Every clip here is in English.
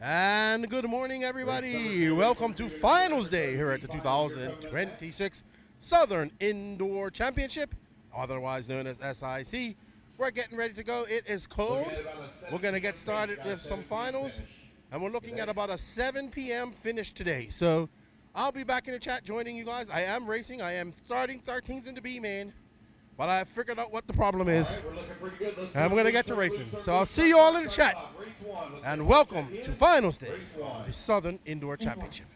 And good morning, everybody. Welcome to Finals Day here at the 2026 Southern Indoor Championship, otherwise known as SIC. We're getting ready to go. It is cold. We're going to get started with some finals, and we're looking at about a 7 p.m. finish today. So I'll be back in the chat joining you guys. I am racing. I am starting 13th in the B main, but I figured out what the problem is, and I'm going to get to racing. So I'll see you all in the chat. And welcome to Finals Day of the Southern Indoor Championship.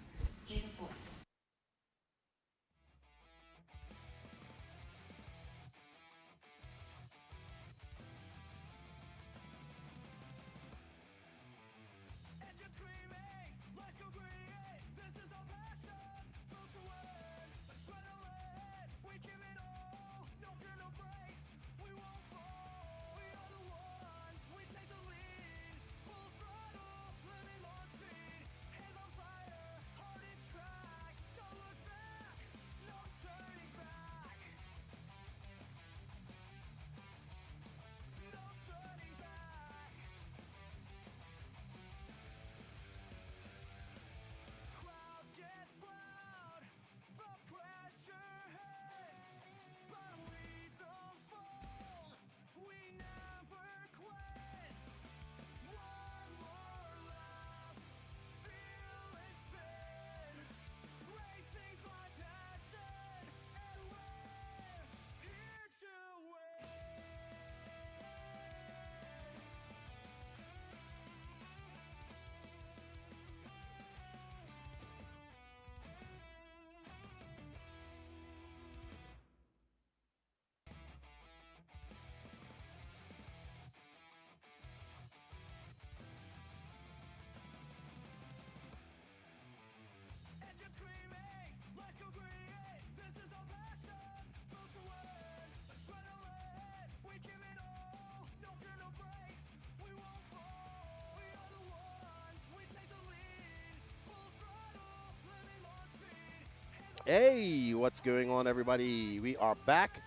Hey, what's going on, everybody? We are back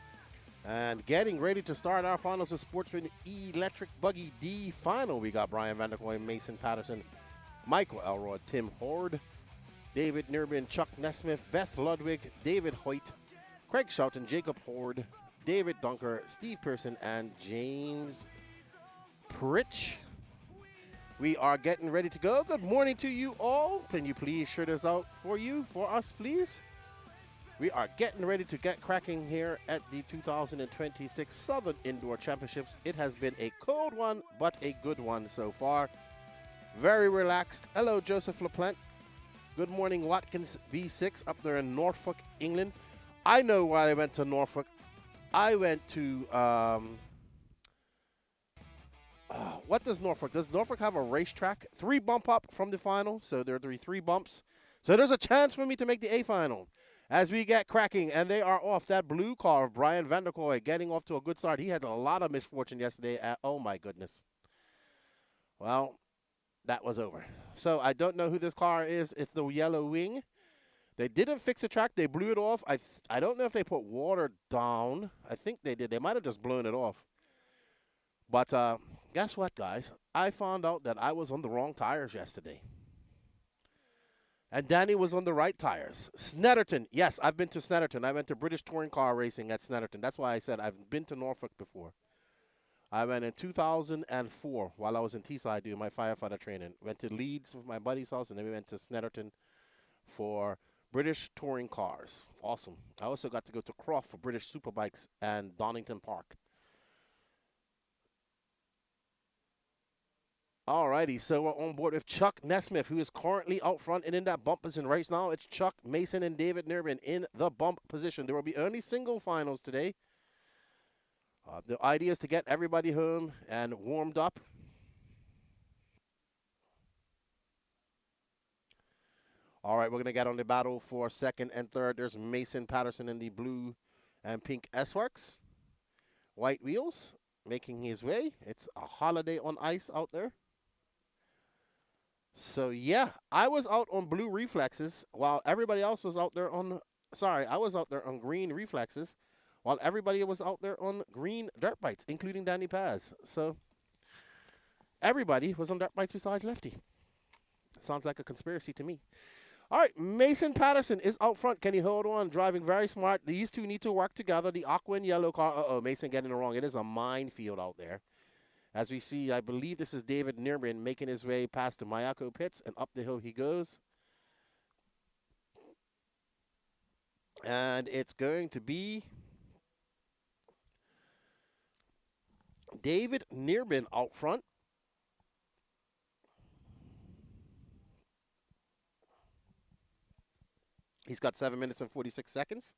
and getting ready to start our finals of Sportsman E Electric Buggy D final. We got Brian Vanderkoy, Mason Patterson, Michael Elrod, Tim Horde, David Nirbin, Chuck Nesmith, Beth Ludwig, David Hoyt, Craig Shelton, Jacob Horde, David Dunker, Steve Pearson, and James Pritch. We are getting ready to go. Good morning to you all. Can you please share this out for us, please? We are getting ready to get cracking here at the 2026 Southern Indoor Championships. It has been a cold one, but a good one so far. Very relaxed. Hello, Joseph LaPlante. Good morning, Watkins B6 up there in Norfolk, England. I know why I went to Norfolk. I went to, what does Norfolk have a racetrack? 3 bump up from the final, so there are 3 bumps. So there's a chance for me to make the A final. As we get cracking, and they are off. That blue car of Brian Vanderkoy getting off to a good start. He had a lot of misfortune yesterday. Oh, my goodness. Well, that was over. So I don't know who this car is. It's the Yellow Wing. They didn't fix the track. They blew it off. I don't know if they put water down. I think they did. They might have just blown it off. But guess what, guys? I found out that I was on the wrong tires yesterday. And Danny was on the right tires. Snetterton. Yes, I've been to Snetterton. I went to British Touring Car Racing at Snetterton. That's why I said I've been to Norfolk before. I went in 2004 while I was in Teesside doing my firefighter training. Went to Leeds with my buddy's house, and then we went to Snetterton for British Touring Cars. Awesome. I also got to go to Croft for British Superbikes and Donington Park. Alrighty, so we're on board with Chuck Nesmith, who is currently out front and in that bump position right now. It's Chuck, Mason, and David Nirbin in the bump position. There will be only single finals today. The idea is to get everybody home and warmed up. All right, we're going to get on the battle for second and third. There's Mason Patterson in the blue and pink S-Works. White wheels, making his way. It's a holiday on ice out there. So, yeah, I was out on blue reflexes while everybody else was out there on, I was out there on green reflexes while everybody was out there on green dirt bikes, including Danny Paz. So, everybody was on dirt bikes besides Lefty. Sounds like a conspiracy to me. All right, Mason Patterson is out front. Can he hold on? Driving very smart. These two need to work together. The aqua and yellow car. Uh-oh, Mason getting it wrong. It is a minefield out there. As we see, I believe this is David Nirbin making his way past the Mayako pits, and up the hill he goes. And it's going to be David Nirbin out front. He's got 7 minutes and 46 seconds.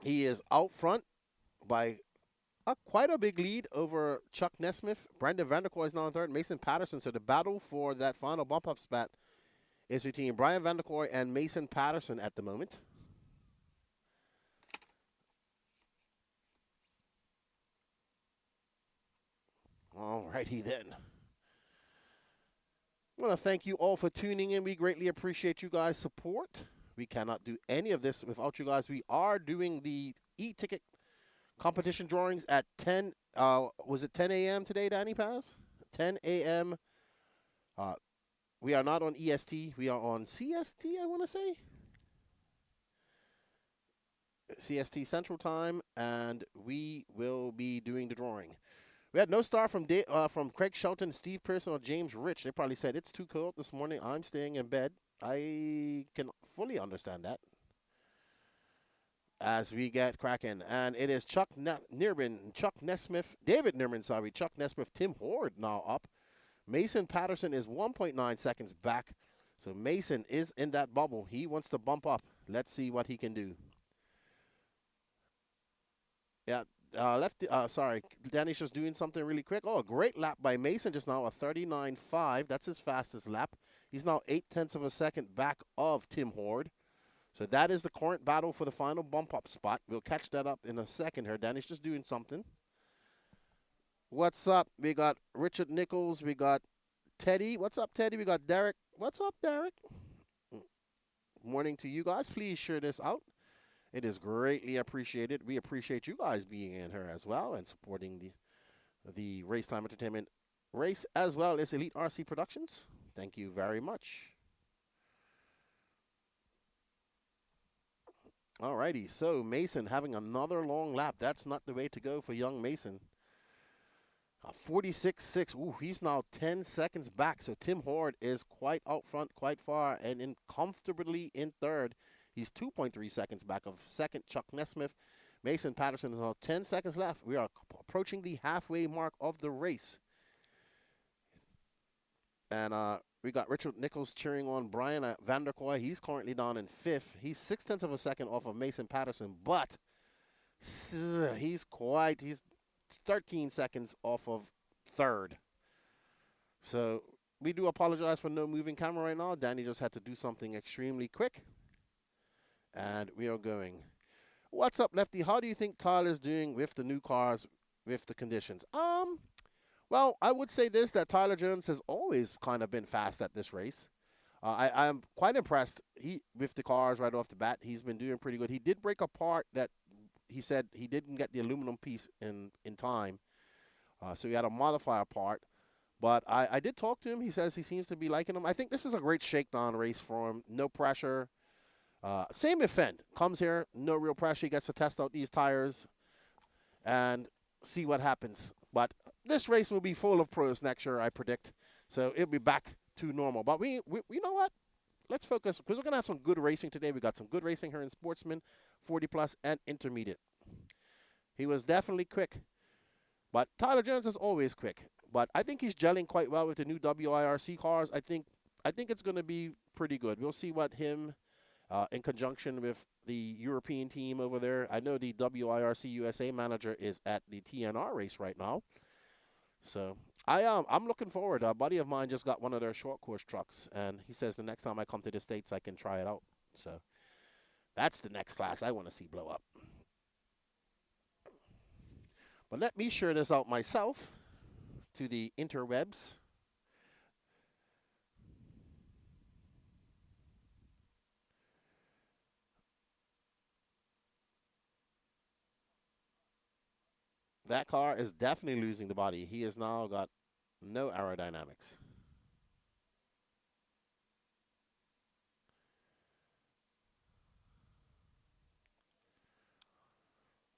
He is out front by quite a big lead over Chuck Nesmith. Brendan Vanderkoy is now in third. Mason Patterson. So the battle for that final bump-up spot is between Brian Vanderkoy and Mason Patterson at the moment. All righty then. I want to thank you all for tuning in. We greatly appreciate you guys' support. We cannot do any of this without you guys. We are doing the e-ticket competition drawings at 10, was it 10 a.m. today, Danny Paz? 10 a.m. We are not on EST. We are on CST, I want to say. CST Central Time, and we will be doing the drawing. We had no star from Craig Shelton, Steve Pearson, or James Rich. They probably said, it's too cold this morning. I'm staying in bed. I can fully understand that. As we get cracking. And it is Chuck Nesmith, David Nirbin, Chuck Nesmith, Tim Horde now up. Mason Patterson is 1.9 seconds back. So Mason is in that bubble. He wants to bump up. Let's see what he can do. Yeah. Danny's just doing something really quick. Oh, a great lap by Mason just now, a 39.5. That's his fastest lap. He's now 0.8 of a second back of Tim Horde. So that is the current battle for the final bump-up spot. We'll catch that up in a second here. Danny's just doing something. What's up? We got Richard Nichols. We got Teddy. What's up, Teddy? We got Derek. What's up, Derek? Morning to you guys. Please share this out. It is greatly appreciated. We appreciate you guys being in here as well and supporting the RaceTime Entertainment race as well as Elite RC Productions. Thank you very much. Alrighty, so Mason having another long lap. That's not the way to go for young Mason. 46.6. Ooh, he's now 10 seconds back. So Tim Horde is quite out front, quite far, and comfortably in third. He's 2.3 seconds back of second, Chuck Nesmith. Mason Patterson is now 10 seconds left. We are approaching the halfway mark of the race. And we got Richard Nichols cheering on Brian Vanderkoy. He's currently down in fifth. He's 0.6 of a second off of Mason Patterson, but he's 13 seconds off of third. So we do apologize for no moving camera right now. Danny just had to do something extremely quick. And we are going. What's up, Lefty? How do you think Tyler's doing with the new cars, with the conditions? Well, I would say this, that Tyler Jones has always kind of been fast at this race. I'm quite impressed with the cars right off the bat. He's been doing pretty good. He did break a part that he said he didn't get the aluminum piece in time. So he had a modifier part. But I did talk to him. He says he seems to be liking him. I think this is a great shakedown race for him. No pressure. Same event. Comes here, no real pressure. He gets to test out these tires and see what happens. But this race will be full of pros next year, I predict. So it'll be back to normal. But we you know what? Let's focus, because we're going to have some good racing today. We got some good racing here in Sportsman, 40+, and Intermediate. He was definitely quick. But Tyler Jones is always quick. But I think he's gelling quite well with the new WIRC cars. I think it's going to be pretty good. We'll see what him, in conjunction with the European team over there. I know the WIRC USA manager is at the TNR race right now. So I'm looking forward. A buddy of mine just got one of their short course trucks, and he says the next time I come to the States, I can try it out. So that's the next class I want to see blow up. But let me share this out myself to the interwebs. That car is definitely losing the body. He has now got no aerodynamics.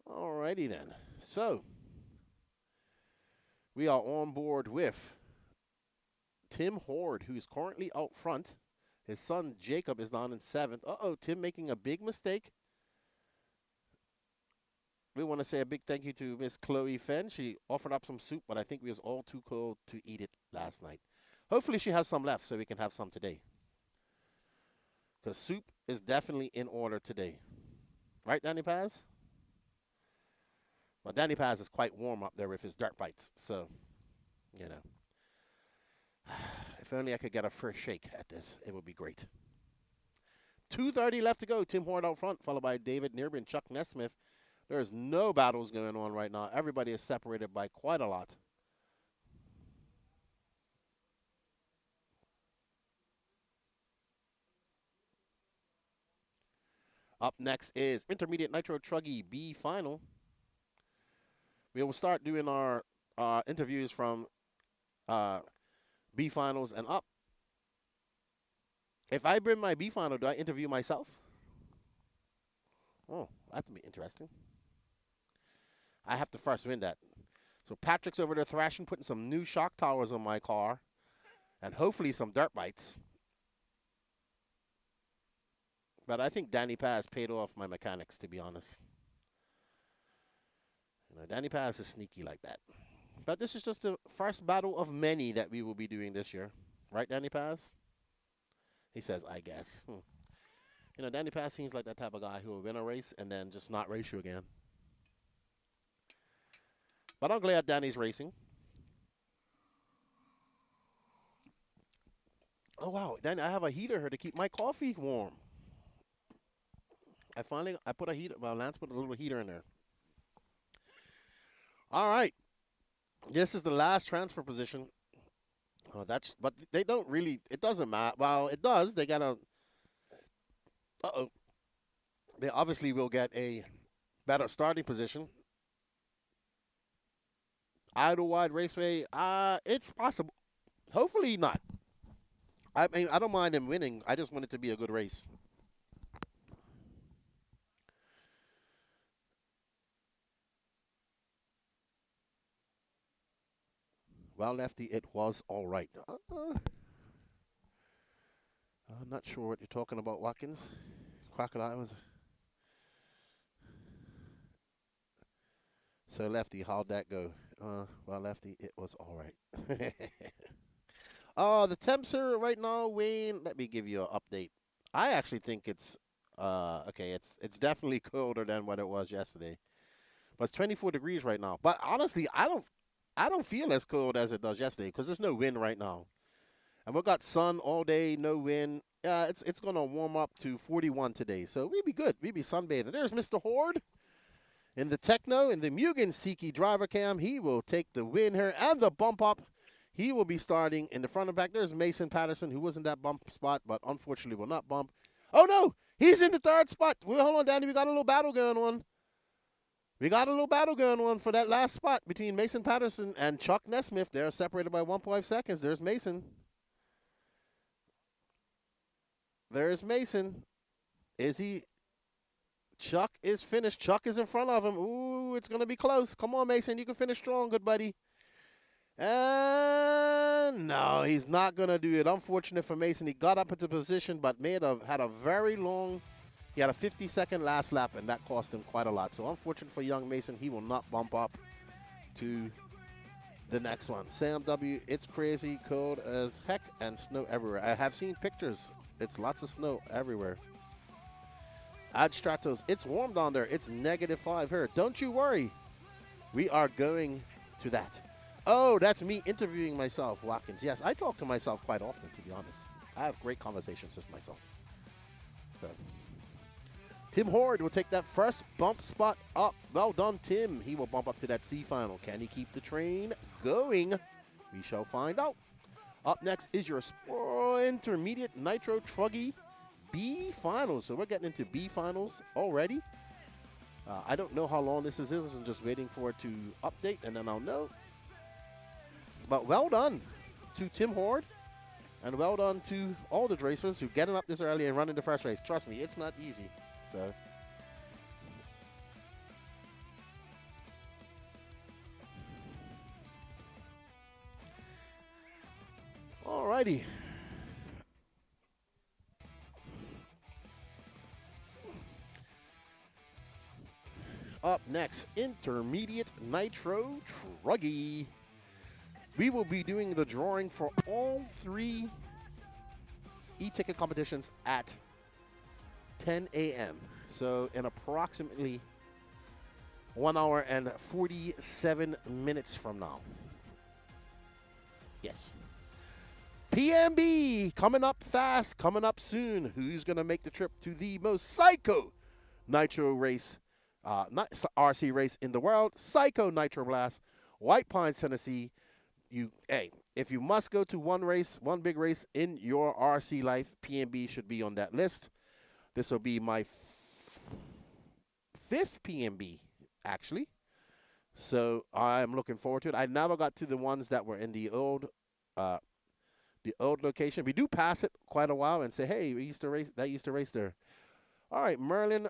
Alrighty then. So we are on board with Tim Horde, who's currently out front. His son Jacob is down in 7th. Tim making a big mistake. We want to say a big thank you to Miss Chloe Fenn. She offered up some soup, but I think we was all too cold to eat it last night. Hopefully she has some left so we can have some today. Because soup is definitely in order today. Right, Danny Paz? Well, Danny Paz is quite warm up there with his dirt bites. So, you know. If only I could get a first shake at this, it would be great. 2:30 left to go. Tim Horde out front, followed by David Nirbin, Chuck Nesmith. There's no battles going on right now. Everybody is separated by quite a lot. Up next is Intermediate Nitro Truggy B Final. We will start doing our interviews from B Finals and up. If I bring my B Final, do I interview myself? Oh, that'd be interesting. I have to first win that. So Patrick's over there thrashing, putting some new shock towers on my car, and hopefully some dirt bites. But I think Danny Paz paid off my mechanics, to be honest. You know, Danny Paz is sneaky like that. But this is just the first battle of many that we will be doing this year. Right, Danny Paz? He says, I guess. You know, Danny Paz seems like that type of guy who will win a race and then just not race you again. But I'm glad Danny's racing. Oh, wow. Danny, I have a heater here to keep my coffee warm. I put a heater. Well, Lance put a little heater in there. All right. This is the last transfer position. Oh, but they don't really, it doesn't matter. Well, it does. They got a, they obviously will get a better starting position. Idlewild Raceway, it's possible. Hopefully not. I mean, I don't mind him winning. I just want it to be a good race. Well, Lefty, it was all right. I'm not sure what you're talking about, Watkins. Crocodile was... So, Lefty, how'd that go? Well, Lefty, it was all right. The temps are right now, Wayne. Let me give you an update. I actually think it's okay. It's definitely colder than what it was yesterday, but it's 24 degrees right now. But honestly, I don't feel as cold as it does yesterday because there's no wind right now, and we've got sun all day, no wind. It's gonna warm up to 41 today, so we'd be good. We'd be sunbathing. There's Mr. Horde. In the Techno, in the Mugen Siki driver cam, he will take the win here and the bump up. He will be starting in the front and back. There's Mason Patterson, who was in that bump spot, but unfortunately will not bump. Oh, no, he's in the third spot. Well, hold on, Danny. We got a little battle going on. We got a little battle going on for that last spot between Mason Patterson and Chuck Nesmith. They're separated by 1.5 seconds. There's Mason. There's Mason. Is he? Chuck is finished. Chuck is in front of him. Ooh, it's going to be close. Come on, Mason. You can finish strong, good buddy. And no, he's not going to do it. Unfortunate for Mason. He got up into position, but had a very long, he had a 50-second last lap, and that cost him quite a lot. So unfortunate for young Mason. He will not bump up to the next one. Sam W., it's crazy, cold as heck, and snow everywhere. I have seen pictures. It's lots of snow everywhere. Ad Stratos, it's warm down there. It's -5 here. Don't you worry. We are going to that. Oh, that's me interviewing myself, Watkins. Yes, I talk to myself quite often, to be honest. I have great conversations with myself. So, Tim Horde will take that first bump spot up. Well done, Tim. He will bump up to that C final. Can he keep the train going? We shall find out. Up next is your intermediate Nitro Truggy B finals. So we're getting into B finals already. I don't know how long this is. I'm just waiting for it to update, and then I'll know. But well done to Tim Horde, and well done to all the racers who getting up this early and running the first race. Trust me, it's not easy. So. Alrighty. Up next, intermediate Nitro Truggy. We will be doing the drawing for all 3 e-ticket competitions at 10 a.m. So in approximately 1 hour and 47 minutes from now. Yes. PMB coming up fast, coming up soon. Who's going to make the trip to the most psycho Nitro race, RC race in the world? Psycho Nitro Blast, White Pines, Tennessee. If you must go to one big race in your RC life, PMB should be on that list. This will be my 5th PMB, actually. So I'm looking forward to it. I never got to the ones that were in the old location. We do pass it quite a while and say, hey, we used to race there. All right, Merlin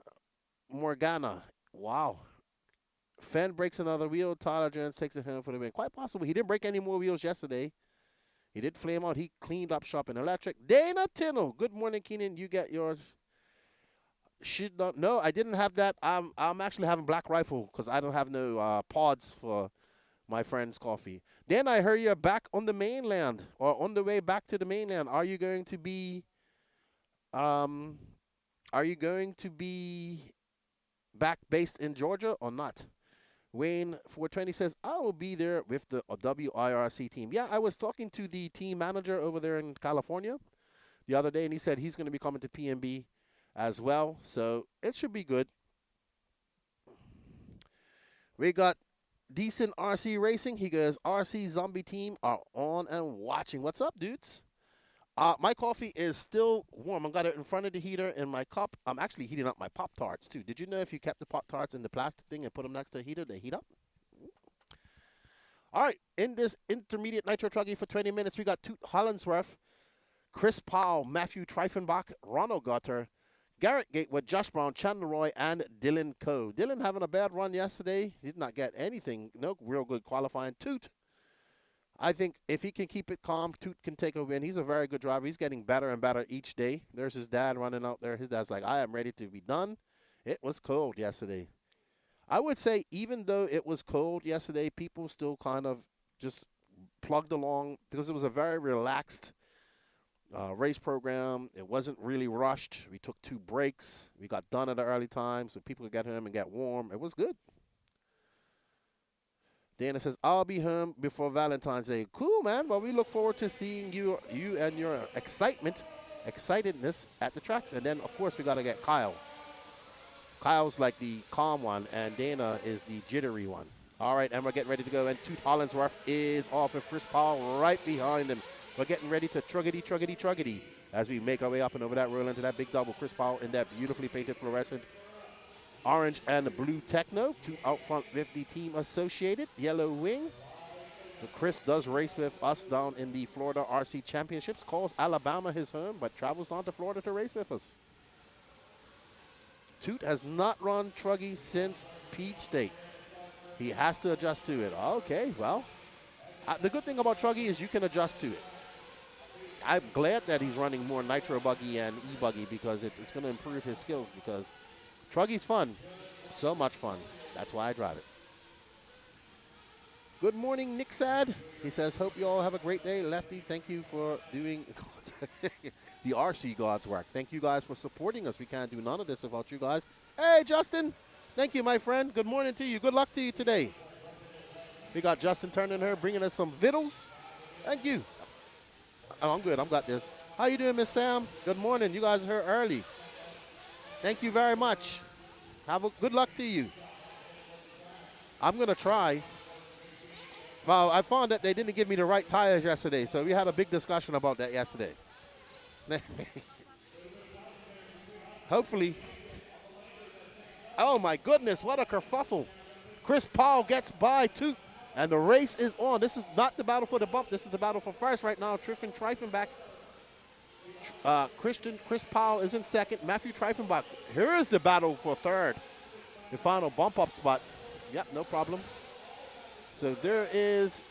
Morgana. Wow. Fenn breaks another wheel. Tyler Jones takes it home for the win. Quite possible. He didn't break any more wheels yesterday. He did flame out. He cleaned up shop in electric. Dana Tino. Good morning, Keenan. You get yours. Should not. No, I didn't have that. I'm actually having Black Rifle because I don't have no pods for my friend's coffee. Then I heard you're back on the mainland or on the way back to the mainland. Are you going to be back based in Georgia or not? Wayne 420 says, I will be there with the WIRC team. Yeah, I was talking to the team manager over there in California the other day, and he said he's going to be coming to PMB as well. So it should be good. We got Decent RC Racing. He goes, RC Zombie team are on and watching. What's up, dudes? My coffee is still warm. I got it in front of the heater in my cup. I'm actually heating up my Pop-Tarts, too. Did you know if you kept the Pop-Tarts in the plastic thing and put them next to the heater, they heat up? All right, in this intermediate Nitro Truggy for 20 minutes, we got Toot Hollandsworth, Chris Powell, Matthew Treifenbach, Ronald Gutter, Garrett Gatewood, Josh Brown, Chandler Roy, and Dylan Coe. Dylan having a bad run yesterday. He did not get anything, no real good qualifying. Toot, I think if he can keep it calm, Toot can take a win. He's a very good driver. He's getting better and better each day. There's his dad running out there. His dad's like, I am ready to be done. It was cold yesterday. I would say even though it was cold yesterday, people still kind of just plugged along because it was a very relaxed race program. It wasn't really rushed. We took 2 breaks. We got done at an early time so people could get home and get warm. It was good. Dana says, I'll be home before Valentine's Day. Cool, man. Well, we look forward to seeing you and your excitedness at the tracks. And then, of course, we got to get Kyle. Kyle's like the calm one, and Dana is the jittery one. All right, and we're getting ready to go. And Toot Hollandsworth is off with Chris Powell right behind him. We're getting ready to truggity as we make our way up and over that roll into that big double. Chris Powell in that beautifully painted fluorescent orange and blue Techno. Toot out front with the team associated, yellow wing. So Chris does race with us down in the Florida RC Championships. Calls Alabama his home, but travels down to Florida to race with us. Toot has not run Truggy since Peach State. He has to adjust to it. Okay, well, the good thing about Truggy is you can adjust to it. I'm glad that he's running more Nitro Buggy and E-Buggy because it's going to improve his skills because Truggy's fun. So much fun. That's why I drive it. Good morning, Nick Sad. He says, hope you all have a great day. Lefty, thank you for doing the RC God's work. Thank you guys for supporting us. We can't do none of this without you guys. Hey, Justin. Thank you, my friend. Good morning to you. Good luck to you today. We got Justin turning her, bringing us some vittles. Thank you. Oh, I'm good. I've got this. How you doing, Miss Sam? Good morning. You guys are here early. Thank you very much. Have a good luck to you. I'm going to try. Well, I found that they didn't give me the right tires yesterday, so we had a big discussion about that yesterday. Hopefully. Oh, my goodness, what a kerfuffle. Chris Powell gets by Toot, and the race is on. This is not the battle for the bump. This is the battle for first right now. Treifenbach. Chris Powell is in second. Matthew Treifenbach. Here is the battle for third. The final bump-up spot. Yep, no problem. So there is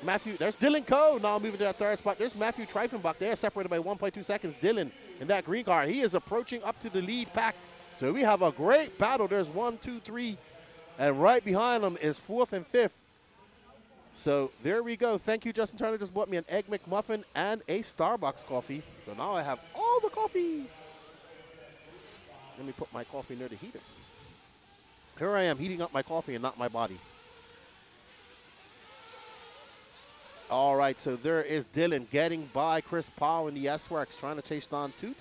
Matthew. There's Dylan Coe now moving to that third spot. There's Matthew Treifenbach. They are separated by 1.2 seconds. Dylan in that green car. He is approaching up to the lead pack. So we have a great battle. There's 1, 2, 3. And right behind them is 4th and 5th. So there we go. Thank you, Justin Turner. Just bought me an Egg McMuffin and a Starbucks coffee. So now I have all the coffee. Let me put my coffee near the heater. Here I am heating up my coffee and not my body. All right, so there is Dylan getting by Chris Powell in the S-Works, trying to chase down Toot.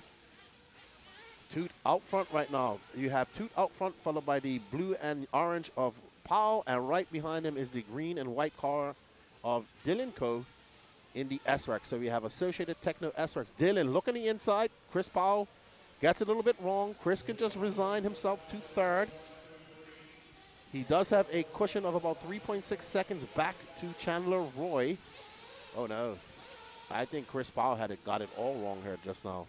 Toot out front right now. You have Toot out front, followed by the blue and orange of Powell, and right behind him is the green and white car of Dylan Coe in the S-Works. So we have Associated Techno S-Works. Dylan, look on the inside. Chris Powell gets it a little bit wrong. Chris can just resign himself to third. He does have a cushion of about 3.6 seconds back to Chandler Roy. Oh, no. I think Chris Powell got it all wrong here just now.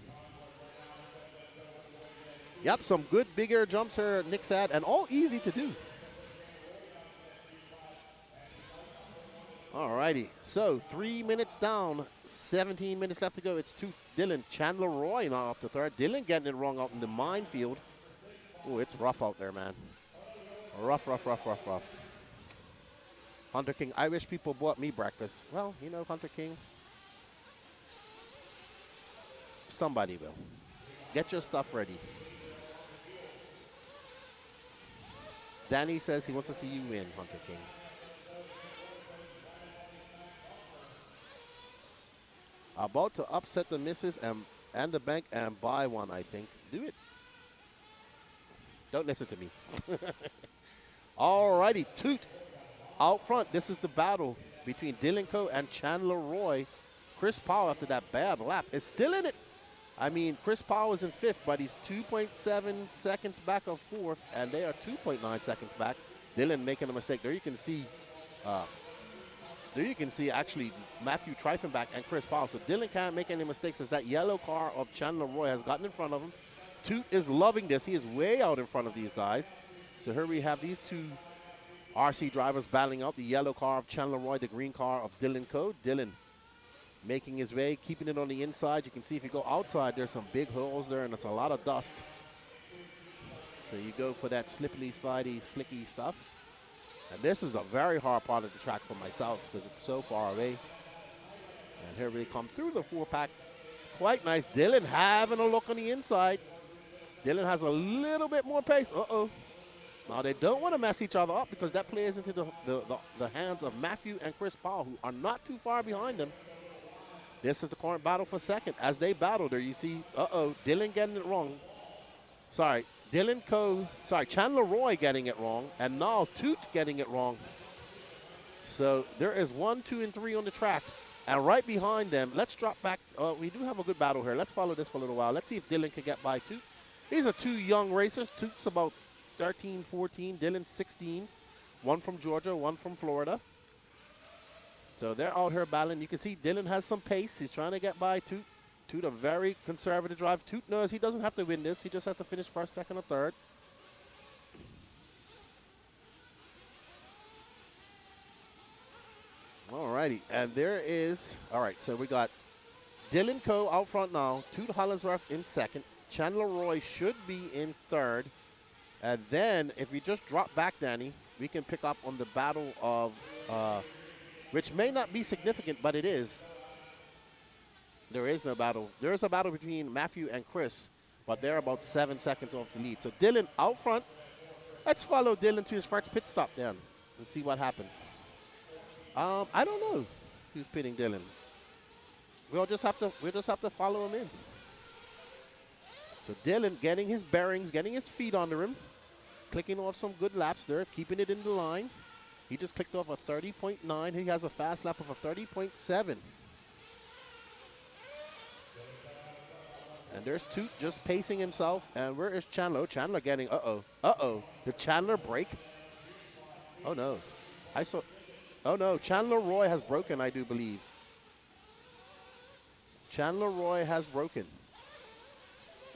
Yep, some good big air jumps here, Nick said, and all easy to do. All righty. So 3 minutes down, 17 minutes left to go. It's to Dylan. Chandler Roy now up to third. Dylan getting it wrong out in the minefield. Oh, it's rough out there, man. Rough. Hunter King, I wish people bought me breakfast. Well, you know, Hunter King, somebody will. Get your stuff ready. Danny says he wants to see you win, Hunter King. About to upset the missus and the bank and buy one, I think. Do it. Don't listen to me. All righty, Toot out front. This is the battle between Dylan Coe and Chandler Roy. Chris Powell, after that bad lap, is still in it. I mean, Chris Powell is in 5th, but he's 2.7 seconds back of 4th, and they are 2.9 seconds back. Dylan making a mistake. There you can see actually Matthew Treifenbach and Chris Powell. So Dylan can't make any mistakes as that yellow car of Chandler Roy has gotten in front of him. Toot is loving this. He is way out in front of these guys. So here we have these two RC drivers battling out. The yellow car of Chandler Roy, the green car of Dylan Coe. Dylan making his way, keeping it on the inside. You can see if you go outside, there's some big holes there, and there's a lot of dust. So you go for that slippy, slidey, slicky stuff. And this is a very hard part of the track for myself because it's so far away. And here we come through the 4-pack. Quite nice. Dylan having a look on the inside. Dylan has a little bit more pace. Uh-oh. Now, they don't want to mess each other up because that plays into the hands of Matthew and Chris Powell, who are not too far behind them. This is the current battle for second. As they battle there, you see, Dylan getting it wrong. Chandler Roy getting it wrong, and now Toot getting it wrong. So there is 1, 2, and 3 on the track. And right behind them, let's drop back. We do have a good battle here. Let's follow this for a little while. Let's see if Dylan can get by Toot. These are two young racers. Toot's about 13, 14. Dylan, 16. One from Georgia, one from Florida. So they're out here battling. You can see Dylan has some pace. He's trying to get by Toot. Toot, a very conservative drive. Toot knows he doesn't have to win this. He just has to finish first, second, or third. Alrighty, and there is, all right, so we got Dylan Coe out front now, Toot Hollinsworth in second, Chandler Roy should be in third, and then if we just drop back, Danny, we can pick up on the battle of, which may not be significant, but it is. There is no battle. There is a battle between Matthew and Chris, but they're about 7 seconds off the lead. So Dylan out front. Let's follow Dylan to his first pit stop then and see what happens. I don't know who's pitting Dylan. We'll just have to follow him in. So Dylan getting his bearings, getting his feet under him, clicking off some good laps there, keeping it in the line. He just clicked off a 30.9. He has a fast lap of a 30.7. And there's Toot just pacing himself. And where is Chandler? Chandler getting, Did Chandler break? Oh no. Oh no, Chandler Roy has broken, I do believe. Chandler Roy has broken.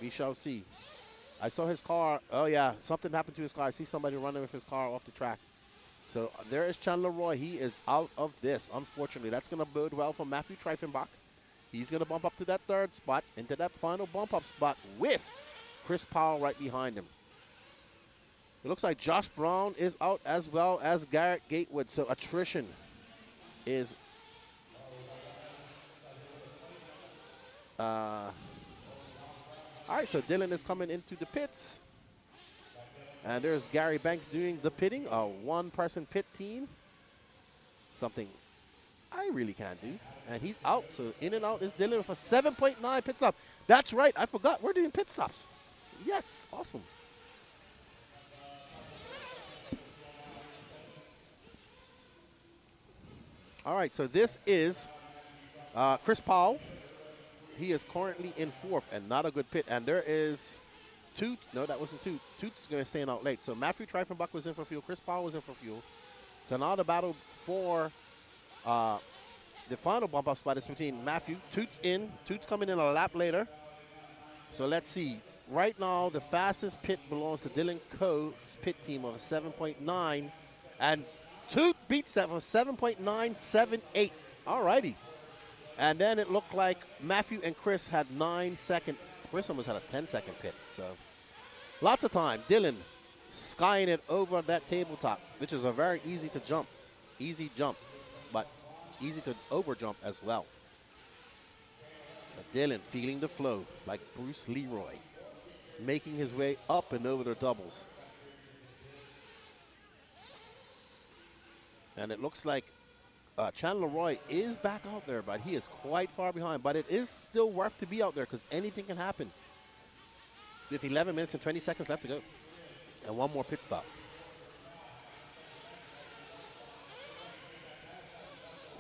We shall see. I saw his car. Oh yeah, something happened to his car. I see somebody running with his car off the track. So there is Chandler Roy. He is out of this, unfortunately. That's going to bode well for Matthew Treifenbach. He's going to bump up to that third spot, into that final bump-up spot with Chris Powell right behind him. It looks like Josh Brown is out as well as Garrett Gatewood. So attrition is all right, so Dylan is coming into the pits. And there's Gary Banks doing the pitting, a one-person pit team. Something I really can't do. And he's out, so in and out is Dylan with a 7.9 pit stop. That's right, I forgot, we're doing pit stops. Yes, awesome. All right, so this is Chris Powell. He is currently in fourth and not a good pit. And there is Toot. No, that wasn't Toot. Toot's going to stay out late. So Matthew Treifenbach was in for fuel. Chris Powell was in for fuel. So now the battle for the final bump-up spot is between Matthew. Toot's in. Toot's coming in a lap later. So let's see. Right now, the fastest pit belongs to Dylan Coe's pit team of a 7.9. And Toot beats that for 7.978. All righty. And then it looked like Matthew and Chris had 9 second. Chris almost had a 10-second pit. So lots of time. Dylan skying it over that tabletop, which is a very easy to jump. Easy jump, but easy to over jump as well. But Dylan feeling the flow like Bruce Leroy, making his way up and over the doubles. And it looks like Chandler Roy is back out there, but he is quite far behind. But it is still worth to be out there because anything can happen. With 11 minutes and 20 seconds left to go. And one more pit stop.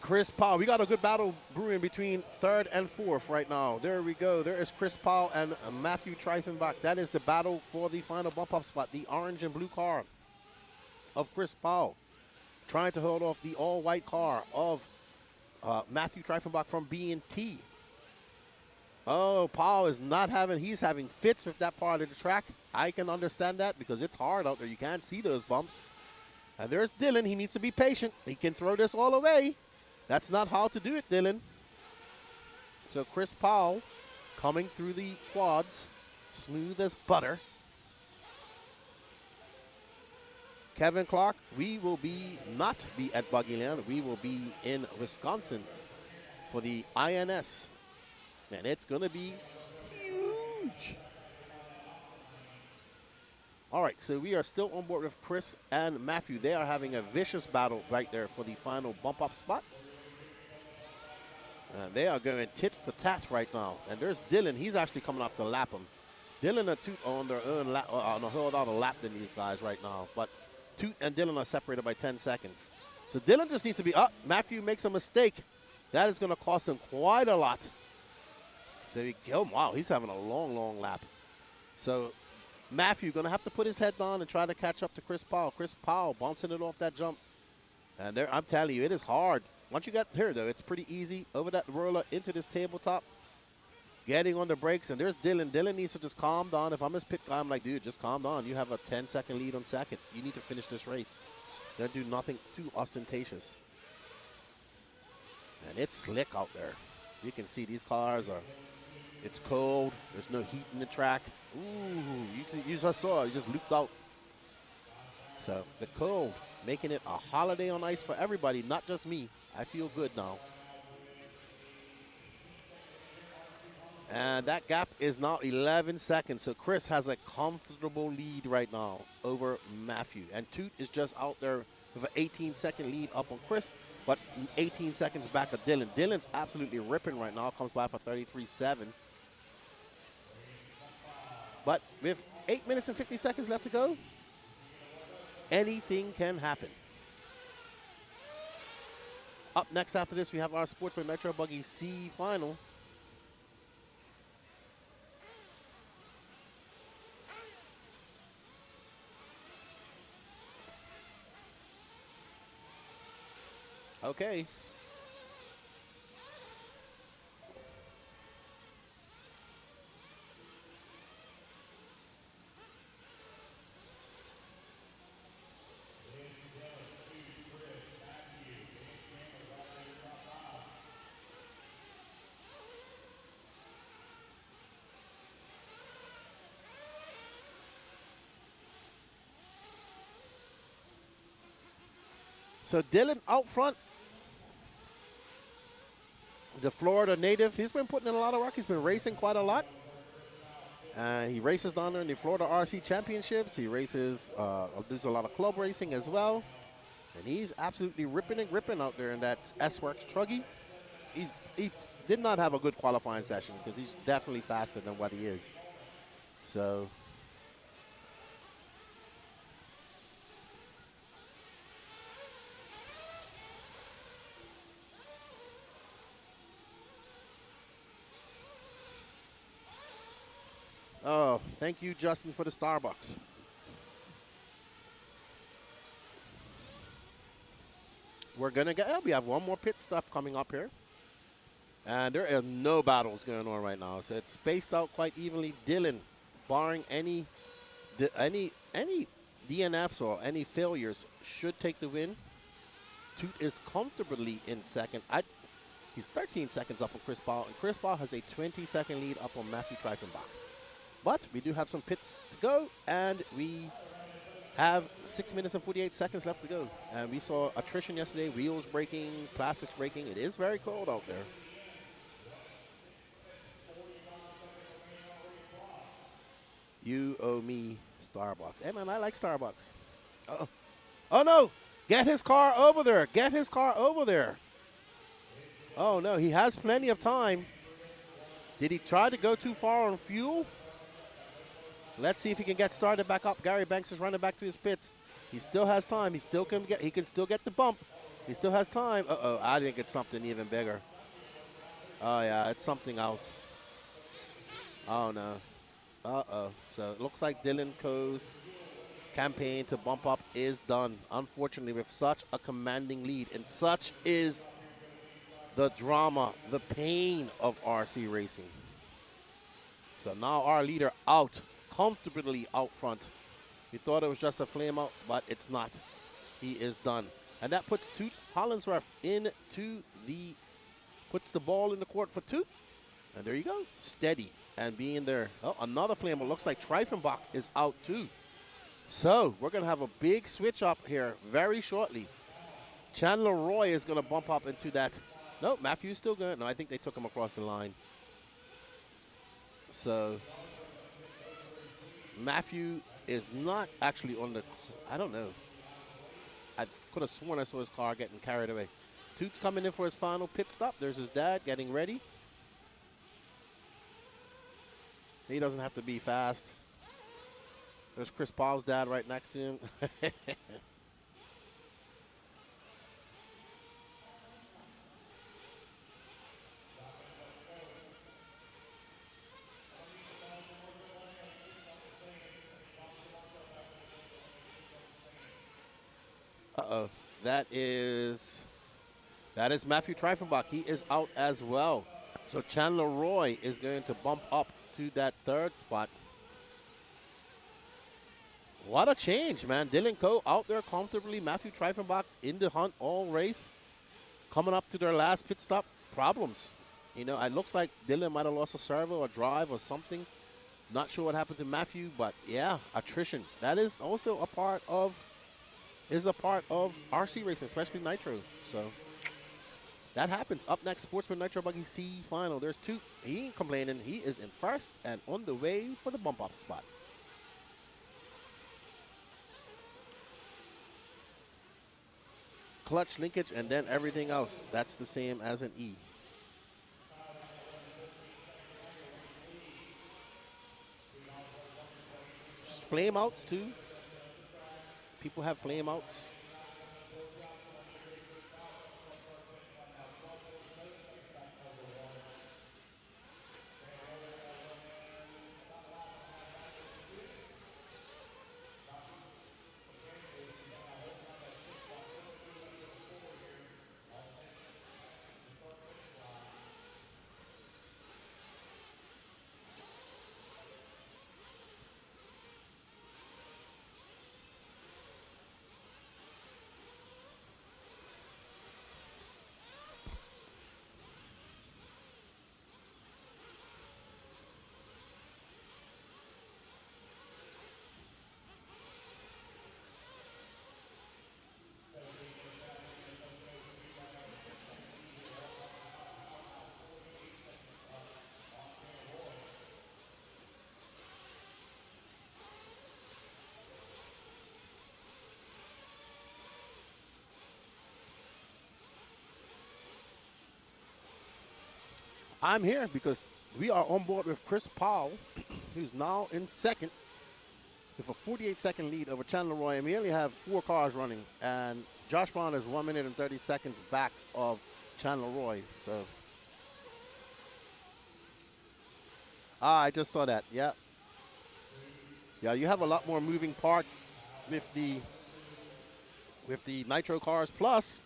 Chris Powell. We got a good battle brewing between third and fourth right now. There we go. There is Chris Powell and Matthew Treifenbach. That is the battle for the final bump-up spot. The orange and blue car of Chris Powell, trying to hold off the all-white car of Matthew Treifenbach from B&T. Oh, Paul is not having, he's having fits with that part of the track. I can understand that because it's hard out there. You can't see those bumps. And there's Dylan. He needs to be patient. He can throw this all away. That's not how to do it, Dylan. So Chris Powell coming through the quads, smooth as butter. Kevin Clark, we will not be at Buggy Land. We will be in Wisconsin for the INS. And it's going to be huge. All right, so we are still on board with Chris and Matthew. They are having a vicious battle right there for the final bump-up spot. And they are going tit for tat right now. And there's Dylan. He's actually coming up to lap him. Dylan and Toot are on their own lap, on a whole other lap than these guys right now. But Toot and Dylan are separated by 10 seconds. So Dylan just needs to be up. Matthew makes a mistake. That is going to cost him quite a lot. So wow, he's having a long, long lap. So Matthew going to have to put his head down and try to catch up to Chris Powell. Chris Powell bouncing it off that jump. And there, I'm telling you, it is hard. Once you get here, though, it's pretty easy. Over that roller into this tabletop. Getting on the brakes, and there's Dylan. Dylan needs to just calm down. If I'm his pit guy, I'm like, dude, just calm down. You have a 10-second lead on second. You need to finish this race. Don't do nothing too ostentatious. And it's slick out there. You can see these cars are, it's cold. There's no heat in the track. Ooh, you just saw it. You just looped out. So the cold, making it a holiday on ice for everybody, not just me. I feel good now. And that gap is now 11 seconds. So Chris has a comfortable lead right now over Matthew. And Toot is just out there with an 18-second lead up on Chris, but 18 seconds back of Dylan. Dylan's absolutely ripping right now. Comes by for 33.7. But with 8 minutes and 50 seconds left to go, anything can happen. Up next after this, we have our Sportsman Nitro Buggy C final. Okay. So Dylan out front, the Florida native, he's been putting in a lot of work. He's been racing quite a lot. He races down there in the Florida RC Championships. He races, does a lot of club racing as well. And he's absolutely ripping and gripping out there in that S-Works Truggy. He did not have a good qualifying session because he's definitely faster than what he is. So oh, thank you, Justin, for the Starbucks. We're going to get, we have one more pit stop coming up here. And there are no battles going on right now. So it's spaced out quite evenly. Dylan, barring any DNFs or any failures, should take the win. Toot is comfortably in second. He's 13 seconds up on Chris Powell. And Chris Powell has a 20-second lead up on Matthew Treifenbach. But we do have some pits to go, and we have 6 minutes and 48 seconds left to go. And we saw attrition yesterday, wheels breaking, plastics breaking. It is very cold out there. You owe me Starbucks. Hey, man, I like Starbucks. Uh-oh. Oh, no. Get his car over there. Get his car over there. Oh, no. He has plenty of time. Did he try to go too far on fuel? Let's see if he can get started back up. Gary Banks is running back to his pits. He still has time. He can still get the bump. He still has time. Uh-oh. I think it's something even bigger. Oh, yeah. It's something else. Oh, no. Uh-oh. So it looks like Dylan Coe's campaign to bump up is done. Unfortunately, with such a commanding lead. And such is the drama, the pain of RC racing. So now our leader out, comfortably out front. We thought it was just a flame out, but it's not. He is done. And that puts Toot Hollinsworth into puts the ball in the court for Toot. And there you go. Steady. And being there. Oh, another flame. It looks like Treifenbach is out too. So we're going to have a big switch up here very shortly. Chandler Roy is going to bump up into that. No, Matthew's still good. No, I think they took him across the line. So Matthew is not actually on the, I don't know. I could have sworn I saw his car getting carried away. Toot's coming in for his final pit stop. There's his dad getting ready. He doesn't have to be fast. There's Chris Paul's dad right next to him. Uh-oh. That is Matthew Treifenbach. He is out as well. So Chandler Roy is going to bump up to that third spot. What a change, man. Dylan Coe out there comfortably. Matthew Treifenbach in the hunt all race. Coming up to their last pit stop, problems. You know, it looks like Dylan might have lost a servo or drive or something. Not sure what happened to Matthew, but yeah, attrition. That is also a part of RC racing, especially Nitro. So that happens. Up next, Sportsman Nitro Buggy C final. There's two. He ain't complaining. He is in first and on the way for the bump up spot. Clutch linkage and then everything else. That's the same as an E. Flame outs too. People have flame outs. I'm here because we are on board with Chris Powell, who's now in second with a 48-second lead over Chandler Roy. And we only have 4 cars running. And Josh Brown is 1 minute and 30 seconds back of Chandler Roy. So, I just saw that. Yeah. Yeah, you have a lot more moving parts with the Nitro cars. Plus,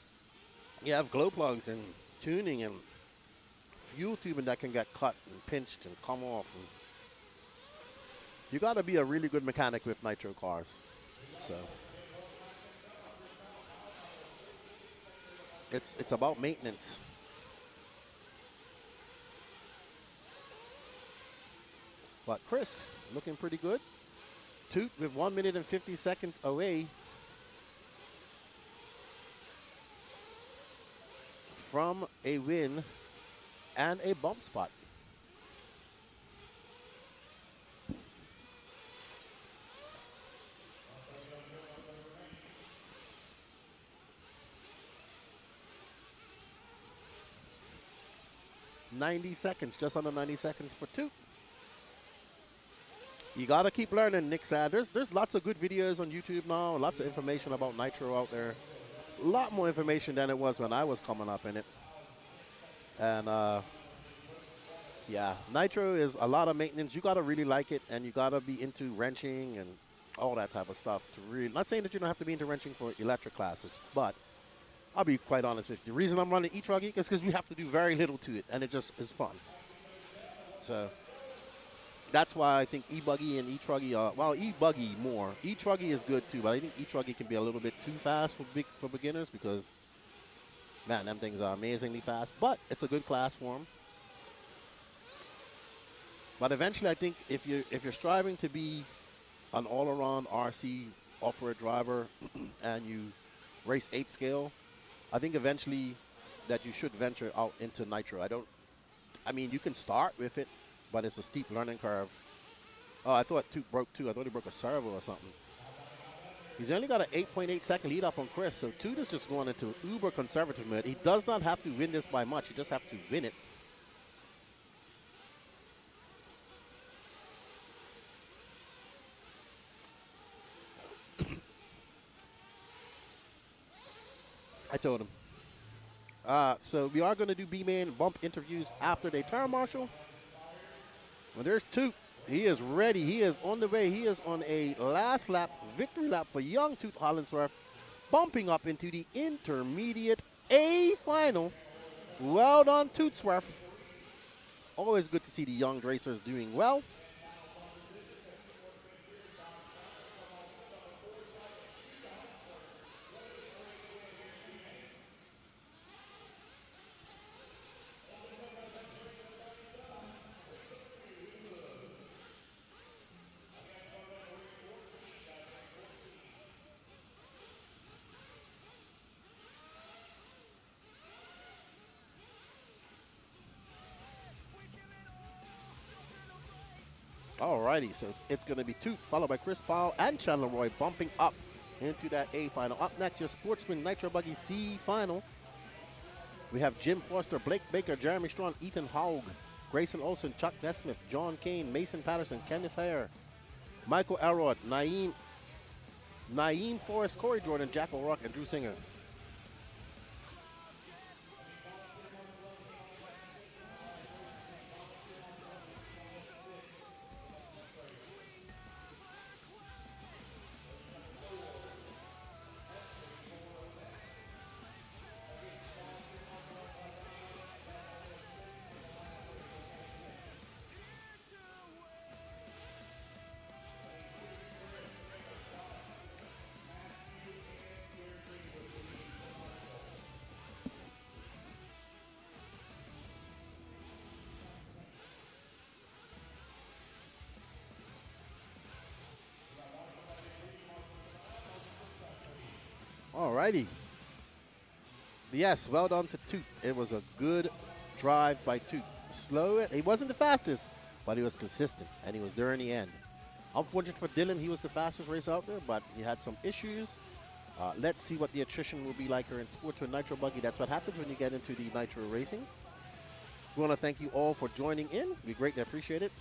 you have glow plugs and tuning and fuel tubing that can get cut and pinched and come off. And you got to be a really good mechanic with Nitro cars. So it's about maintenance. But Chris looking pretty good. Toot with 1 minute and 50 seconds away from a win and a bump spot. Just under 90 seconds for Toot. You got to keep learning, Nick said. There's lots of good videos on YouTube now, lots of information about Nitro out there. A lot more information than it was when I was coming up in it. And, yeah, Nitro is a lot of maintenance. You got to really like it, and you got to be into wrenching and all that type of stuff to really. Not saying that you don't have to be into wrenching for electric classes, but I'll be quite honest with you. The reason I'm running Truggy is because we have to do very little to it, and it just is fun. So that's why I think E-Buggy and E-Truggy are, well, E-Buggy more. E-Truggy is good too, but I think E-Truggy can be a little bit too fast for beginners because, man, them things are amazingly fast, but it's a good class for them. But eventually, I think if you're striving to be an all-around RC off-road driver and you race 8 scale, I think eventually that you should venture out into Nitro. I mean, you can start with it, but it's a steep learning curve. Oh, I thought Toot broke too. I thought he broke a servo or something. He's only got an 8.8 second lead up on Chris, so Toot is just going into uber conservative mode. He does not have to win this by much. He just has to win it. I told him. So we are going to do B-Main bump interviews after they turn, Marshall. Well, there's Toot. He is ready. He is on the way. He is on a last lap, victory lap for young Toot Hollinsworth. bumping up into the intermediate A final. Well done, Tootsworth. Always good to see the young racers doing well. Alrighty, so it's going to be Toot, followed by Chris Powell and Chandler Roy bumping up into that A final. Up next, your Sportsman Nitro Buggy C final. We have Jim Foster, Blake Baker, Jeremy Strong, Ethan Haug, Grayson Olson, Chuck Nesmith, John Kane, Mason Patterson, Kenneth Hare, Michael Elrod, Naeem Forrest, Corey Jordan, Jack O'Rourke, and Drew Singer. Alrighty. Yes, well done to Toot. It was a good drive by Toot. Slow. He wasn't the fastest, but he was consistent, and he was there in the end. Unfortunate for Dylan, he was the fastest racer out there, but he had some issues. Let's see what the attrition will be like here in Sportsman Nitro Buggy. That's what happens when you get into the Nitro racing. We want to thank you all for joining in. We greatly appreciate it.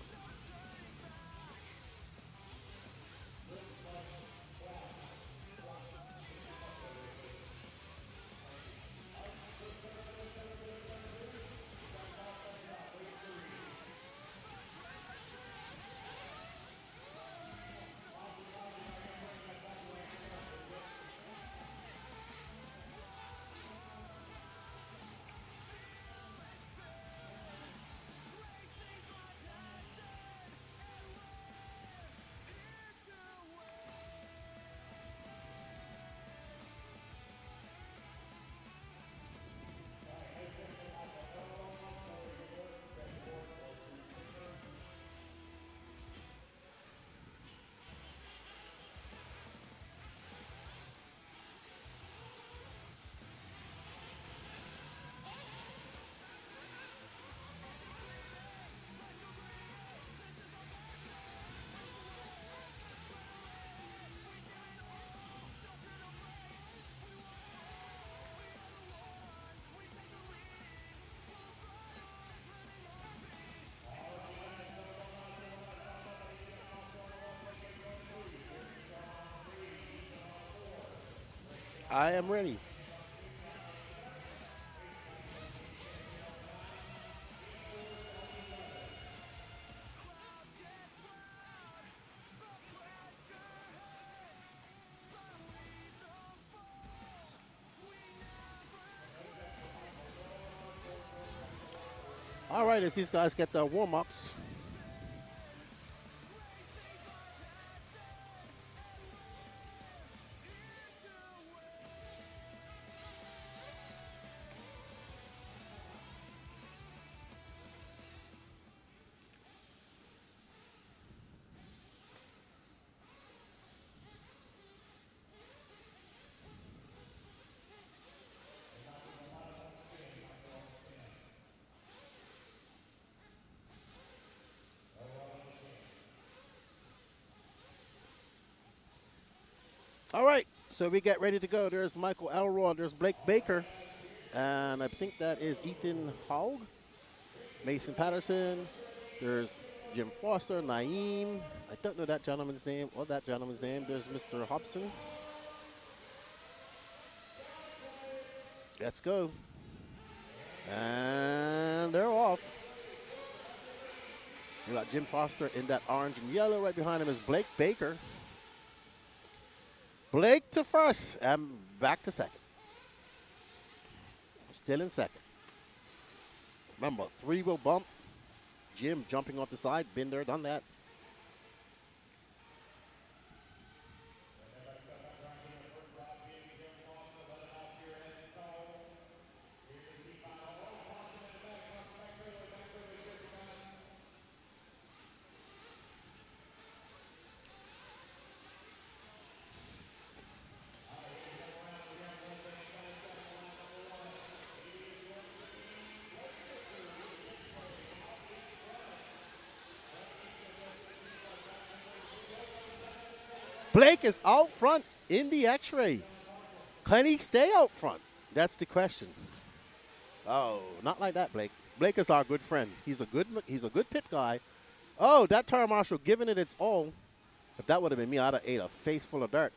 I am ready. All right, as these guys get their warm-ups. All right, so we get ready to go. There's Michael Elrod, there's Blake Baker, and I think that is Ethan Haug, Mason Patterson, there's Jim Foster, Naeem, I don't know that gentleman's name or that gentleman's name. There's Mr. Hobson. Let's go. And they're off. We got Jim Foster in that orange and yellow. Right behind him is Blake Baker. Blake to first and back to second. Still in second. Remember, 3 will bump. Jim jumping off the side. Been there, done that. Blake is out front in the X-ray. Can he stay out front? That's the question. Oh, not like that, Blake. Blake is our good friend. He's a good pit guy. Oh, that turn marshal giving it its all. If that would have been me, I'd have ate a face full of dirt.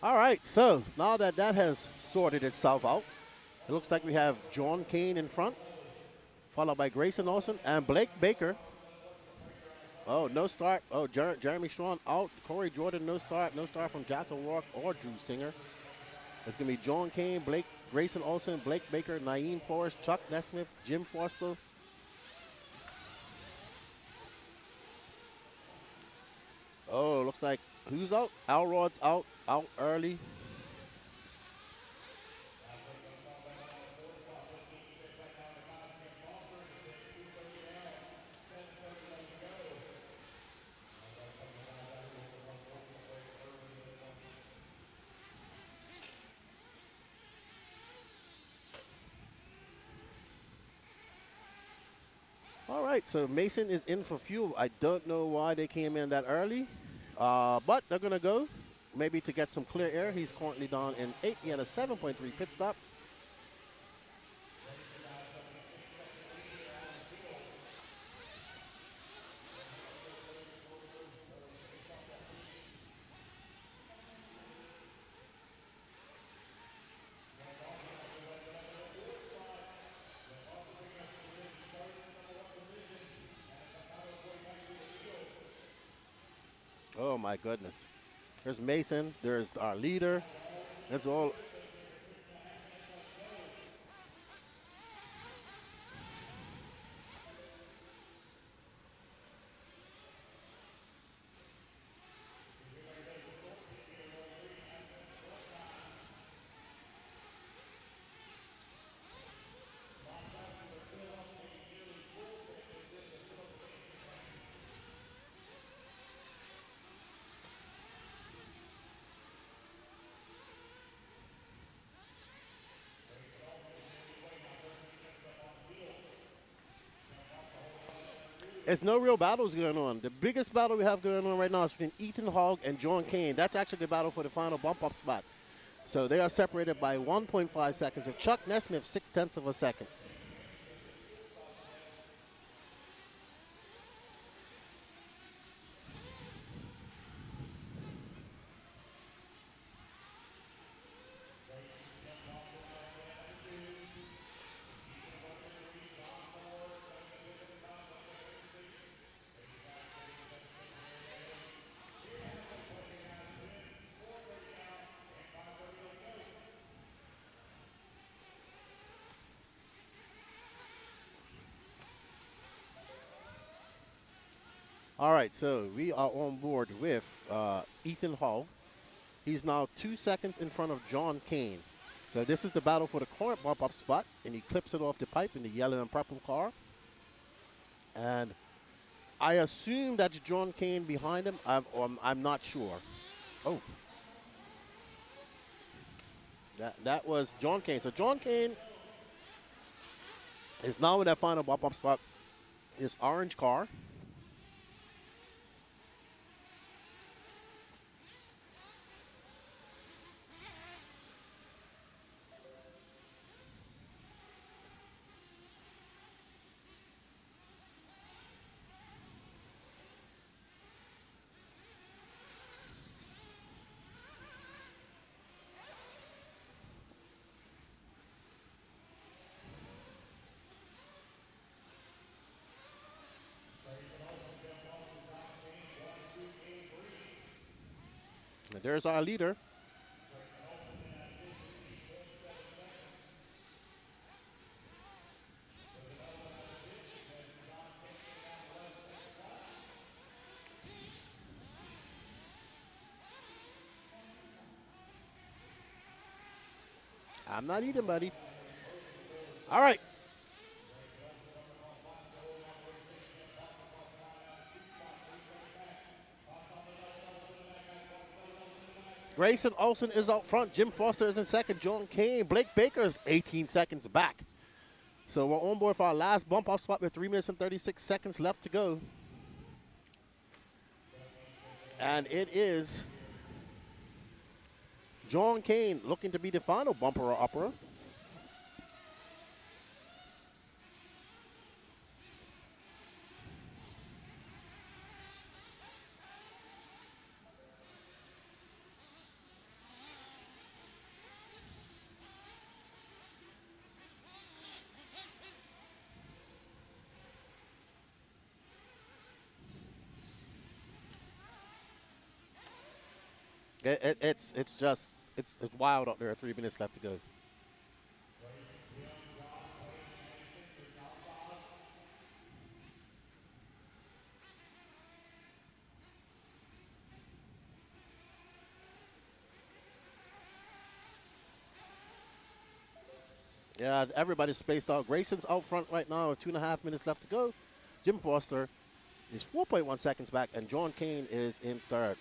All right, so now that that has sorted itself out, it looks like we have John Kane in front, followed by Grayson Olsen and Blake Baker. Oh, no start. Oh, Jeremy Strawn out. Corey Jordan, no start. No start from Jack O'Rourke or Drew Singer. It's going to be John Kane, Grayson Olsen, Blake Baker, Naeem Forrest, Chuck Nesmith, Jim Foster. Oh, looks like who's out? Alrod's out early. All right, so Mason is in for fuel. I don't know why they came in that early, but they're going to go maybe to get some clear air. He's currently down in 8th. He had a 7.3 pit stop. Oh, my goodness. There's Mason. There's our leader. That's all. There's no real battles going on. The biggest battle we have going on right now is between Ethan Hogg and John Kane. That's actually the battle for the final bump-up spot. So they are separated by 1.5 seconds, with Chuck Nesmith 0.6 of a second. All right, so we are on board with Ethan Hall. He's now 2 seconds in front of John Kane. So this is the battle for the current bump-up spot, and he clips it off the pipe in the yellow and purple car. And I assume that's John Kane behind him. I'm not sure. Oh. That was John Kane. So John Kane is now in that final bump-up spot. This orange car. And there's our leader. I'm not eating, buddy. All right. Grayson Olson is out front. Jim Foster is in second. John Kane. Blake Baker is 18 seconds back. So we're on board for our last bump off spot with 3 minutes and 36 seconds left to go. And it is John Kane looking to be the final bumper upper. It's wild out there. 3 minutes left to go. Yeah, everybody's spaced out. Grayson's out front right now with 2.5 minutes left to go. Jim Foster is 4.1 seconds back, and John Kane is in third.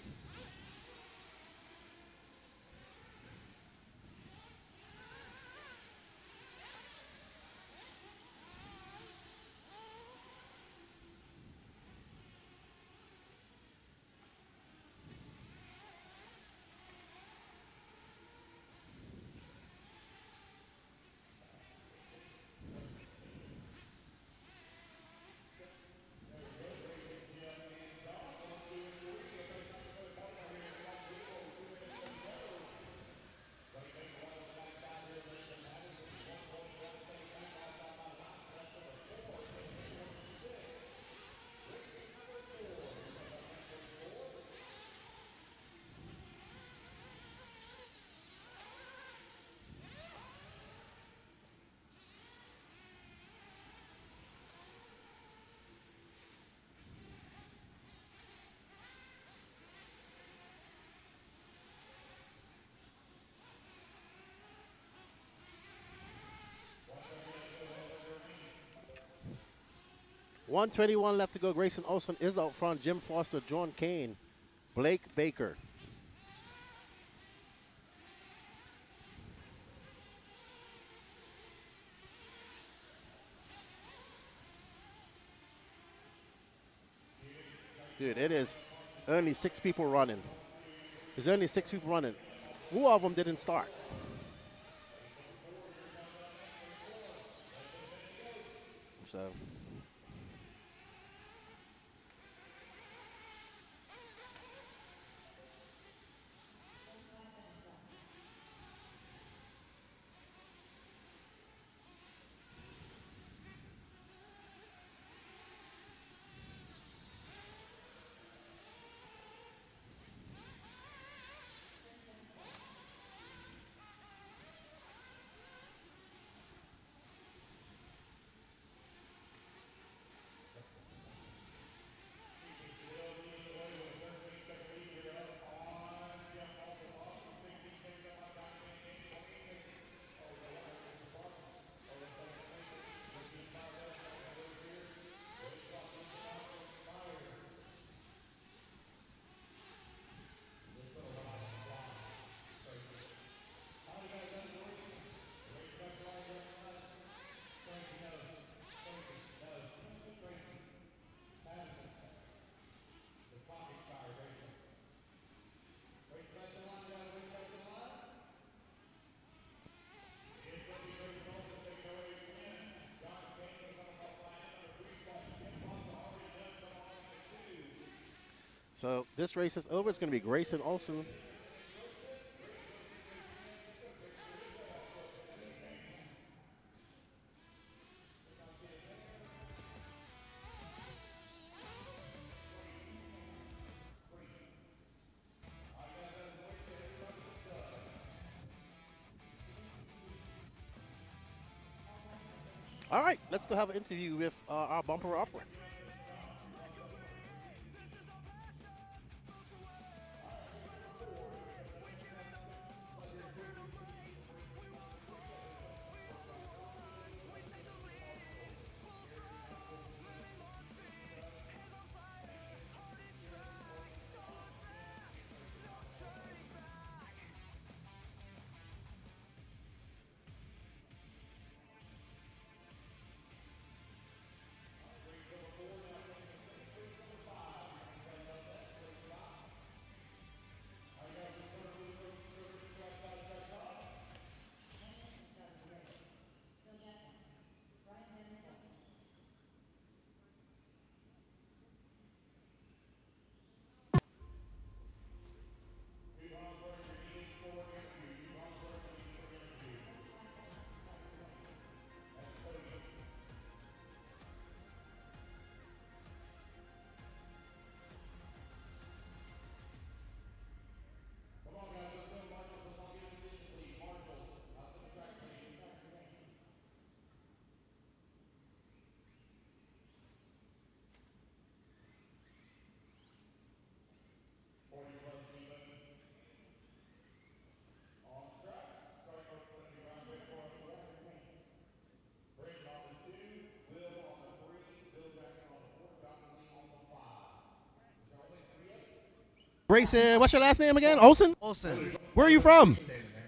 .121 left to go. Grayson Olson is out front. Jim Foster, John Kane, Blake Baker. Dude, it is only 6 people running. There's only 6 people running. 4 of them didn't start. So... So this race is over. It's going to be Grayson Olson. All right, let's go have an interview with our bumper upper. Grayson, what's your last name again? Olson? Olson. Where are you from?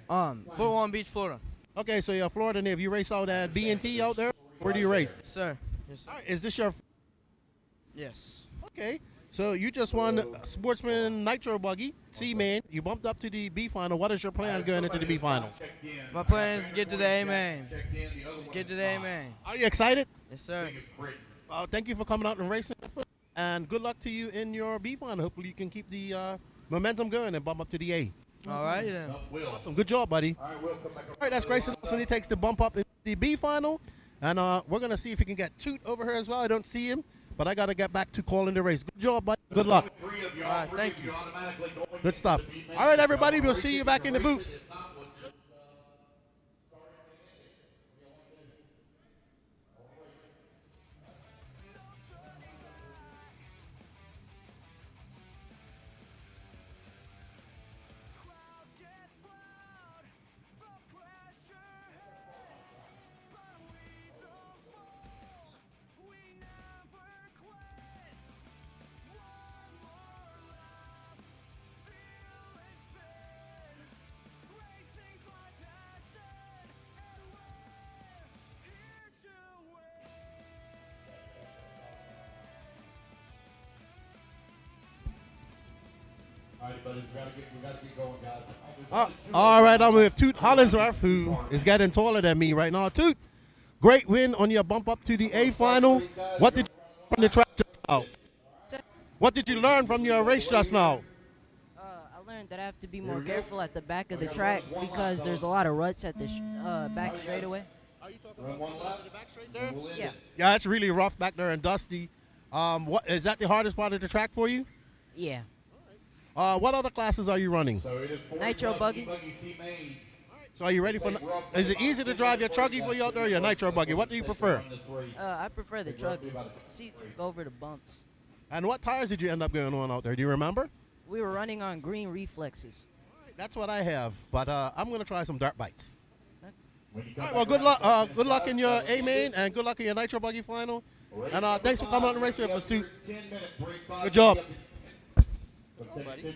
Fort Walton Beach, Florida. Okay, so you're a Florida native. You race out at B&T out there? Where do you race? Sir. Yes, sir. All right, is this your... Yes. Okay, so you just won Sportsman Nitro Buggy, C-Main. You bumped up to the B final. What is your plan going into the B final? My plan is to get to the A-Main. Just get to the A-Main. Are you excited? Yes, sir. Thank you for coming out and racing. And good luck to you in your B final. Hopefully you can keep the momentum going and bump up to the A. All righty then. Awesome. Good job, buddy. All right, that's Grayson Olson. He takes the bump up in the B final. And we're going to see if he can get Toot over here as well. I don't see him, but I got to get back to calling the race. Good job, buddy. Good luck. All right, thank you. Good stuff. All right, everybody. We'll see you back in the booth. All right, buddies, we gotta get going, guys. All right, I'm with Toot Hollinsworth, who is getting taller than me right now. Toot, great win on your bump up to the A final. What did you learn from the track just now? What did you learn from your race just now? I learned that I have to be more careful at the back of the track because there's a lot of ruts at the back straightaway. Are you talking about the back straight there? Yeah. Yeah, it's really rough back there and dusty. What is that the hardest part of the track for you? Yeah. What other classes are you running? Nitro Buggy. So are you ready for? Is it easy to drive your Truggy for you out there or your Nitro Buggy? What do you prefer? I prefer the Truggy. It's easier to go over the bumps. And what tires did you end up going on out there? Do you remember? We were running on green reflexes. That's what I have, but I'm going to try some dirt bikes. All right, well, good luck. Good luck in your A-Main and good luck in your Nitro Buggy final. And thanks for coming on the race with us, too. Good job. Oh, buddy.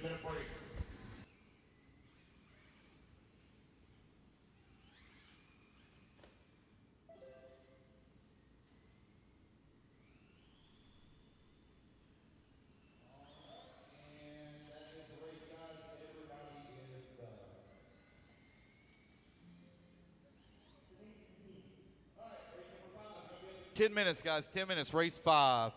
Ten minutes, guys. 10 minutes. Race 5.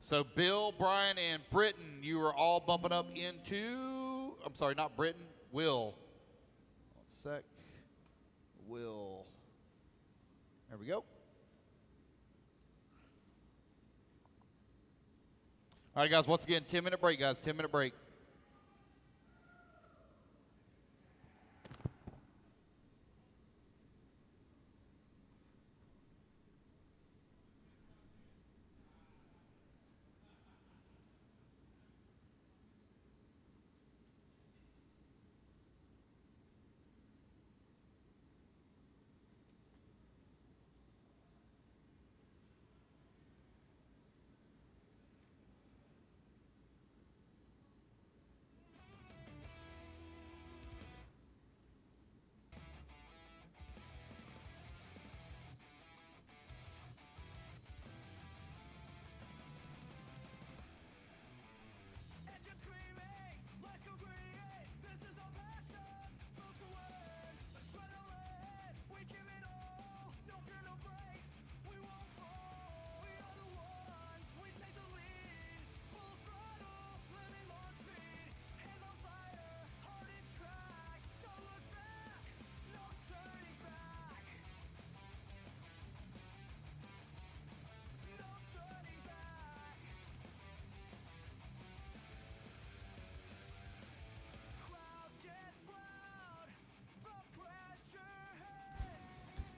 So Bill, Brian, and Britton, you are all bumping up into, I'm sorry, not Britton, Will. 1 sec. Will. There we go. All right, guys, once again, 10-minute break, guys, 10-minute break.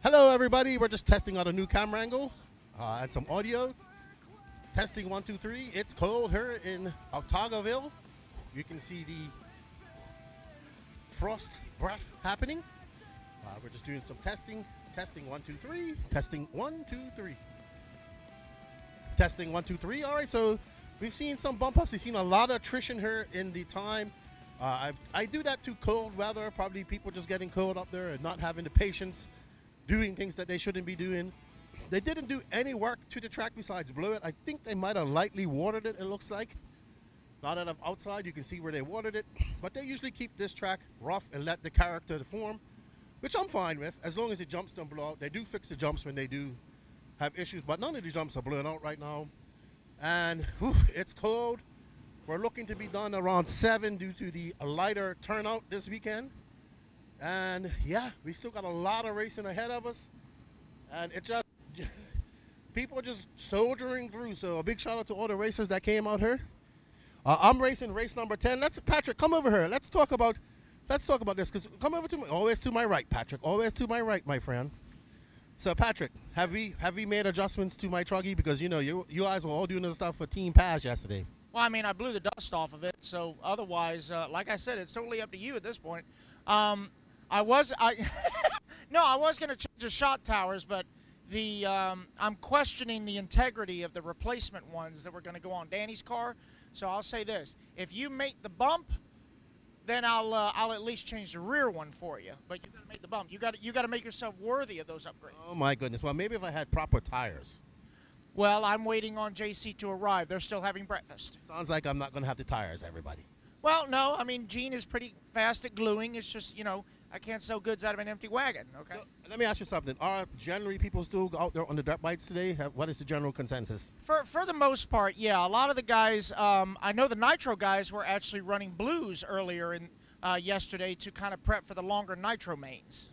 Hello, everybody. We're just testing out a new camera angle and some audio. Testing 1, 2, 3. It's cold here in Autaugaville. You can see the frost breath happening. We're just doing some testing. Testing 1, 2, 3. Testing 1, 2, 3. Testing 1, 2, 3. All right, so we've seen some bump ups. We've seen a lot of attrition here in the time. I do that to cold weather. Probably people just getting cold up there and not having the patience, doing things that they shouldn't be doing. They didn't do any work to the track besides blow it. I think they might have lightly watered it, it looks like. Now that I'm outside, you can see where they watered it. But they usually keep this track rough and let the character form, which I'm fine with, as long as the jumps don't blow out. They do fix the jumps when they do have issues, but none of the jumps are blowing out right now. And it's cold. We're looking to be done around 7 due to the lighter turnout this weekend. And yeah, we still got a lot of racing ahead of us. And it just, people are just soldiering through. So a big shout out to all the racers that came out here. I'm racing race number 10. Patrick, come over here. Let's talk about this. Cause come over to me, always to my right, Patrick. Always to my right, my friend. So Patrick, have we made adjustments to my Truggy? Because you know you guys were all doing this stuff for Team Pass yesterday. Well, I mean, I blew the dust off of it. So otherwise, like I said, it's totally up to you at this point. I was going to change the shot towers, but I'm questioning the integrity of the replacement ones that were going to go on Danny's car. So I'll say this: if you make the bump, then I'll at least change the rear one for you. But you got to make the bump. You got to make yourself worthy of those upgrades. Oh my goodness! Well, maybe if I had proper tires. Well, I'm waiting on JC to arrive. They're still having breakfast. Sounds like I'm not going to have the tires, everybody. Well, no. I mean, Gene is pretty fast at gluing. It's just, I can't sell goods out of an empty wagon, okay? So, let me ask you something. Are generally people still out there on the dirt bikes today? What is the general consensus? For the most part, yeah. A lot of the guys, I know the Nitro guys were actually running blues earlier yesterday to kind of prep for the longer Nitro mains.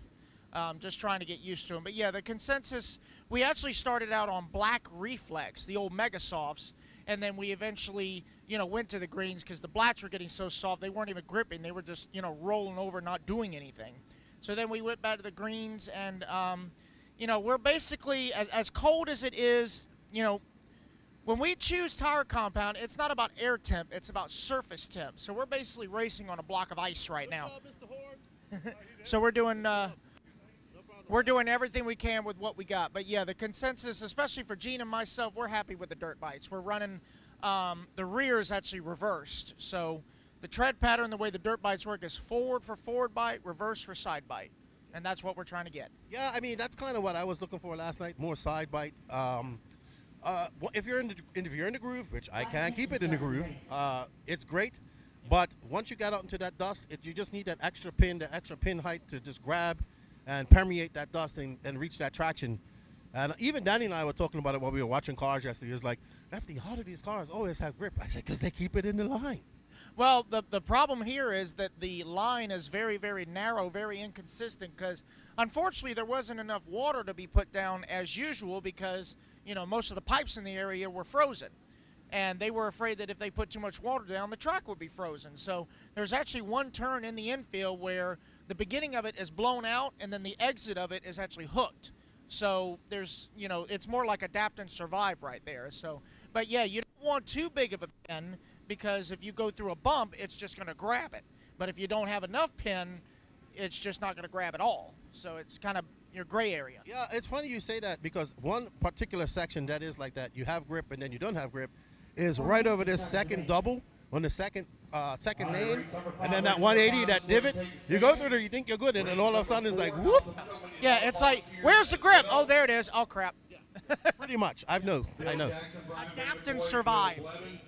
Just trying to get used to them. But yeah, the consensus, we actually started out on black Reflex, the old Mega Softs, and then we eventually, went to the greens because the blacks were getting so soft they weren't even gripping. They were just, rolling over, not doing anything. So then we went back to the greens, and, we're basically, as cold as it is, when we choose tire compound, it's not about air temp, it's about surface temp. So we're basically racing on a block of ice right now. So we're doing everything we can with what we got. But yeah, the consensus, especially for Gene and myself, we're happy with the dirt bites. We're running, the rear is actually reversed. So the tread pattern, the way the dirt bites work is forward for forward bite, reverse for side bite. And that's what we're trying to get. Yeah, I mean, that's kind of what I was looking for last night, more side bite. If you're in the groove, which I can keep it in the groove, it's great. But once you get out into that dust, you just need that extra pin height to just grab and permeate that dust and reach that traction. And even Danny and I were talking about it while we were watching cars yesterday. He was like, Lefty, how do these cars always have grip? I said, because they keep it in the line. Well, the problem here is that the line is very, very narrow, very inconsistent because, unfortunately, there wasn't enough water to be put down as usual because, you know, most of the pipes in the area were frozen. And they were afraid that if they put too much water down, the track would be frozen. So there's actually one turn in the infield where the beginning of it is blown out and then the exit of it is actually hooked. So there's, you know, it's more like adapt and survive right there. So, but yeah, you don't want too big of a pin because if you go through a bump, it's just going to grab it. But if you don't have enough pin, it's just not going to grab at all. So it's kind of your gray area. Yeah, it's funny you say that because one particular section that is like that, you have grip and then you don't have grip, is right over this second double on the second lane, and then that 180, that divot, you go through there, you think you're good, and then all of a sudden it's like, whoop. Yeah, it's like, where's the grip? Oh, there it is. Oh, crap. Pretty much. I know. Adapt and survive.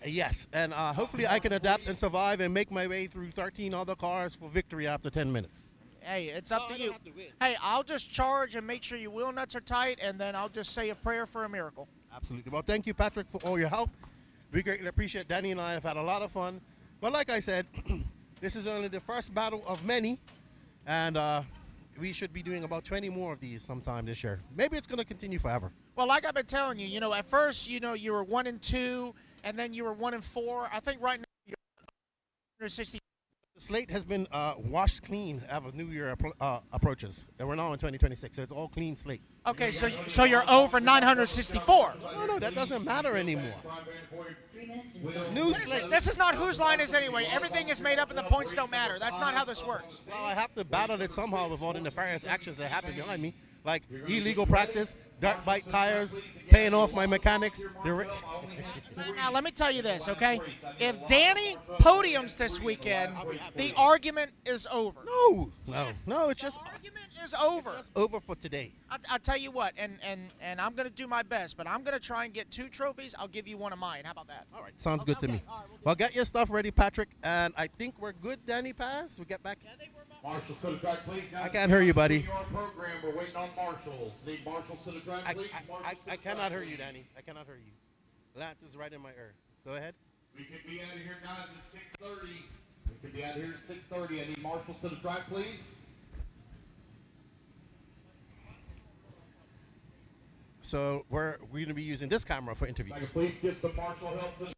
Yes, and hopefully I can adapt and survive and make my way through 13 other cars for victory after 10 minutes. Hey, it's up to you. Hey, I'll just charge and make sure your wheel nuts are tight, and then I'll just say a prayer for a miracle. Absolutely. Well, thank you, Patrick, for all your help. We greatly appreciate it. Danny and I have had a lot of fun. But like I said, this is only the first battle of many, and we should be doing about 20 more of these sometime this year. Maybe it's going to continue forever. Well, like I've been telling you, you know, at first, you know, you were 1 and 2, and then you were 1 and 4. I think right now you're 160. The slate has been washed clean as New Year approaches, and we're now in 2026, so it's all clean slate. Okay, so you're over 964. No, that doesn't matter anymore. New slate. This is not whose line is anyway. Everything is made up and the points don't matter. That's not how this works. Well, I have to battle it somehow with all the nefarious actions that happen behind me, like illegal practice, dirt bike tires, paying off my mechanics. Now, let me tell you this, okay? If Danny podiums this weekend, the argument is over. No, it's just Argument is over. It's over for today. I tell you what, and I'm going to do my best, but I'm going to try and get 2 trophies. I'll give you one of mine. How about that? All right, sounds good to me. All right, we'll do Well, get your stuff ready, Patrick, and I think we're good, Danny Paz. We get back. Marshall to the track, please. I can't hear you, buddy. Your program, we're waiting on marshals. Need marshals to the track, please. I cannot hear you, Danny. I cannot hear you. Lance is right in my ear. Go ahead. We can be out of here, guys, at 6:30. We can be out of here at 6:30. I need marshals to the track, please. So we're going to be using this camera for interviews. Please get some marshal help to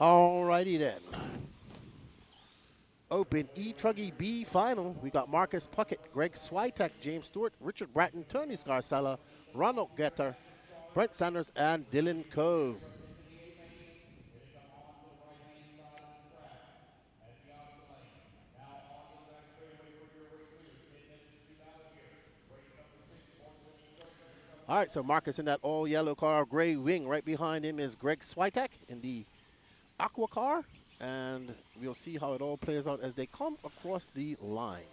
Alrighty then. Open E Truggy B final. We got Marcus Puckett, Greg Switek, James Stewart, Richard Bratton, Tony Scarcella, Ronald Getter, Brent Sanders, and Dylan Coe. All right, so Marcus in that all yellow car, gray wing. Right behind him is Greg Switek in the aqua car. And we'll see how it all plays out as they come across the line.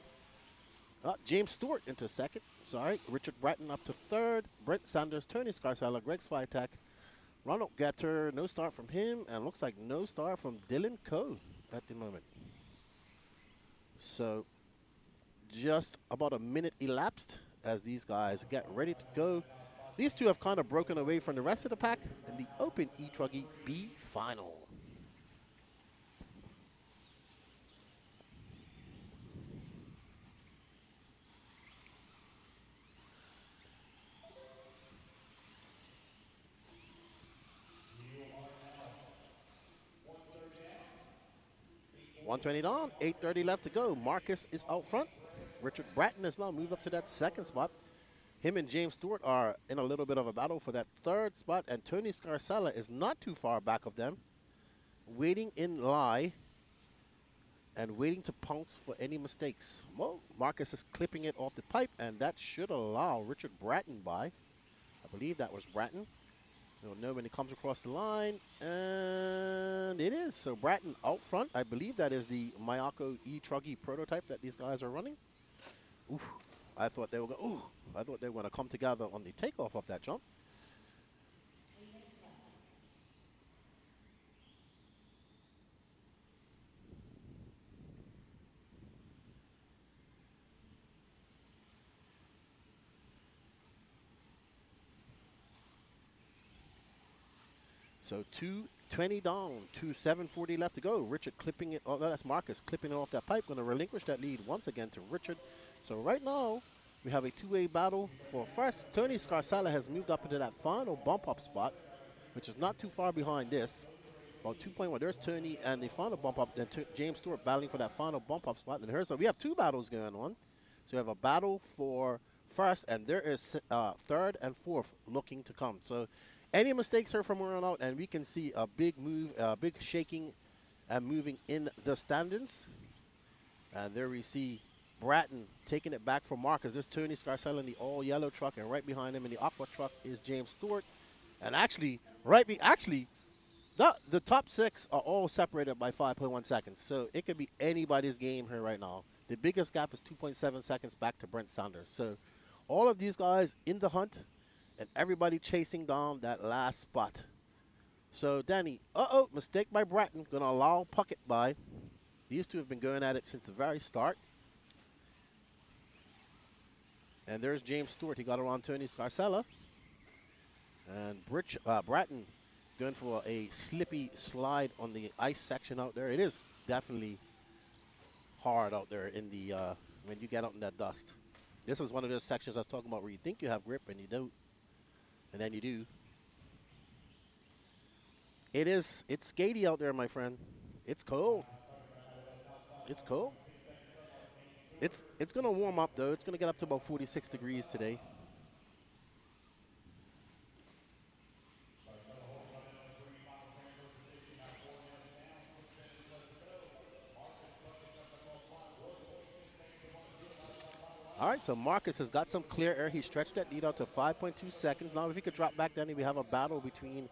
James Stewart into second. Sorry. Richard Bratton up to third. Brent Sanders, Tony Scarcella, Greg Switek, Ronald Getter. No start from him. And looks like no start from Dylan Coe at the moment. So just about a minute elapsed as these guys get ready to go. These two have kind of broken away from the rest of the pack in the Open E-Truggy B final. .120 down, 8:30 left to go. Marcus is out front. Richard Bratton has now moved up to that second spot. Him and James Stewart are in a little bit of a battle for that third spot, and Tony Scarcella is not too far back of them, waiting in lie and waiting to pounce for any mistakes. Well, Marcus is clipping it off the pipe, and that should allow Richard Bratton by. I believe that was Bratton. You'll know when he comes across the line, and it is. So Bratton out front. I believe that is the Mayako E-Truggy prototype that these guys are running. Oof. I thought they were going to come together on the takeoff of that jump. So 2:20 down, 7:40 left to go. Richard clipping it. Oh, that's Marcus clipping it off that pipe. Going to relinquish that lead once again to Richard. So right now, we have a two-way battle for first. Tony Scarcella has moved up into that final bump-up spot, which is not too far behind this. About 2.1. There's Tony and the final bump-up. Then James Stewart battling for that final bump-up spot. And here's, so we have two battles going on. So we have a battle for first, and there is third and fourth looking to come. So any mistakes here from around out, and we can see a big move, big shaking and moving in the standings. And there we see Bratton taking it back from Marcus. There's Tony Scarcella in the all-yellow truck, and right behind him in the aqua truck is James Stewart. And actually, the top six are all separated by 5.1 seconds. So it could be anybody's game here right now. The biggest gap is 2.7 seconds back to Brent Sanders. So all of these guys in the hunt, and everybody chasing down that last spot. So Danny, mistake by Bratton, going to allow Puckett by. These two have been going at it since the very start. And there's James Stewart. He got around Tony Scarcella. And Bratton going for a slippy slide on the ice section out there. It is definitely hard out there in the when you get out in that dust. This is one of those sections I was talking about where you think you have grip and you don't. And then you do. It's skatey out there, my friend. It's cold. It's cold. It's going to warm up, though. It's going to get up to about 46 degrees today. All right, so Marcus has got some clear air. He stretched that lead out to 5.2 seconds. Now, if he could drop back down, we have a battle between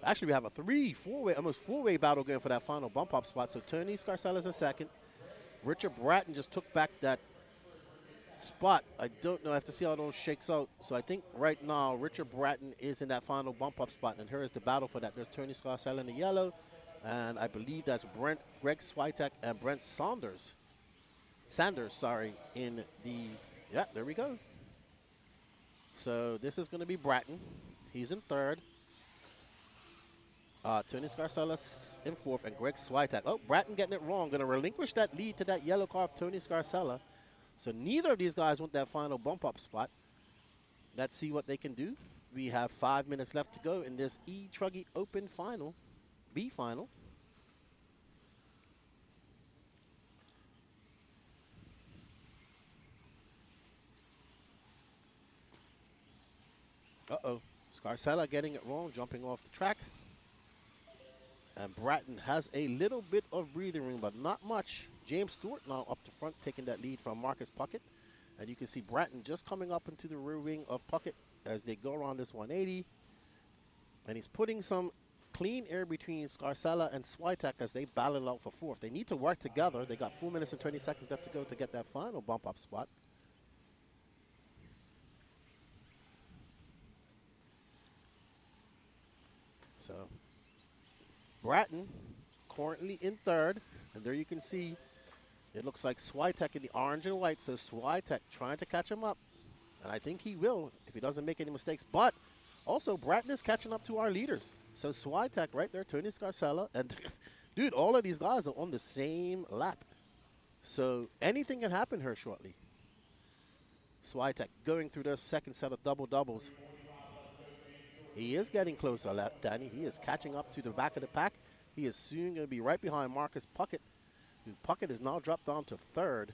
actually, we have a almost four-way battle going for that final bump-up spot. So Tony Scarcella's in second. Richard Bratton just took back that spot. I don't know. I have to see how those shakes out. So I think right now Richard Bratton is in that final bump-up spot, and here is the battle for that. There's Tony Scarcella in the yellow, and I believe that's Greg Switek and Brent Sanders, in the, yeah, there we go. So this is going to be Bratton. He's in third. Tony Scarcella's in fourth, and Greg Switek. Oh, Bratton getting it wrong. Going to relinquish that lead to that yellow car of Tony Scarcella. So neither of these guys want that final bump-up spot. Let's see what they can do. We have 5 minutes left to go in this E-Truggy Open final. B final. Uh-oh. Scarcella getting it wrong, jumping off the track. And Bratton has a little bit of breathing room, but not much. James Stewart now up the front, taking that lead from Marcus Puckett. And you can see Bratton just coming up into the rear wing of Puckett as they go around this 180. And he's putting some clean air between Scarcella and Switek as they battle out for fourth. They need to work together. They got 4 minutes and 20 seconds left to go to get that final bump up spot. So Bratton currently in third, and there you can see it looks like Switek in the orange and white, so Switek trying to catch him up, and I think he will if he doesn't make any mistakes. But also Bratton is catching up to our leaders, so Switek right there, Tony Scarcella, and dude, all of these guys are on the same lap, so anything can happen here shortly. Switek going through their second set of double doubles. He is getting closer, Danny. He is catching up to the back of the pack. He is soon going to be right behind Marcus Puckett. Puckett is now dropped down to third.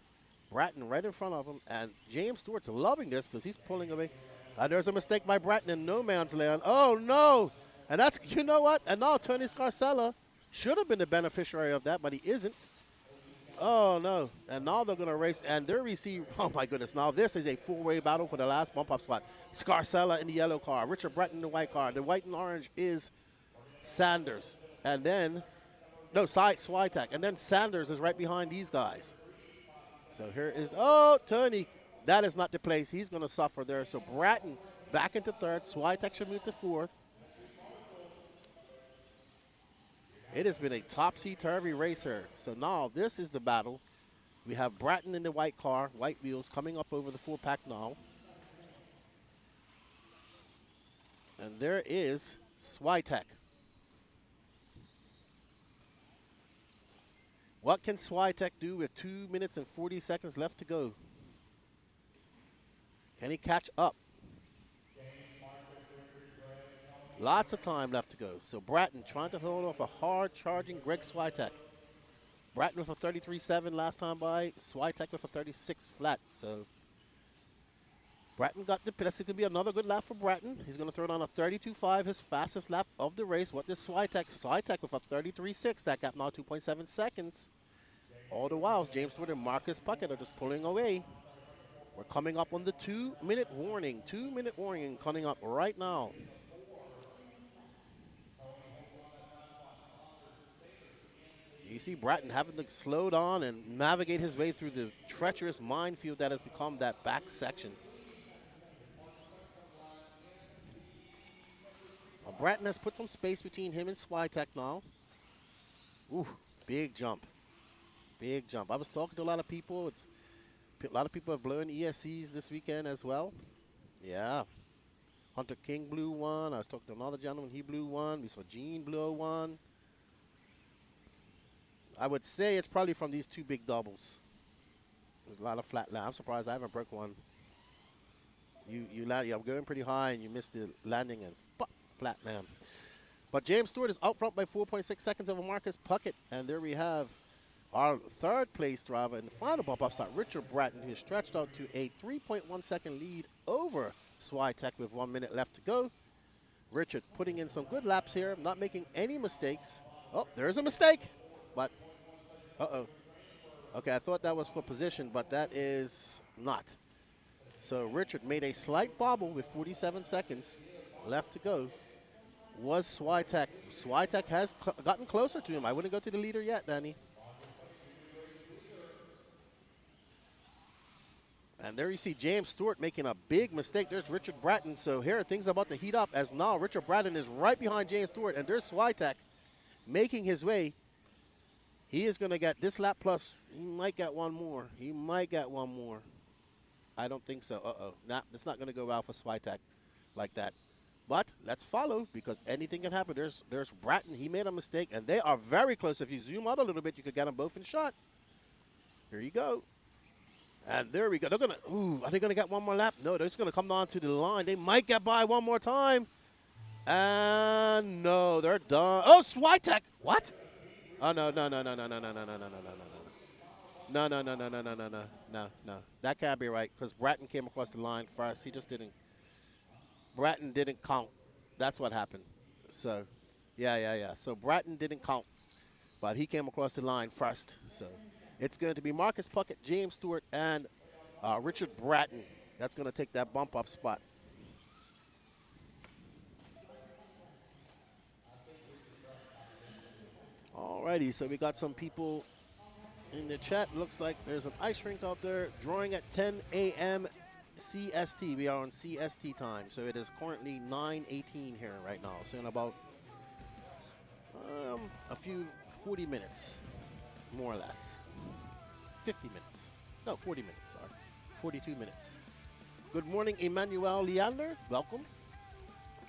Bratton right in front of him. And James Stewart's loving this because he's pulling away. There's a mistake by Bratton in no man's land. Oh, no. And that's, you know what? And now Tony Scarcella should have been the beneficiary of that, but he isn't. Oh, no. And now they're going to race. And they're receiving, oh, my goodness. Now this is a four-way battle for the last bump-up spot. Scarcella in the yellow car. Richard Bratton in the white car. The white and orange is Sanders. And then, no, Switek. And then Sanders is right behind these guys. So here is, oh, Tony. That is not the place. He's going to suffer there. So Bratton back into third. Switek should move to fourth. It has been a topsy-turvy race here. So now this is the battle. We have Bratton in the white car, white wheels, coming up over the four-pack now. And there is Switek. What can Switek do with 2 minutes and 40 seconds left to go? Can he catch up? Lots of time left to go. So Bratton trying to hold off a hard-charging Greg Switek. Bratton with a 33.7 last time by. Switek with a 36 flat. So Bratton got the place. It could be another good lap for Bratton. He's going to throw down a 32.5, his fastest lap of the race. What does Switek? Switek with a 33.6. That gap now 2.7 seconds. All the while, James Stewart and Marcus Puckett are just pulling away. We're coming up on the 2-minute warning. 2-minute warning coming up right now. You see Bratton having to slow down and navigate his way through the treacherous minefield that has become that back section. Well, Bratton has put some space between him and Switek now. Ooh, big jump. Big jump. I was talking to a lot of people. A lot of people have blown ESCs this weekend as well. Yeah. Hunter King blew one. I was talking to another gentleman. He blew one. We saw Gene blow one. I would say it's probably from these two big doubles. There's a lot of flat land. I'm surprised I haven't broke one. I'm going pretty high and you missed the landing and flat land. But James Stewart is out front by 4.6 seconds over Marcus Puckett. And there we have our third place driver in the final bump up spot, Richard Bratton, who is stretched out to a 3.1 second lead over Switek with 1 minute left to go. Richard putting in some good laps here, not making any mistakes. Oh, there's a mistake. But, uh-oh. Okay, I thought that was for position, but that is not. So Richard made a slight bobble with 47 seconds left to go. Was Switek. Switek has gotten closer to him. I wouldn't go to the leader yet, Danny. And there you see James Stewart making a big mistake. There's Richard Bratton. So here things are about to heat up as now Richard Bratton is right behind James Stewart. And there's Switek making his way. He is going to get this lap plus. He might get one more. He might get one more. I don't think so. Uh-oh. Nah, it's not going to go well for Switek like that. But let's follow because anything can happen. There's Bratton. He made a mistake, and they are very close. If you zoom out a little bit, you could get them both in shot. Here you go. And there we go. They're going to, are they going to get one more lap? No, they're just going to come down to the line. They might get by one more time. And no, they're done. Oh, Switek. What? Oh, no. No. That can't be right because Bratton came across the line first. He just didn't. Bratton didn't count. That's what happened. So, yeah. So Bratton didn't count, but he came across the line first. So it's going to be Marcus Puckett, James Stewart, and Richard Bratton. That's going to take that bump up spot. Alrighty, so we got some people in the chat. Looks like there's an ice rink out there drawing at 10 a.m. CST. We are on CST time, so it is currently 9:18 here right now. So in about a few 40 minutes, more or less. 50 minutes. No, 40 minutes, sorry. 42 minutes. Good morning, Emmanuel Leander. Welcome.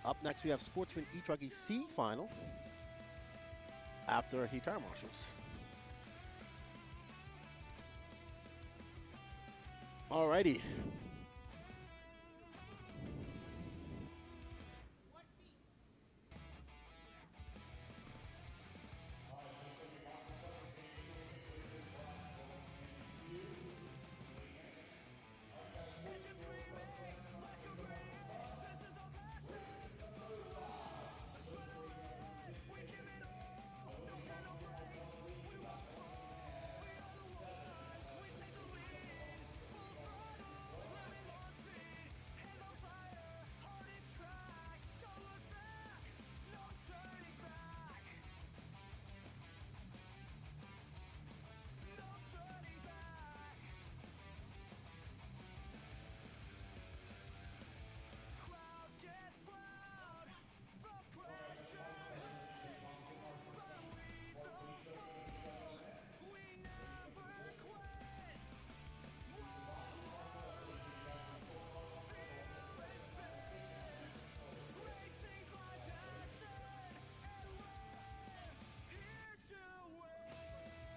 Up next, we have Sportsman E Truggy C final after he tire marshals. Alrighty.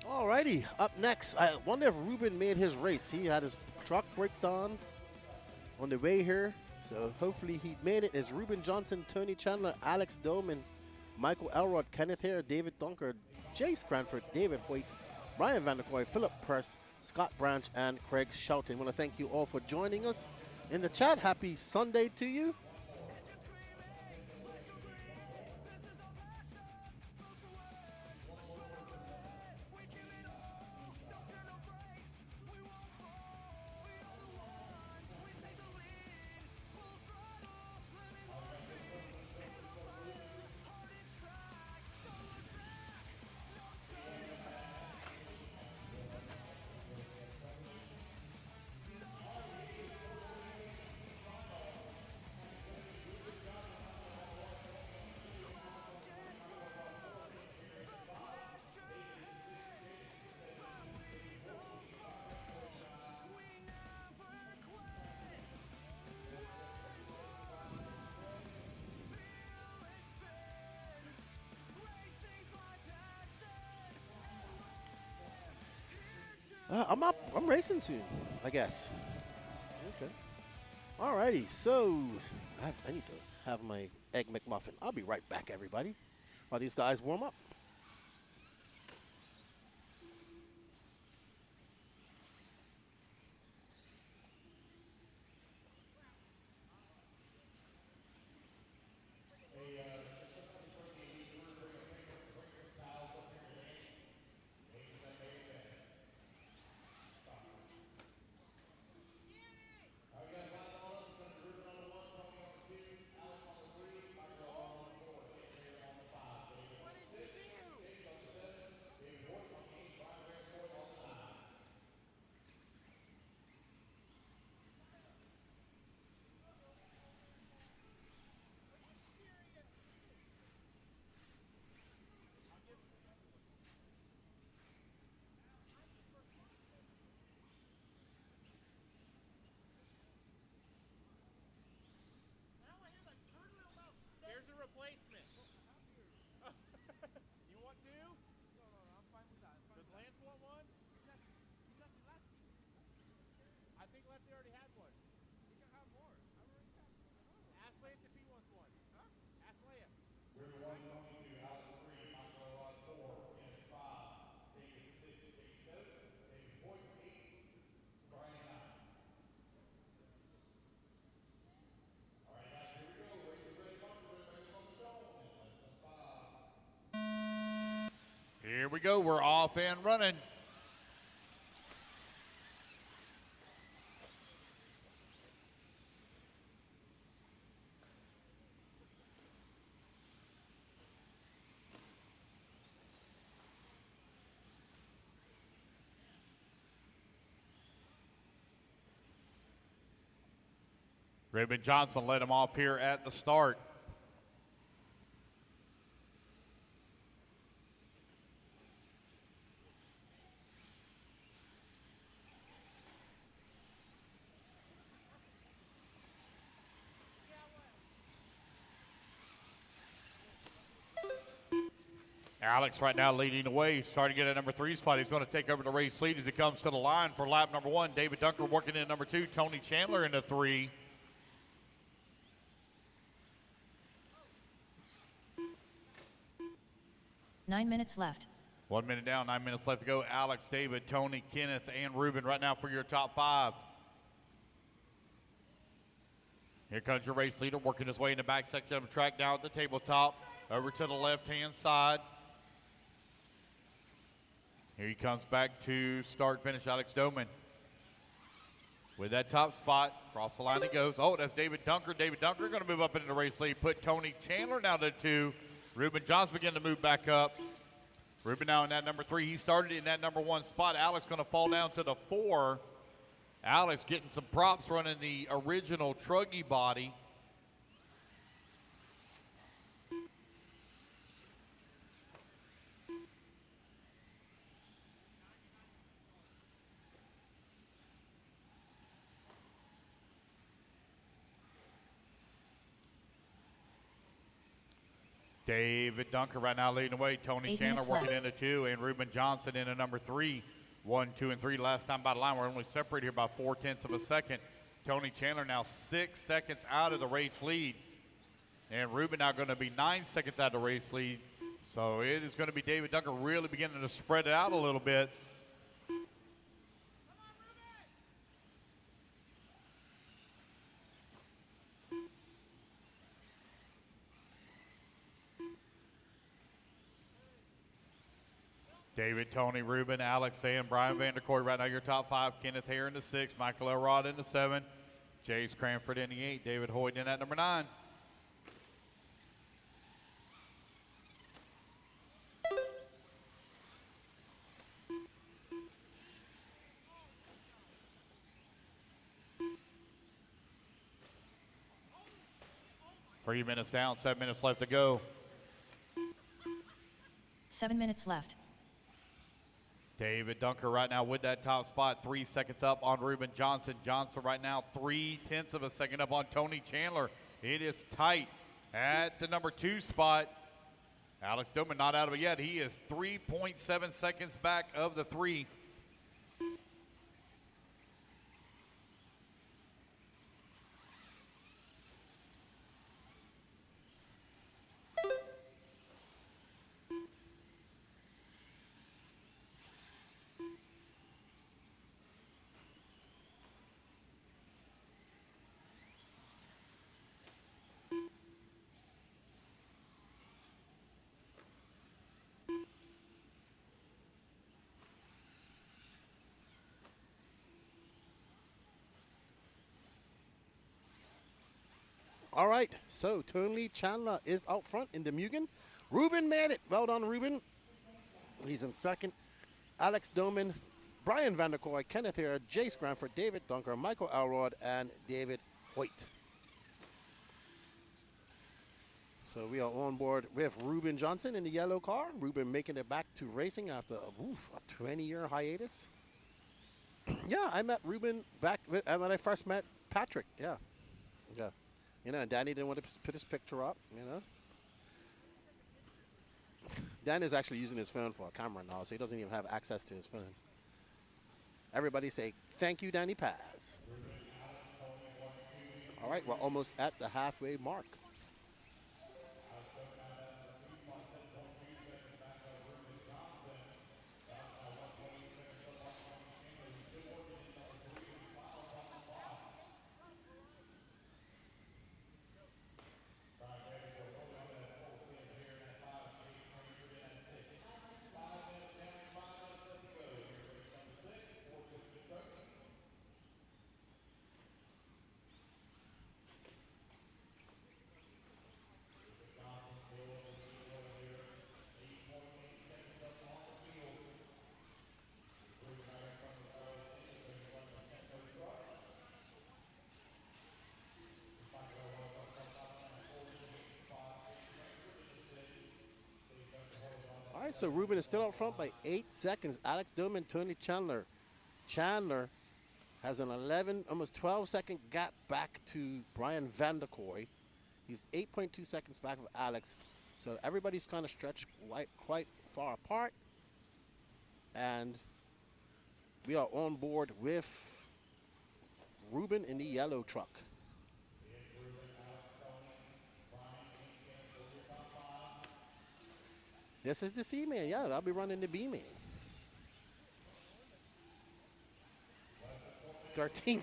Alrighty, up next, I wonder if Ruben made his race. He had his truck breakdown on the way here, so hopefully he made it. It's Ruben Johnson, Tony Chandler, Alex Doman, Michael Elrod, Kenneth Hare, David Dunker, Jace Cranford, David Hoyt, Brian Vanderkoy, Philip Press, Scott Branch, and Craig Shelton. I want to thank you all for joining us in the chat. Happy Sunday to you. I'm racing soon, I guess. Okay. Alrighty, so I need to have my Egg McMuffin. I'll be right back, everybody, while these guys warm up. Here we go. We're off and running. Reuben Johnson led him off here at the start. Alex right now leading the way, starting to get a number 3 spot. He's going to take over the race lead as he comes to the line for lap number 1. David Dunker working in number 2. Tony Chandler into 3. Nine minutes left. 1 minute down, 9 minutes left to go. Alex, David, Tony, Kenneth, and Ruben right now for your top 5. Here comes your race leader working his way in the back section of the track, down at the tabletop, over to the left-hand side. Here he comes back to start, finish, Alex Doman. With that top spot, across the line he goes. Oh, that's David Dunker. David Dunker going to move up into the race lead. Put Tony Chandler now to 2. Reuben Johnson begin to move back up. Reuben now in that number 3. He started in that number 1 spot. Alex going to fall down to the 4. Alex getting some props running the original Truggy body. David Dunker right now leading the way. Tony Chandler working into 2, and Reuben Johnson into number 3. 1, 2, and 3 last time by the line. We're only separated here by 0.4 of a second. Tony Chandler now 6 seconds out of the race lead. And Reuben now going to be 9 seconds out of the race lead. So it is going to be David Dunker really beginning to spread it out a little bit. David, Tony, Ruben, Alex, and Brian Vanderkoy right now your top 5. Kenneth Hare in the 6, Michael Elrod in the 7, Chase Cranford in the 8, David Hoyt in at number 9. Three minutes down, 7 minutes left to go. 7 minutes left. David Dunker right now with that top spot, 3 seconds up on Reuben Johnson. Johnson right now 0.3 of a second up on Tony Chandler. It is tight at the number 2 spot. Alex Doman not out of it yet. He is 3.7 seconds back of the 3. All right, so Tony Chandler is out front in the Mugen. Ruben made it. Well done, Ruben. He's in second. Alex Doman, Brian Vanderkoy, Kenneth Hare, Jace Granford, David Dunker, Michael Elrod, and David Hoyt. So we are on board with Reuben Johnson in the yellow car. Reuben making it back to racing after a 20-year hiatus. Yeah, I met Reuben back when I first met Patrick. Yeah. You know, Danny didn't want to put his picture up, you know. Dan is actually using his phone for a camera now, so he doesn't even have access to his phone. Everybody say, thank you, Danny Paz. All right, we're almost at the halfway mark. right, so Ruben is still out front by 8 seconds. Alex Dillman, Tony Chandler. Chandler has an 11, almost 12-second gap back to Brian Vanderkoy. He's 8.2 seconds back of Alex. So everybody's kind of stretched quite far apart. And we are on board with Ruben in the yellow truck. This is the C-Man. Yeah, I'll be running the B-Man. 13th.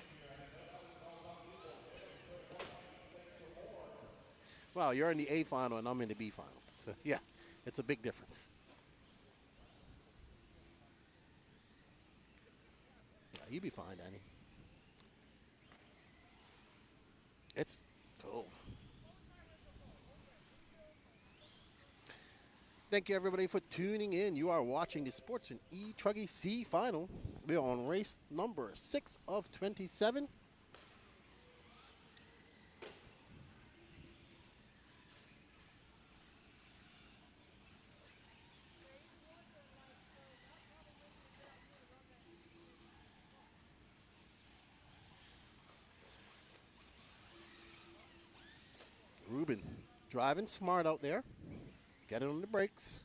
Well, you're in the A final and I'm in the B final. So, yeah, it's a big difference. Yeah, you'll be fine, Danny. It's cold. Thank you, everybody, for tuning in. You are watching the Sportsman E Truggy C final. We are on race number 6 of 27. Ruben driving smart out there. Getting on the brakes.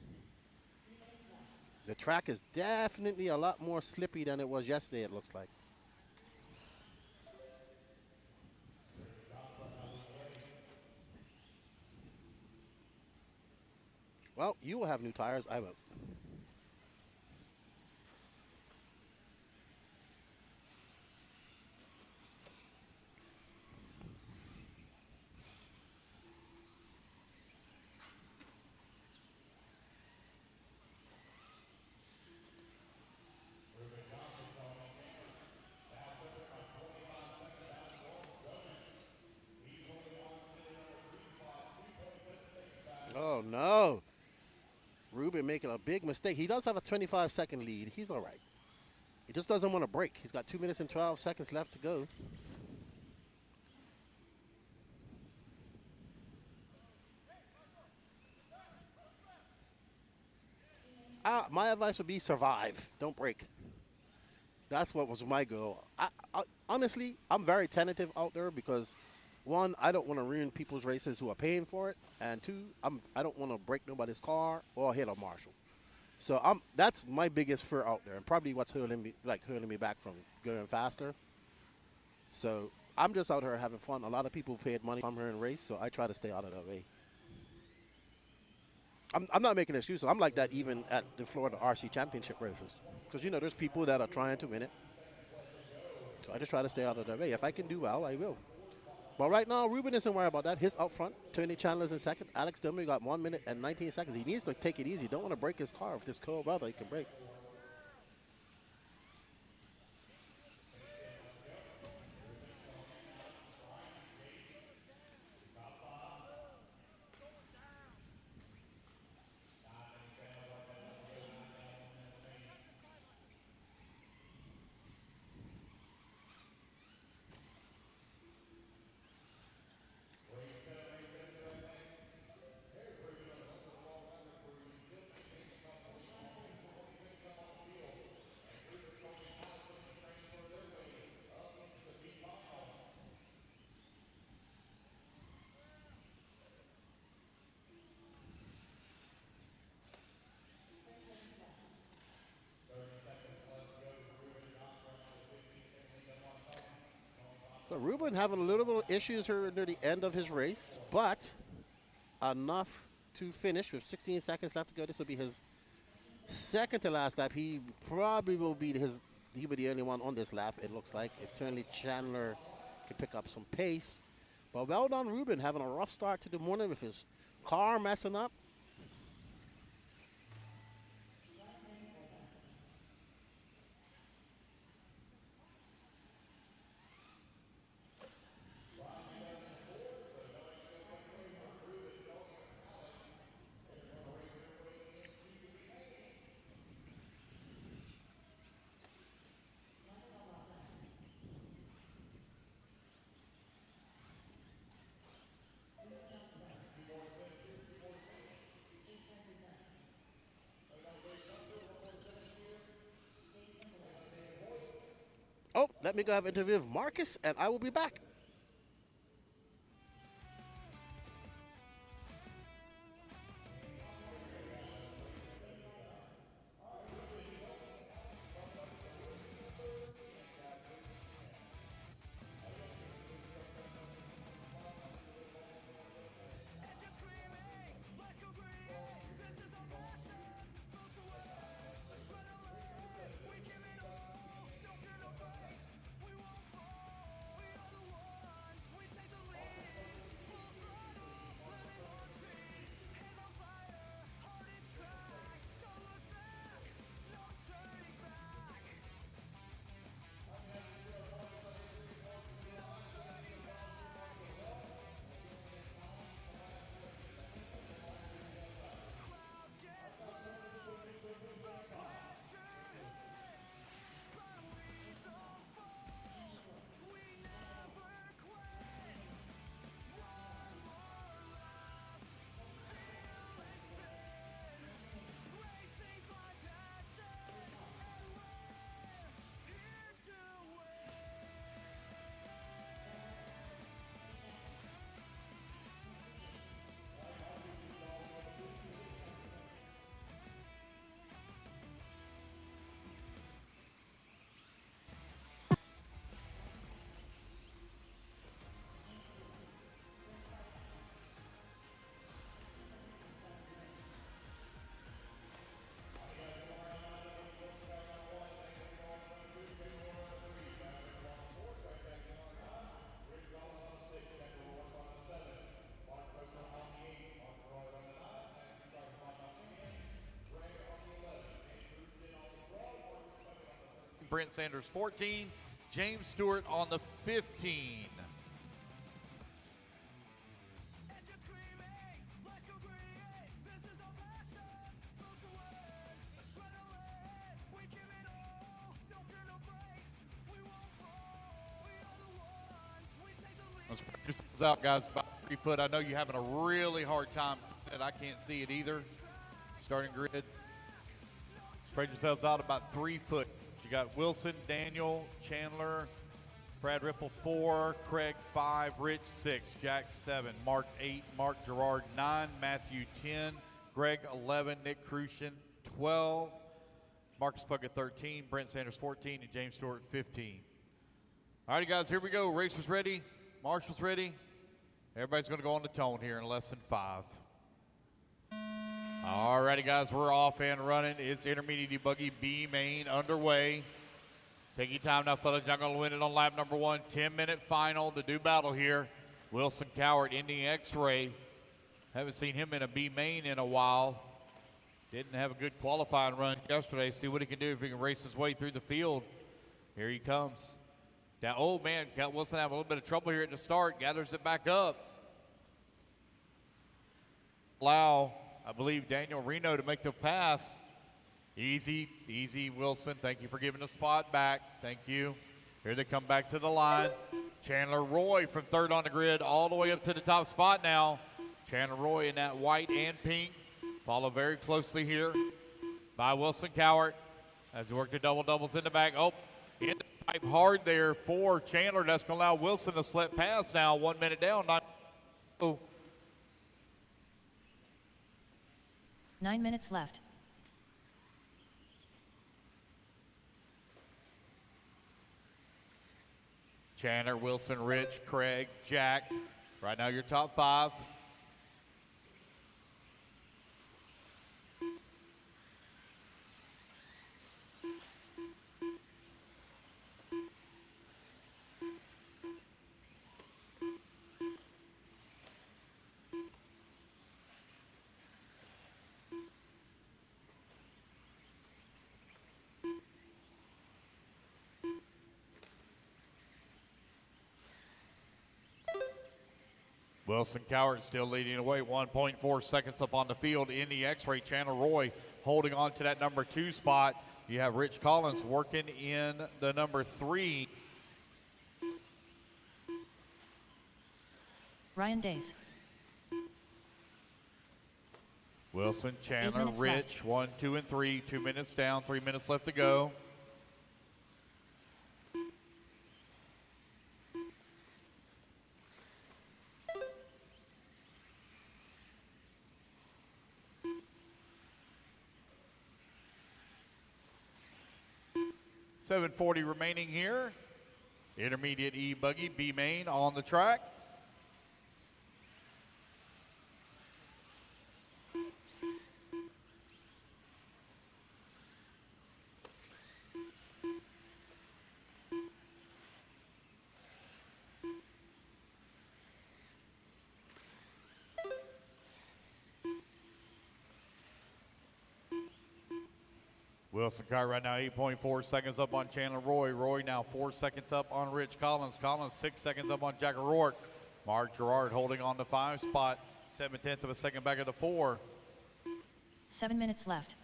The track is definitely a lot more slippy than it was yesterday, it looks like. Well, you will have new tires. I won't. Oh, no. Ruben making a big mistake. He does have a 25-second lead. He's all right. He just doesn't want to break. He's got 2 minutes and 12 seconds left to go. My advice would be survive. Don't break. That's what was my goal. Honestly, I'm very tentative out there because, one, I don't want to ruin people's races who are paying for it, and two, I don't want to break nobody's car or hit a marshal. So that's my biggest fear out there, and probably what's holding me back from going faster. So I'm just out here having fun. A lot of people paid money from here in race, so I try to stay out of that way. I'm not making excuses. I'm like that even at the Florida RC Championship races, because there's people that are trying to win it. So I just try to stay out of their way. If I can do well, I will. But right now, Ruben isn't worried about that. He's up front. Tony Chandler's in second. Alex Dillman got 1 minute and 19 seconds. He needs to take it easy. Don't want to break his car. If this cold weather, he can break. So Ruben having a little bit of issues here near the end of his race, but enough to finish with 16 seconds left to go. This will be his second to last lap. He probably will be he'll be the only one on this lap, it looks like, if Tony Chandler can pick up some pace. But well done, Ruben, having a rough start to the morning with his car messing up. Oh, let me go have an interview with Marcus, and I will be back. Brent Sanders 14, James Stewart on the 15. Let's spread yourselves out, guys. About 3 foot. I know you're having a really hard time seeing it. I can't see it either. Starting grid. Spread yourselves out about 3 foot. You got Wilson, Daniel, Chandler, Brad Ripple 4, Craig 5, Rich 6, Jack 7, Mark 8, Mark Gerard 9, Matthew 10, Greg 11, Nick Crucian 12, Marcus Puckett 13, Brent Sanders 14, and James Stewart 15. All righty, guys, here we go. Racers ready. Marshall's ready. Everybody's going to go on the tone here in less than 5. All righty, guys, we're off and running. It's intermediate buggy B main underway. Take your time now, fellas. You're going to win it on lap number 1. 10-minute final to do battle here. Wilson Cowart in the X-ray. Haven't seen him in a B main in a while. Didn't have a good qualifying run yesterday. See what he can do if he can race his way through the field. Here he comes. Now, oh, man, got Wilson having a little bit of trouble here at the start. Gathers it back up. Allow, I believe, Daniel Reno to make the pass. Easy, easy, Wilson. Thank you for giving the spot back. Thank you. Here they come back to the line. Chandler Roy from 3rd on the grid all the way up to the top spot now. Chandler Roy in that white and pink. Follow very closely here by Wilson Cowart as he worked the double-doubles in the back. Oh, in the pipe hard there for Chandler. That's going to allow Wilson to slip past now. 1 minute down. 9 minutes left. Chandler, Wilson, Rich, Craig, Jack. Right now your top 5. Wilson Cowart still leading away, 1.4 seconds up on the field in the X-ray. Chandler Roy holding on to that number 2 spot. You have Rich Collins working in the number 3. Ryan Days. Wilson, Chandler, Rich, 1, 2, and 3. 2 minutes down, 3 minutes left to go. 7:40 remaining here. Intermediate E Buggy, B main on the track. Wilson car right now 8.4 seconds up on Chandler Roy. Roy now 4 seconds up on Rich Collins. Collins 6 seconds up on Jack O'Rourke. Mark Gerard holding on the 5 spot. 7/10 of a second back of the 4. 7 minutes left.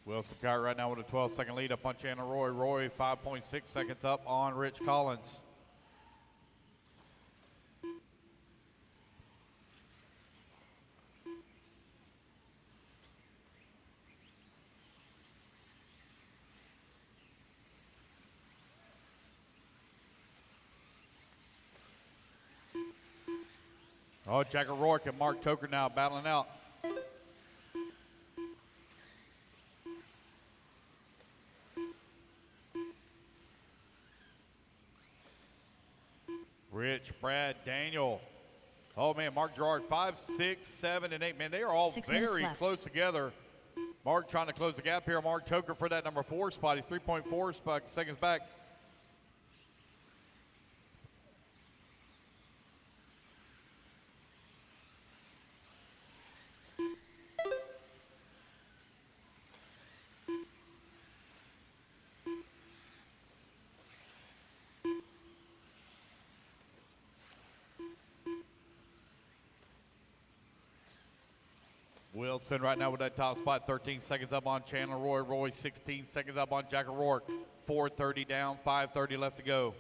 Wilson car right now with a 12-second lead up on Chandler Roy. Roy 5.6 seconds up on Rich Collins. Oh, Jack O'Rourke and Mark Toker now battling out. Rich, Brad, Daniel. Oh, man, Mark Gerard, 5, 6, 7, and 8. Man, they are all 6 very close together. Mark trying to close the gap here. Mark Toker for that number 4 spot. He's 3.4 seconds back. Wilson right now with that top spot, 13 seconds up on Chandler Roy. Roy 16 seconds up on Jack O'Rourke. 4:30 down, 5:30 left to go.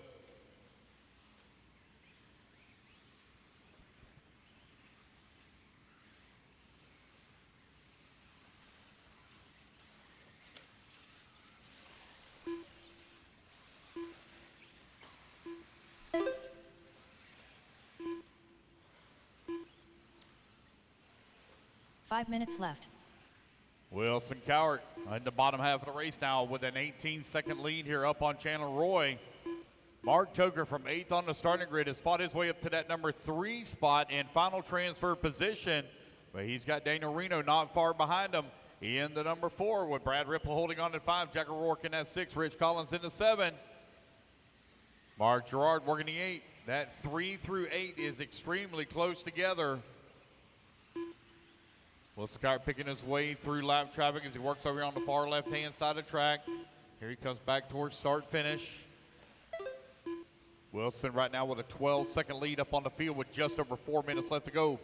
Five minutes left. Wilson Cowart in the bottom half of the race now with an 18-second lead here up on Chandler Roy. Mark Toker from 8th on the starting grid has fought his way up to that number 3 spot in final transfer position, but he's got Daniel Reno not far behind him. He in the number 4 with Brad Ripple holding on at 5, Jack O'Rourke in that 6, Rich Collins in the 7. Mark Gerard working the 8. That 3 through 8 is extremely close together. Wilson Cowart picking his way through lap traffic as he works over here on the far left-hand side of the track. Here he comes back towards start-finish. Wilson right now with a 12-second lead up on the field with just over 4 minutes left to go.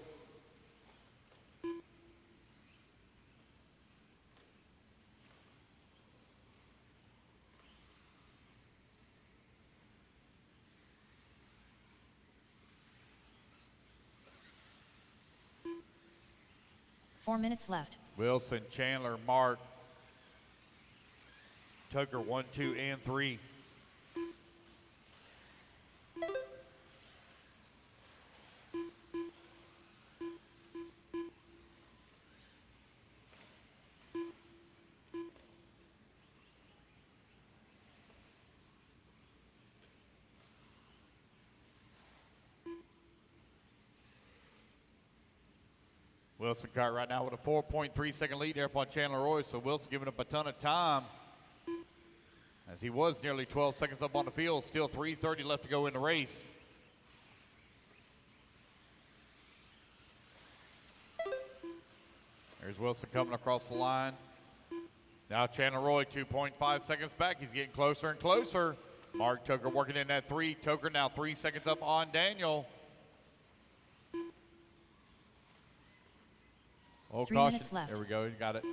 4 minutes left. Wilson, Chandler, Mark, Tucker 1, 2, and 3. Wilson Cowart right now with a 4.3 second lead there upon Chandler Roy, so Wilson giving up a ton of time as he was nearly 12 seconds up on the field. Still 3:30 left to go in the race. There's Wilson coming across the line. Now Chandler Roy 2.5 seconds back. He's getting closer and closer. Mark Toker working in that 3. Toker now 3 seconds up on Daniel. Oh, 3 caution. minutes left. There we go. You got it.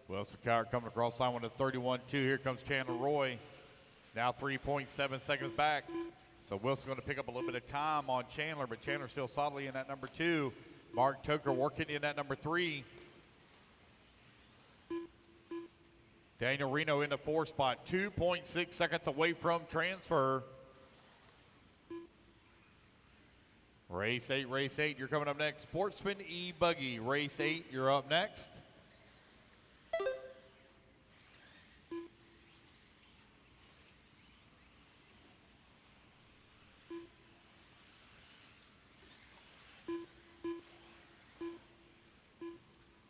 Wilson Cowart coming across line with a 31-2. Here comes Chandler Roy. Now 3.7 seconds back. So Wilson's going to pick up a little bit of time on Chandler, but Chandler still solidly in that number 2. Mark Tucker working in that number 3. Daniel Reno in the 4 spot, 2.6 seconds away from transfer. Race 8, you're coming up next. Sportsman E Buggy, race 8, you're up next.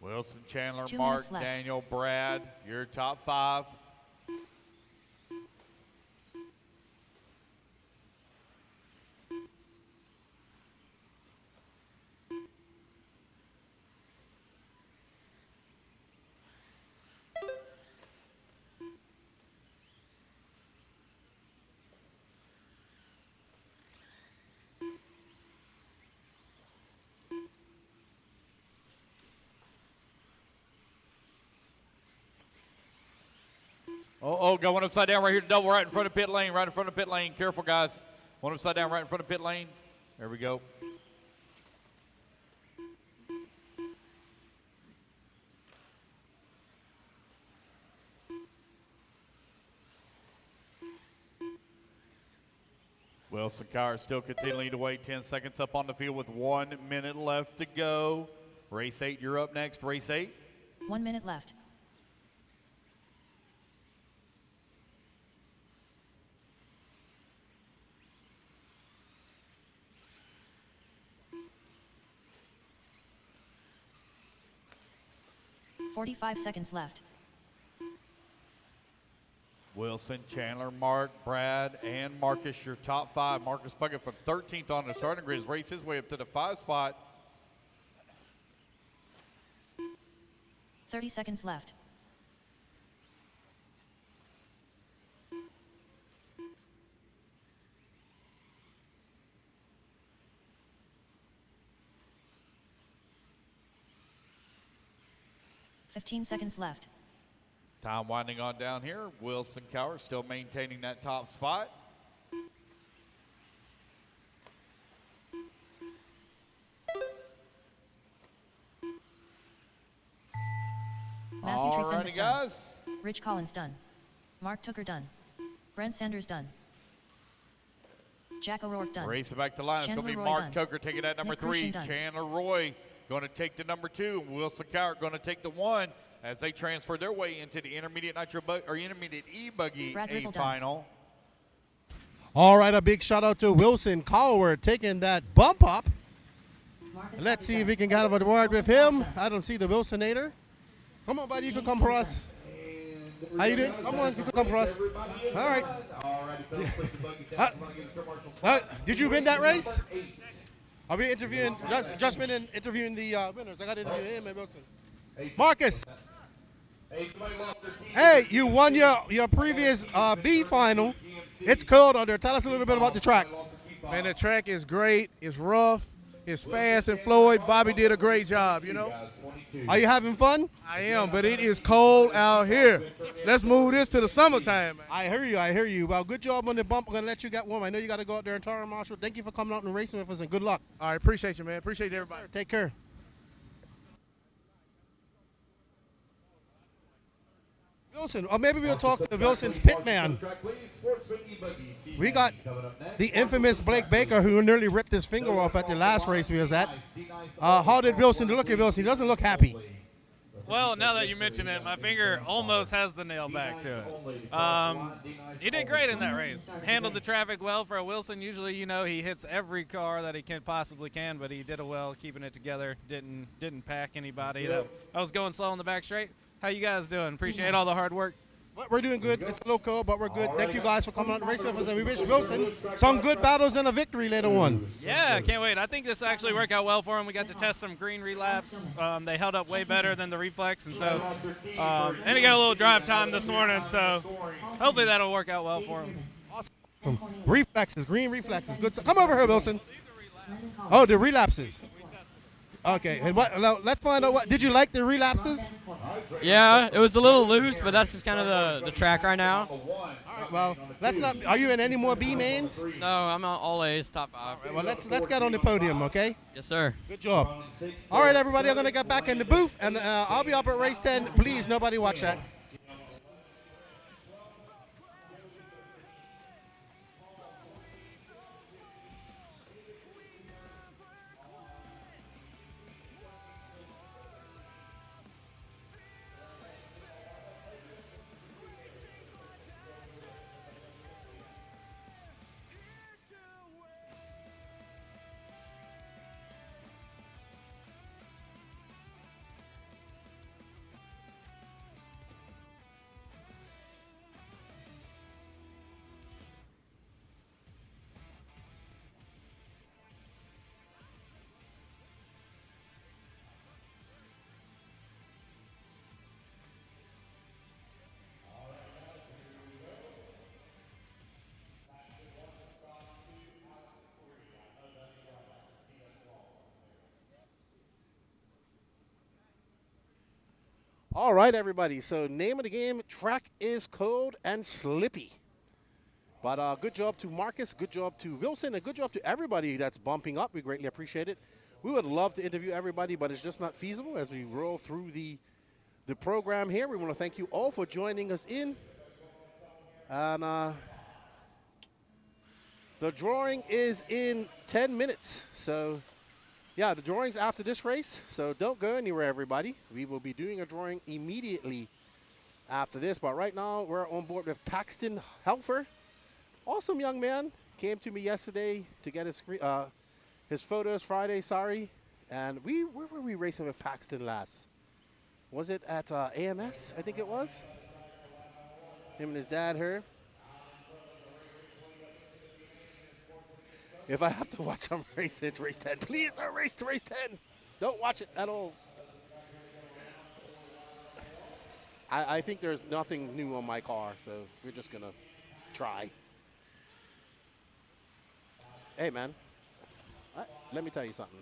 Wilson, Chandler, 2 Mark, minutes left. Daniel, Brad, your top 5. Oh, got one upside down right here to double right in front of pit lane, Careful, guys. One upside down right in front of pit lane. There we go. Wilson Cowart still continuing to wait. 10 seconds up on the field with 1 minute left to go. Race 8, you're up next. Race 8. 1 minute left. $45 seconds left. Wilson, Chandler, Mark, Brad, and Marcus, your top 5. Marcus Puckett from 13th on the starting grid has raced his way up to the 5 spot. 30 seconds left. $15 seconds left. Time winding on down here. Wilson Cowart still maintaining that top spot. Matthew All Trefendrick righty, done. guys. Rich Collins done. Mark Tucker done. Brent Sanders done. Jack O'Rourke done. Racing back to line. It's going to be Chandler Roy Mark done. Tucker taking that number Nick 3. Crucian done. Chandler Roy going to take the number 2. Wilson Cowart going to take the 1 as they transfer their way into the intermediate intermediate E Buggy Brad A Ripple done. final. All right, a big shout out to Wilson Cowart taking that bump up. Let's see if we can get a word with him. I don't see the Wilsonator. Come on, buddy, you can come for us. How you doing? Come on, you can come for us. All right. Did you win that race? Are we interviewing? Just been interviewing the winners. I got to interview him and Wilson. Marcus. Hey, you won your previous B final. It's cold out there. Tell us a little bit about the track. Man, the track is great. It's rough. It's fast and fluid. Bobby did a great job, you know. Are you having fun? I am, but it is cold out here. Let's move this to the summertime, man. I hear you. Well, good job on the bump. I'm going to let you get warm. I know you got to go out there and Tara Marshall. Thank you for coming out and racing with us, and good luck. All right, appreciate you, man. Appreciate everybody. Take care. Wilson, or maybe we'll talk to Wilson's pitman. We got the infamous Blake Baker, who nearly ripped his finger off at the last race we was at. How did Wilson look at Wilson? He doesn't look happy. Well, now that you mention it, my finger almost has the nail back to it. He did great in that race. Handled the traffic well for a Wilson. Usually, you know, he hits every car that he possibly can, but he did it well, keeping it together. Didn't pack anybody. I was going slow on the back straight. How you guys doing? Appreciate all the hard work. We're doing good. It's a little cold, but we're good. Thank you guys for coming out and racing with us, and we wish Wilson some good battles and a victory later on. Yeah, can't wait. I think this actually worked out well for him. We got to test some green relaps. They held up way better than the reflex, and so and he got a little drive time this morning, so hopefully that'll work out well for him. Awesome. Reflexes, green reflexes. Good. Come over here, Wilson. Oh, the relapses. Okay, and what? Now, let's find out what. Did you like the relapses? Yeah, it was a little loose, but that's just kind of the track right now. All right, well, let's not. Are you in any more B mains? No, I'm on all A's, top 5. Well, let's get on the podium, okay? Yes, sir. Good job. All right, everybody, I'm gonna get back in the booth, and I'll be up at race 10. Please, nobody watch that. All right, everybody. So name of the game, track is cold and slippy. But good job to Marcus, good job to Wilson, and good job to everybody that's bumping up. We greatly appreciate it. We would love to interview everybody, but it's just not feasible as we roll through the program here. We want to thank you all for joining us in. And the drawing is in 10 minutes. So, yeah, the drawing's after this race, so don't go anywhere, everybody. We will be doing a drawing immediately after this. But right now, we're on board with Paxton Helfer. Awesome young man. Came to me yesterday to get his photos Friday, And where were we racing with Paxton last? Was it at AMS? I think it was. Him and his dad here. If I have to watch him race it, race 10, please don't race to race 10. Don't watch it at all. I think there's nothing new on my car, so we're just going to try. Hey, man, let me tell you something.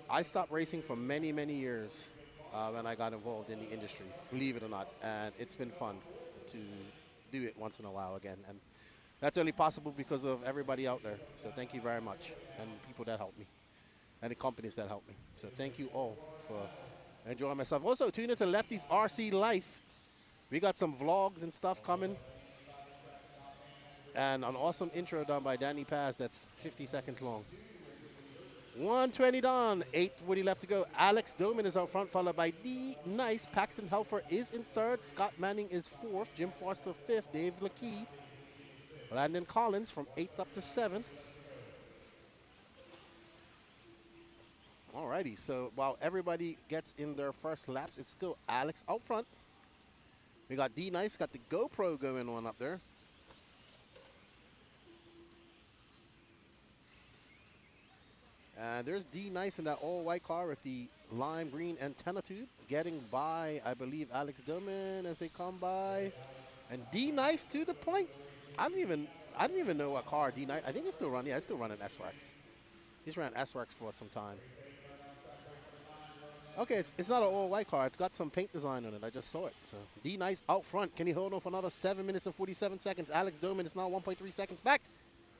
I stopped racing for many, many years when I got involved in the industry, believe it or not, and it's been fun to do it once in a while again. And that's only possible because of everybody out there. So thank you very much, and people that helped me, and the companies that helped me. So thank you all for enjoying myself. Also, tune into Lefty's RC Life. We got some vlogs and stuff coming. And an awesome intro done by Danny Paz that's 50 seconds long. 120 down, 8:40 left to go. Alex Doman is out front, followed by D. Nice. Paxton Helfer is in third. Scott Manning is fourth. Jim Foster fifth. Dave Lakey. Landon Collins from 8th up to 7th. Alrighty, so while everybody gets in their first laps, it's still Alex out front. We got D Nice, got the GoPro going on up there. And there's D Nice in that all-white car with the lime green antenna tube, getting by, I believe, Alex Doman as they come by. And D Nice to the point. I didn't even know what car D Nice. I think he's still running. Yeah, he's still running S-Works. He's ran S-Works for some time. Okay, it's not an all-white car. It's got some paint design on it. I just saw it. So D Nice out front. Can he hold on for another 7 minutes and 47 seconds? Alex Doman is now 1.3 seconds back.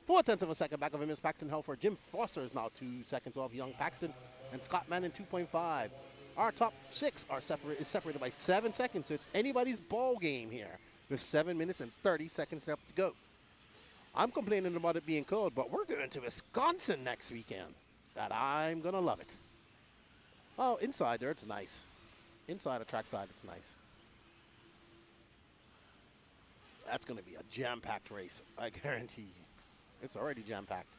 0.4 of a second back of him is Paxton Helfer. Jim Foster is now 2 seconds off young Paxton, and Scott Manning 2.5. Our top 6 is separated by 7 seconds, so it's anybody's ball game here with 7 minutes and 30 seconds left to go. I'm complaining about it being cold, but we're going to Wisconsin next weekend. That I'm going to love it. Oh, inside there, it's nice. Inside the trackside, it's nice. That's going to be a jam-packed race, I guarantee you. It's already jam-packed.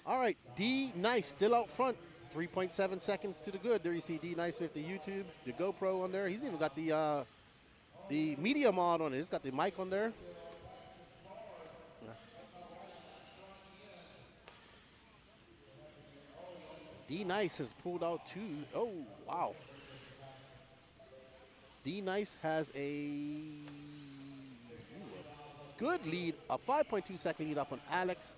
All right, D Nice still out front. 3.7 seconds to the good. There you see D Nice with the YouTube, the GoPro on there. He's even got the media mod on it. He's got the mic on there. D Nice has pulled out 2. Oh, wow. D Nice has a good lead, a 5.2 second lead up on Alex.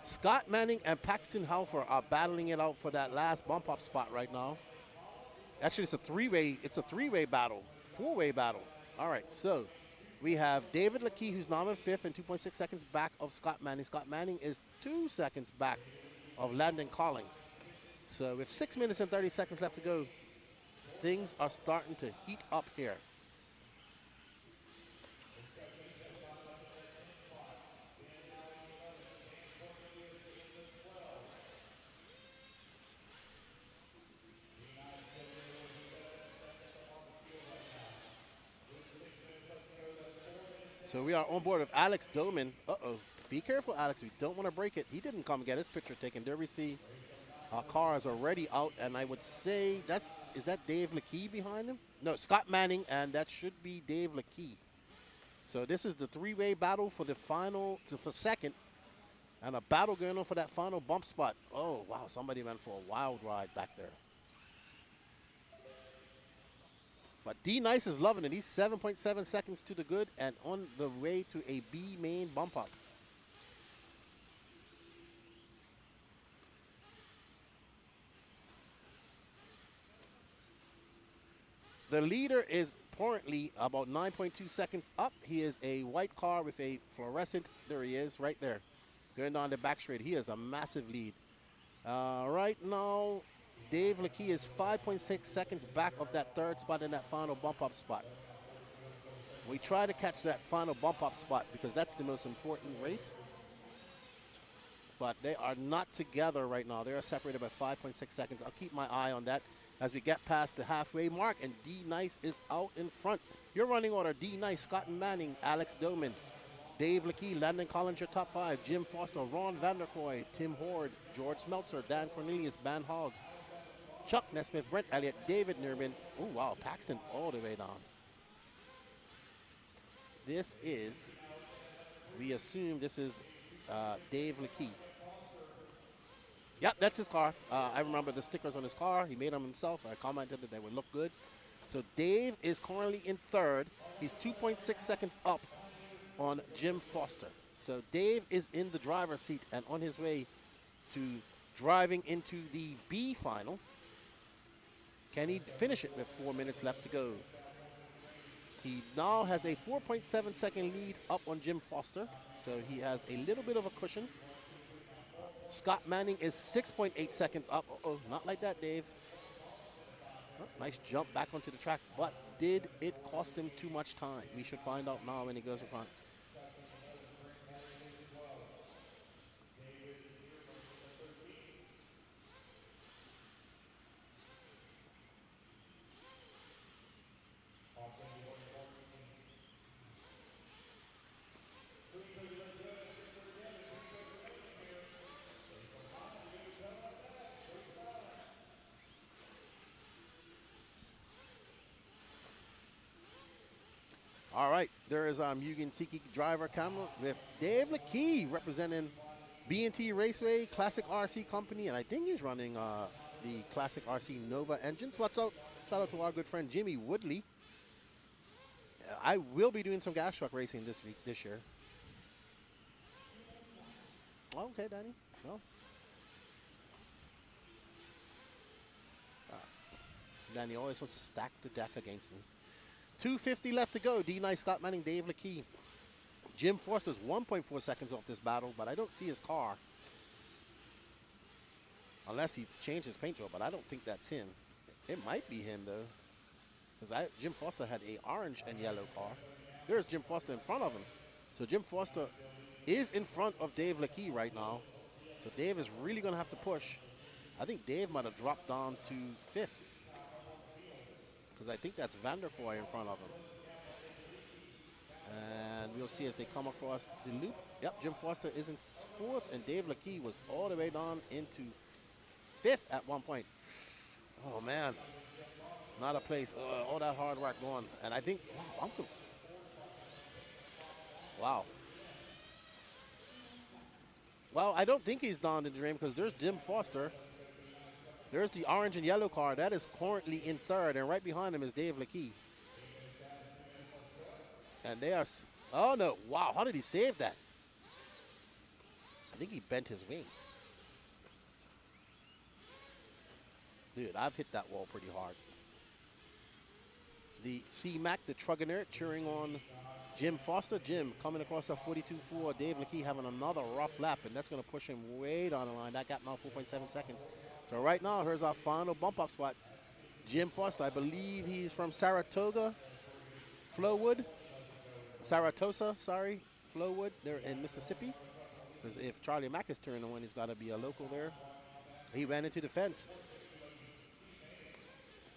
Scott Manning and Paxton Halfer are battling it out for that last bump up spot right now. Actually, it's a three-way battle, four-way battle. All right, so we have David Leakey, who's now in 5th and 2.6 seconds back of Scott Manning. Scott Manning is 2 seconds back of Landon Collins. So with 6 minutes and 30 seconds left to go, things are starting to heat up here. So we are on board with Alex Doman. Uh-oh. Be careful, Alex. We don't want to break it. He didn't come get his picture taken. There we see car is already out, and I would say is that Dave Leakey behind him? No, Scott Manning, and that should be Dave Leakey. So this is the three-way battle for the for second, and a battle going on for that final bump spot. Oh, wow, somebody went for a wild ride back there. But D Nice is loving it. He's 7.7 seconds to the good and on the way to a B main bump up. The leader is currently about 9.2 seconds up. He is a white car with a fluorescent. There he is, right there. Going down the back straight. He has a massive lead. Right now, Dave Leakey is 5.6 seconds back of that third spot in that final bump-up spot. We try to catch that final bump-up spot because that's the most important race. But they are not together right now. They are separated by 5.6 seconds. I'll keep my eye on that as we get past the halfway mark, and D Nice is out in front. Your running order: D Nice, Scott Manning, Alex Doman, Dave Leakey, Landon Collins, your top 5, Jim Foster, Ron Vanderkoy, Tim Horde, George Meltzer, Dan Cornelius, Ban Hogg, Chuck Nesmith, Brent Elliott, David Nerman. Oh, wow, Paxton all the way down. This is, we assume this is Dave Leakey. Yep, that's his car. I remember the stickers on his car. He made them himself. I commented that they would look good. So Dave is currently in third. He's 2.6 seconds up on Jim Foster. So Dave is in the driver's seat and on his way to driving into the B final. Can he finish it with 4 minutes left to go? He now has a 4.7 second lead up on Jim Foster. So he has a little bit of a cushion. Scott Manning is 6.8 seconds up. Uh-oh, not like that, Dave. Oh, nice jump back onto the track, but did it cost him too much time? We should find out now when he goes upon. All right, there is Mugen Siki driver camera with Dave Leakey representing B&T Raceway Classic RC Company, and I think he's running the Classic RC Nova engines. What's up? Shout out to our good friend Jimmy Woodley. I will be doing some gas truck racing this year. Okay, Danny. Well, Danny always wants to stack the deck against me. 2:50 left to go. D Nice, Scott Manning, Dave Leakey. Jim Foster's 1.4 seconds off this battle, but I don't see his car. Unless he changed his paint job, but I don't think that's him. It might be him, though. Because Jim Foster had a orange and yellow car. There's Jim Foster in front of him. So Jim Foster is in front of Dave Leakey right now. So Dave is really going to have to push. I think Dave might have dropped down to 5th. Because I think that's Vanderkoy in front of him. And we'll see as they come across the loop. Yep, Jim Foster is in 4th, and Dave Leakey was all the way down into 5th at one point. Oh, man. Not a place. All that hard work going. And I think, wow, wow. Well, I don't think he's down in the dream because there's Jim Foster. There's the orange and yellow car. That is currently in 3rd, and right behind him is Dave Leakey. And they are, oh no, wow, how did he save that? think he bent his wing. Dude, I've hit that wall pretty hard. The C-Mac, the Truggy cheering on Jim Foster. Jim coming across a 42.4. Dave McKee having another rough lap, and that's going to push him way down the line. That gap now 4.7 seconds. So right now, here's our final bump up spot. Jim Foster, I believe he's from Saratoga, Flowwood. Saratosa, sorry, Flowwood. They're in Mississippi. Because if Charlie Mack is turning on, he's got to be a local there. He ran into the fence.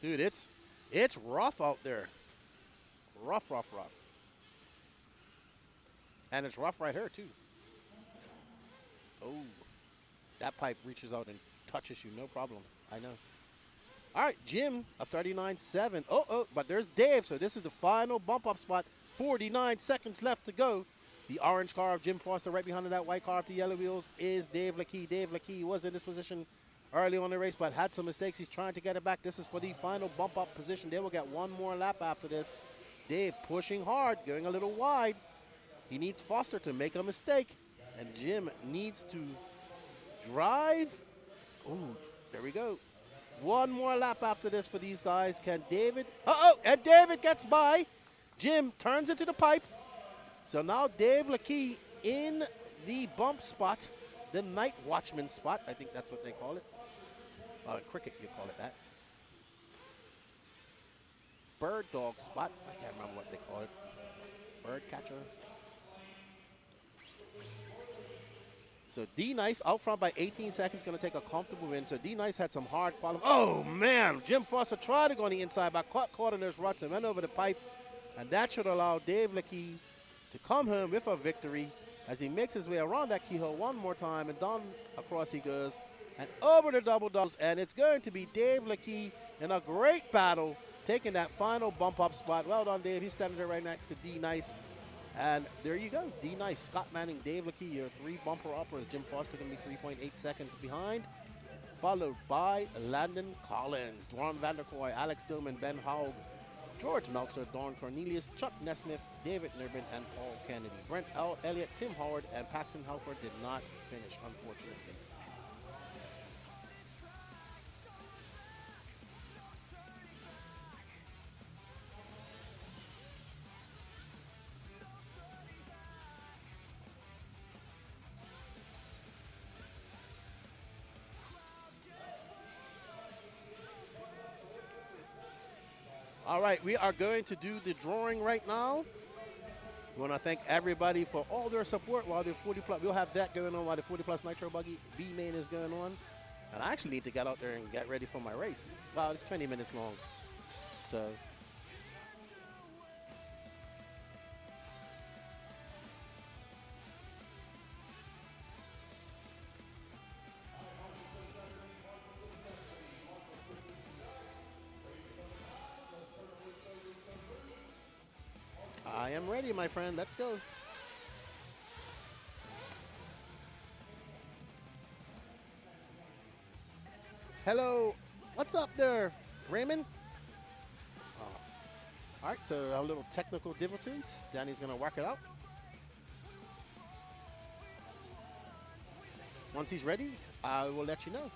Dude, it's rough out there. Rough. And it's rough right here, too. Oh, that pipe reaches out and touches you, no problem. I know. All right, Jim, a 39.7. Oh, but there's Dave, so this is the final bump-up spot. 49 seconds left to go. The orange car of Jim Foster right behind that white car with the yellow wheels is Dave Lakey. Dave Lakey was in this position early on the race, but had some mistakes. He's trying to get it back. This is for the final bump-up position. They will get one more lap after this. Dave pushing hard, going a little wide. He needs Foster to make a mistake, and Jim needs to drive. Ooh, there we go. One more lap after this for these guys. Can David? And David gets by. Jim turns into the pipe. So now Dave Lakey in the bump spot, the night watchman spot. I think that's what they call it. Cricket, you call it that. Bird dog spot. I can't remember what they call it. Bird catcher. So D-Nice out front by 18 seconds, going to take a comfortable win. So D-Nice had some hard qualifying. Oh, man. Jim Foster tried to go on the inside, but caught in those ruts and went over the pipe. And that should allow Dave Lakey to come home with a victory as he makes his way around that keyhole one more time. And down across he goes and over the double doubles. And it's going to be Dave Lakey in a great battle, taking that final bump-up spot. Well done, Dave. He's standing there right next to D-Nice. And there you go, D-Nice, Scott Manning, Dave Lakey, your three bumper uppers. Jim Foster going to be 3.8 seconds behind, followed by Landon Collins, Dwan Vanderkoy, Alex Dillman, Ben Haug, George Meltzer, Don Cornelius, Chuck Nesmith, David Nurbin, and Paul Kennedy. Brent L. Elliott, Tim Howard, and Paxton Helfer did not finish, unfortunately. All right, we are going to do the drawing right now. We want to thank everybody for all their support while the 40 plus. We'll have that going on while the 40 plus Nitro Buggy B main is going on. And I actually need to get out there and get ready for my race. Wow, it's 20 minutes long. So. I am ready, my friend. Let's go. Hello. What's up there, Raymond? All right, so a little technical difficulties. Danny's going to work it out. Once he's ready, I will let you know.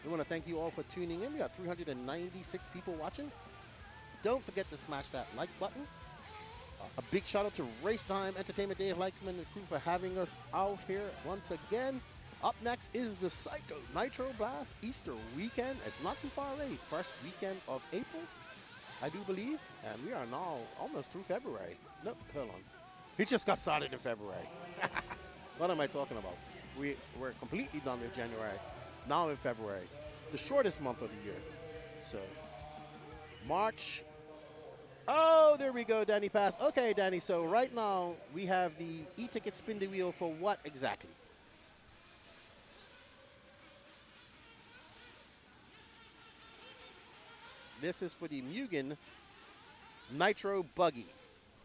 We want to thank you all for tuning in. We got 396 people watching. Don't forget to smash that like button. A big shout out to RaceTime Entertainment, Dave Leichman and the crew for having us out here once again. Up next is the Psycho Nitro Blast Easter weekend. It's not too far away. First weekend of April, I do believe. And we are now almost through February. Nope, hold on. We just got started in February. What am I talking about? We're completely done with January. Now in February. The shortest month of the year. So, March. Oh, there we go, Danny Pass. Okay, Danny, so right now we have the e-ticket spin the wheel for what exactly? This is for the Mugen Nitro Buggy.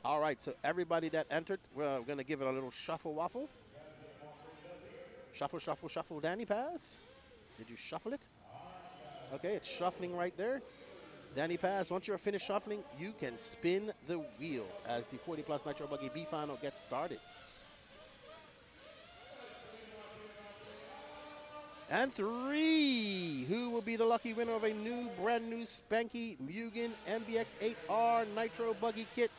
All right, so everybody that entered, we're going to give it a little shuffle waffle. Shuffle, shuffle, shuffle, Danny Pass. Did you shuffle it? Okay, it's shuffling right there. Danny Paz, once you're finished shuffling, you can spin the wheel as the 40 plus Nitro Buggy B final gets started. And 3. Who will be the lucky winner of a brand new spanky Mugen MBX8R Nitro Buggy kit?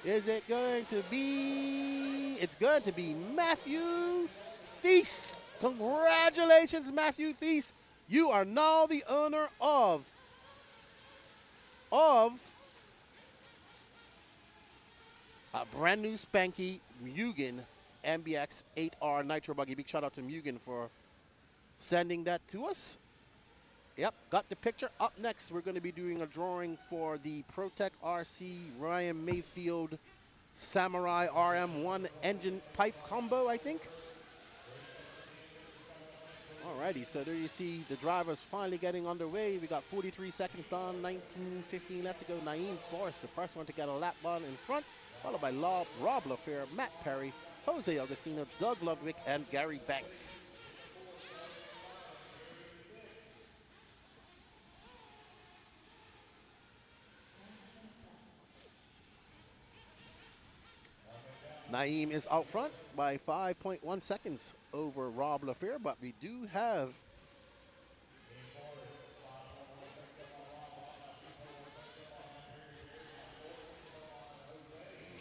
Is it going to be? It's going to be Matthew Thies. Congratulations, Matthew Thies. You are now the owner of a brand new spanky Mugen MBX8R Nitro Buggy. Big shout out to Mugen for sending that to us. Yep, got the picture. Up next, we're going to be doing a drawing for the ProTech RC Ryan Mayfield Samurai RM1 engine pipe combo, I think. Alrighty, so there you see the drivers finally getting underway. We got 43 seconds done, 19:15 left to go. Naeem Forrest, the first one to get a lap run in front, followed by Rob LaFair, Matt Perry, Jose Augustino, Doug Ludwig, and Gary Banks. Naeem is out front by 5.1 seconds over Rob LaFair, but we do have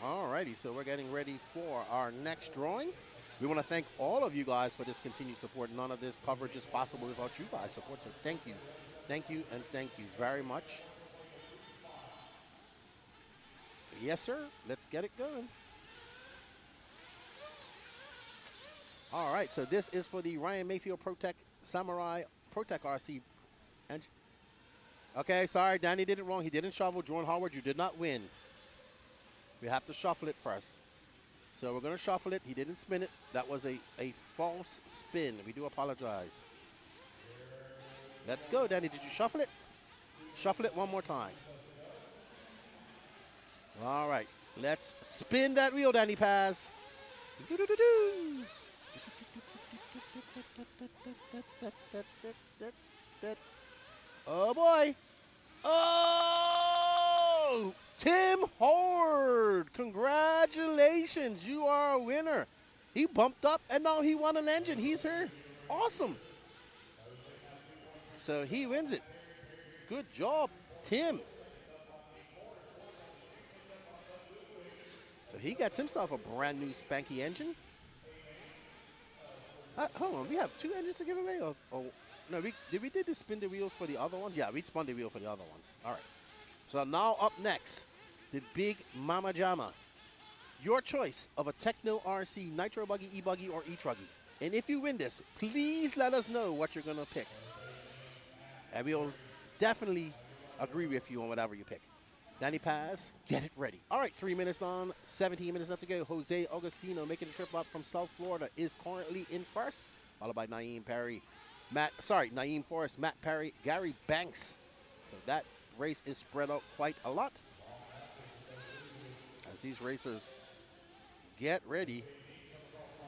alrighty, so we're getting ready for our next drawing. We want to thank all of you guys for this continued support. None of this coverage is possible without you guys' support, so thank you. Thank you and thank you very much. Yes, sir. Let's get it going. All right, so this is for the Ryan Mayfield ProTech Samurai ProTech RC. Okay, sorry, Danny did it wrong. He didn't shovel. Jordan Howard, you did not win. We have to shuffle it first. So we're going to shuffle it. He didn't spin it. That was a false spin. We do apologize. Let's go, Danny. Did you shuffle it? Shuffle it one more time. All right, let's spin that wheel, Danny Paz. Oh boy. Oh, Tim Howard, congratulations, you are a winner. He bumped up and now he won an engine. He's here. Awesome. So he wins it. Good job, Tim. So he gets himself a brand new spanky engine. Hold on, we have 2 engines to give away? Oh, no, we did the spin the wheels for the other ones? Yeah, we spun the wheel for the other ones. All right. So now up next, the big Mama Jama. Your choice of a Techno RC Nitro Buggy, E-Buggy, or E-Truggy. And if you win this, please let us know what you're going to pick. And we'll definitely agree with you on whatever you pick. Danny Paz, get it ready. All right, 3 minutes on, 17 minutes left to go. Jose Augustino making the trip up from South Florida is currently in first, followed by Naeem Forrest, Matt Perry, Gary Banks. So that race is spread out quite a lot. As these racers get ready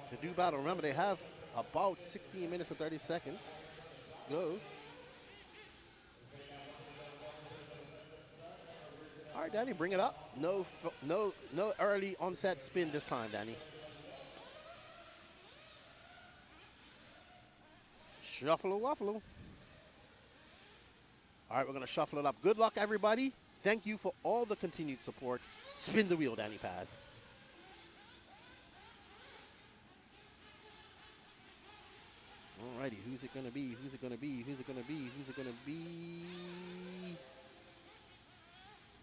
to do battle. Remember, they have about 16 minutes and 30 seconds. Go. All right, Danny, bring it up. No early onset spin this time, Danny. Shuffle-a-waffle. All right, we're going to shuffle it up. Good luck, everybody. Thank you for all the continued support. Spin the wheel, Danny Paz. All righty, who's it going to be? Who's it going to be? Who's it going to be? Who's it going to be?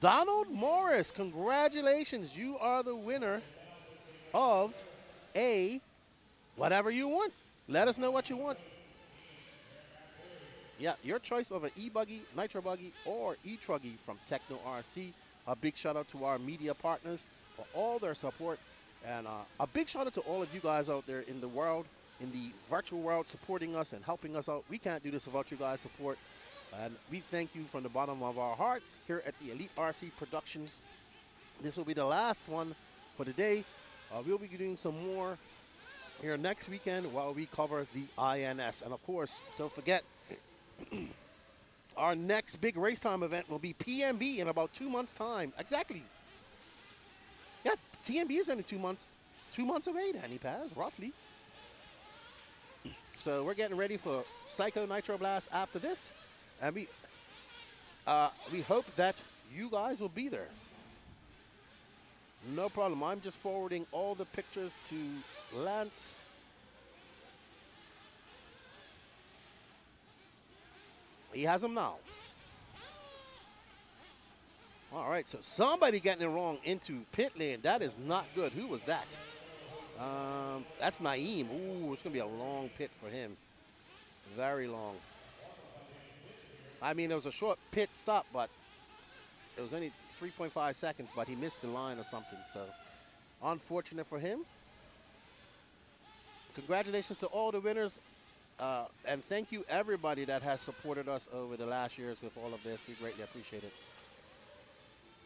Donald Morris, congratulations. You are the winner of a whatever you want. Let us know what you want. Yeah, your choice of an E-Buggy, Nitro Buggy, or E-Truggy from Techno RC. A big shout out to our media partners for all their support. And a big shout out to all of you guys out there in the world, in the virtual world, supporting us and helping us out. We can't do this without you guys' support. And we thank you from the bottom of our hearts here at the Elite RC Productions. This will be the last one for today. We'll be doing some more here next weekend while we cover the INS. And, of course, don't forget, our next big RaceTime event will be PMB in about 2 months' time. Exactly. Yeah, TMB is only 2 months away, Danny Paz, roughly. So we're getting ready for Psycho Nitro Blast after this. And we hope that you guys will be there. No problem. I'm just forwarding all the pictures to Lance. He has them now. All right, so somebody getting it wrong into pit lane. That is not good. Who was that? That's Naeem. Ooh, it's going to be a long pit for him. Very long. I mean, it was a short pit stop, but it was only 3.5 seconds, but he missed the line or something. So, unfortunate for him. Congratulations to all the winners. And thank you, everybody that has supported us over the last years with all of this. We greatly appreciate it.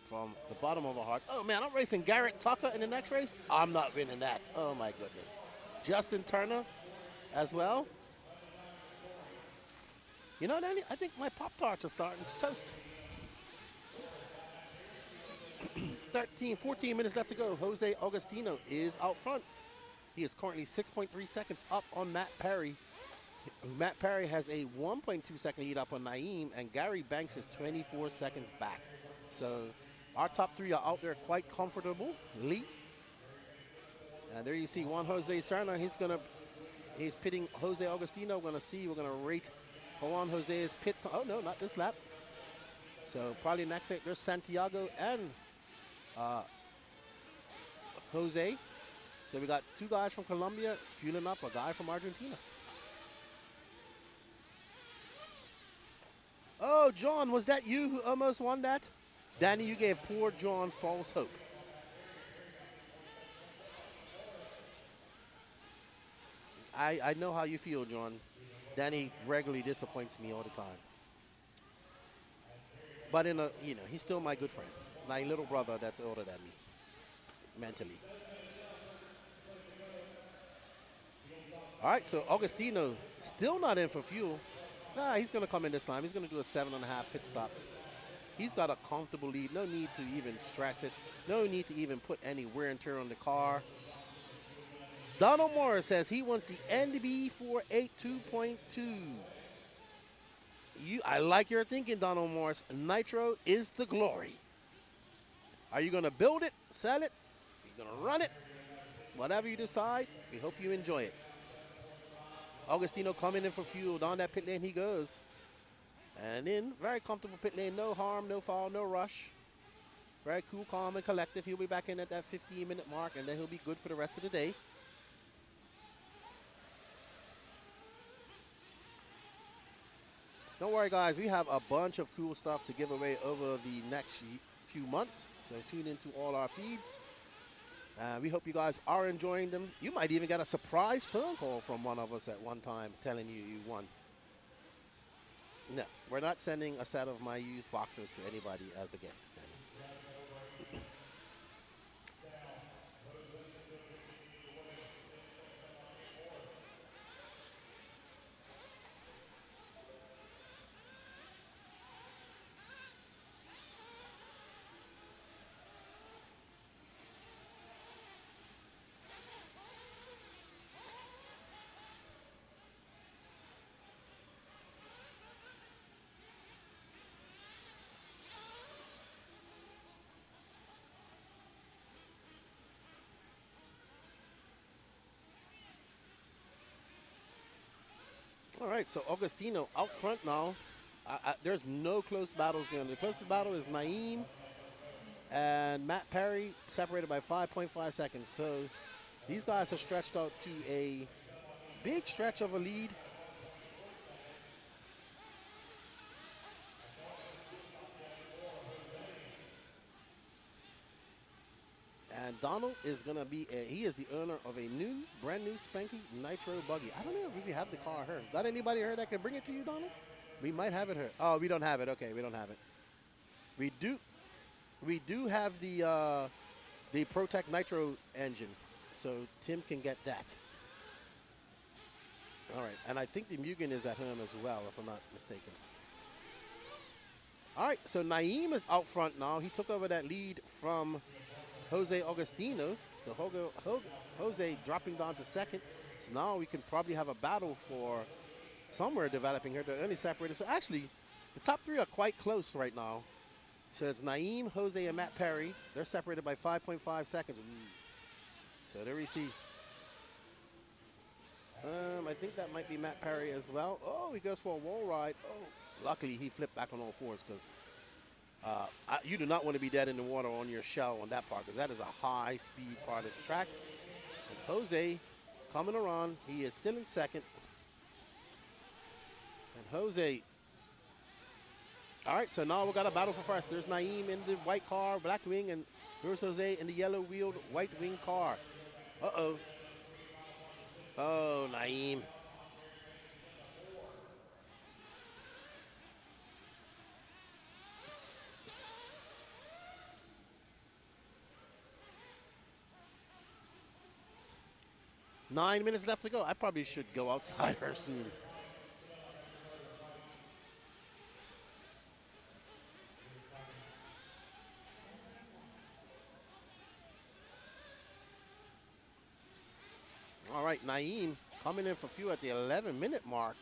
From the bottom of our heart. Oh, man, I'm racing Garrett Tucker in the next race. I'm not winning that. Oh, my goodness. Justin Turner as well. You know, Danny, I think my Pop-Tarts are starting to toast. 14 minutes left to go. Jose Augustino is out front. He is currently 6.3 seconds up on Matt Perry. Matt Perry has a 1.2 second lead up on Naeem, and Gary Banks is 24 seconds back. So our top three are out there quite comfortably. And there you see Juan Jose Serna. He's pitting Jose Augustino. We're going to rate Juan Jose's pit. Oh, no, not this lap. So probably next lap, there's Santiago and Jose. So we got two guys from Colombia fueling up a guy from Argentina. Oh, John, was that you who almost won that? Danny, you gave poor John false hope. I know how you feel, John. Danny regularly disappoints me all the time. But he's still my good friend. My little brother that's older than me, mentally. All right, so Augustino still not in for fuel. Nah, he's going to come in this time. He's going to do a 7.5 pit stop. He's got a comfortable lead. No need to even stress it. No need to even put any wear and tear on the car. Donald Morris says he wants the NB 482.2. I like your thinking, Donald Morris. Nitro is the glory. Are you going to build it, sell it? Are you going to run it? Whatever you decide, we hope you enjoy it. Augustino coming in for fuel. Down that pit lane he goes. And in, very comfortable pit lane. No harm, no foul, no rush. Very cool, calm, and collective. He'll be back in at that 15-minute mark, and then he'll be good for the rest of the day. Don't worry, guys. We have a bunch of cool stuff to give away over the next few months. So tune into all our feeds. We hope you guys are enjoying them. You might even get a surprise phone call from one of us at one time telling you won. No, we're not sending a set of my used boxers to anybody as a gift. All right, so Augustino out front now. There's no close battles going on. The closest battle is Naeem and Matt Perry, separated by 5.5 seconds. So these guys have stretched out to a big stretch of a lead. And Donald is going to be, he is the owner of a brand new spanky Nitro Buggy. I don't know if you have the car here. Got anybody here that can bring it to you, Donald? We might have it here. Oh, we don't have it. Okay, we don't have it. We do have the ProTech Nitro engine, so Tim can get that. All right, and I think the Mugen is at home as well, if I'm not mistaken. All right, so Naeem is out front now. He took over that lead from Jose Augustino. So Jose dropping down to second. So now we can probably have a battle for somewhere developing here. They're only separated. So actually, the top three are quite close right now. So it's Naeem, Jose, and Matt Perry. They're separated by 5.5 seconds. So there we see. I think that might be Matt Perry as well. Oh, he goes for a wall ride. Oh, luckily he flipped back on all fours because you do not want to be dead in the water on your shell on that part because that is a high-speed part of the track. And Jose coming around. He is still in second. And Jose. All right, so now we got a battle for first. There's Naeem in the white car, black wing, and here's Jose in the yellow-wheeled white wing car. Uh-oh. Oh, Naeem. Nine minutes left to go. I probably should go outside her soon. All right, Naeem coming in for fuel at the 11-minute mark.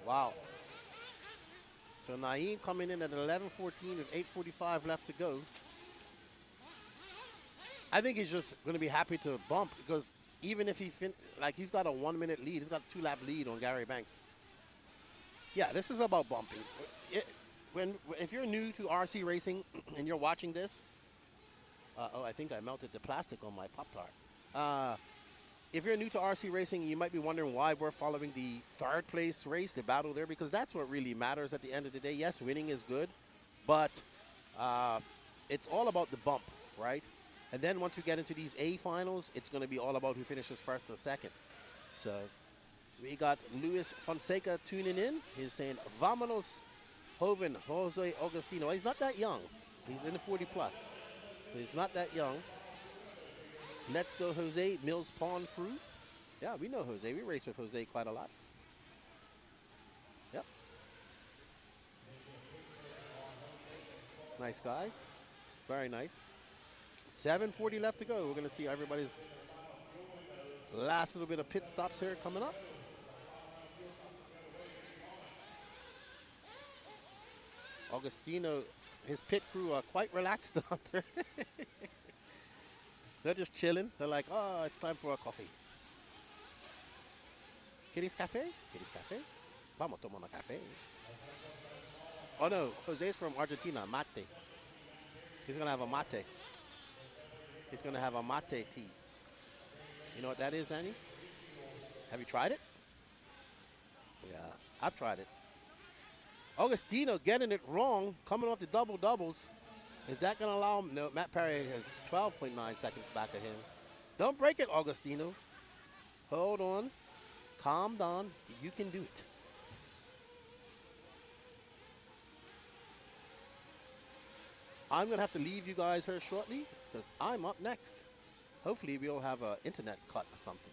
Wow. So Naeem coming in at 11:14 with 8:45 left to go. I think he's just going to be happy to bump because even if he's got a 1-minute lead, he's got a 2-lap lead on Gary Banks. Yeah, this is about bumping. If you're new to RC racing and you're watching this, I think I melted the plastic on my Pop-Tart. If you're new to RC racing, you might be wondering why we're following the third place race, the battle there, because that's what really matters at the end of the day. Yes, winning is good, but it's all about the bump, right? And then once we get into these A finals, it's going to be all about who finishes first or second. So we got Luis Fonseca tuning in. He's saying, Vámonos, Joven, Jose Augustino. He's not that young. He's in the 40 plus. So he's not that young. Let's go, Jose, Mills Pawn Crew. Yeah, we know Jose. We race with Jose quite a lot. Yep. Nice guy. Very nice. 7:40 left to go. We're going to see everybody's last little bit of pit stops here coming up. Augustino, his pit crew are quite relaxed out there. They're just chilling. They're like, oh, it's time for a coffee. ¿Quieres café? ¿Quieres café? Vamos a tomar un café. Oh, no. Jose's from Argentina. Mate. He's going to have a mate. He's going to have a mate tea. You know what that is, Danny? Have you tried it? Yeah, I've tried it. Augustino getting it wrong, coming off the double-doubles. Is that going to allow him? No, Matt Perry has 12.9 seconds back of him. Don't break it, Augustino. Hold on. Calm down. You can do it. I'm going to have to leave you guys here shortly because I'm up next. Hopefully we'll have an internet cut or something.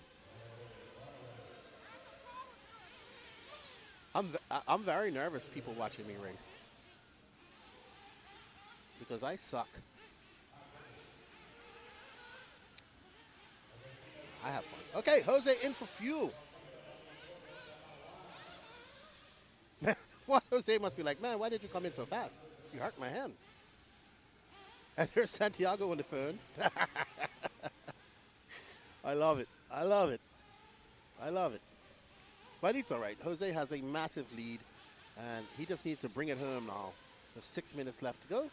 I'm very nervous, people watching me race. Because I suck. I have fun. Okay, Jose in for fuel. Well, Jose must be like, man, why did you come in so fast? You hurt my hand. And there's Santiago on the phone. I love it. I love it. I love it. But it's all right. Jose has a massive lead, and he just needs to bring it home now. There's 6 minutes left to go.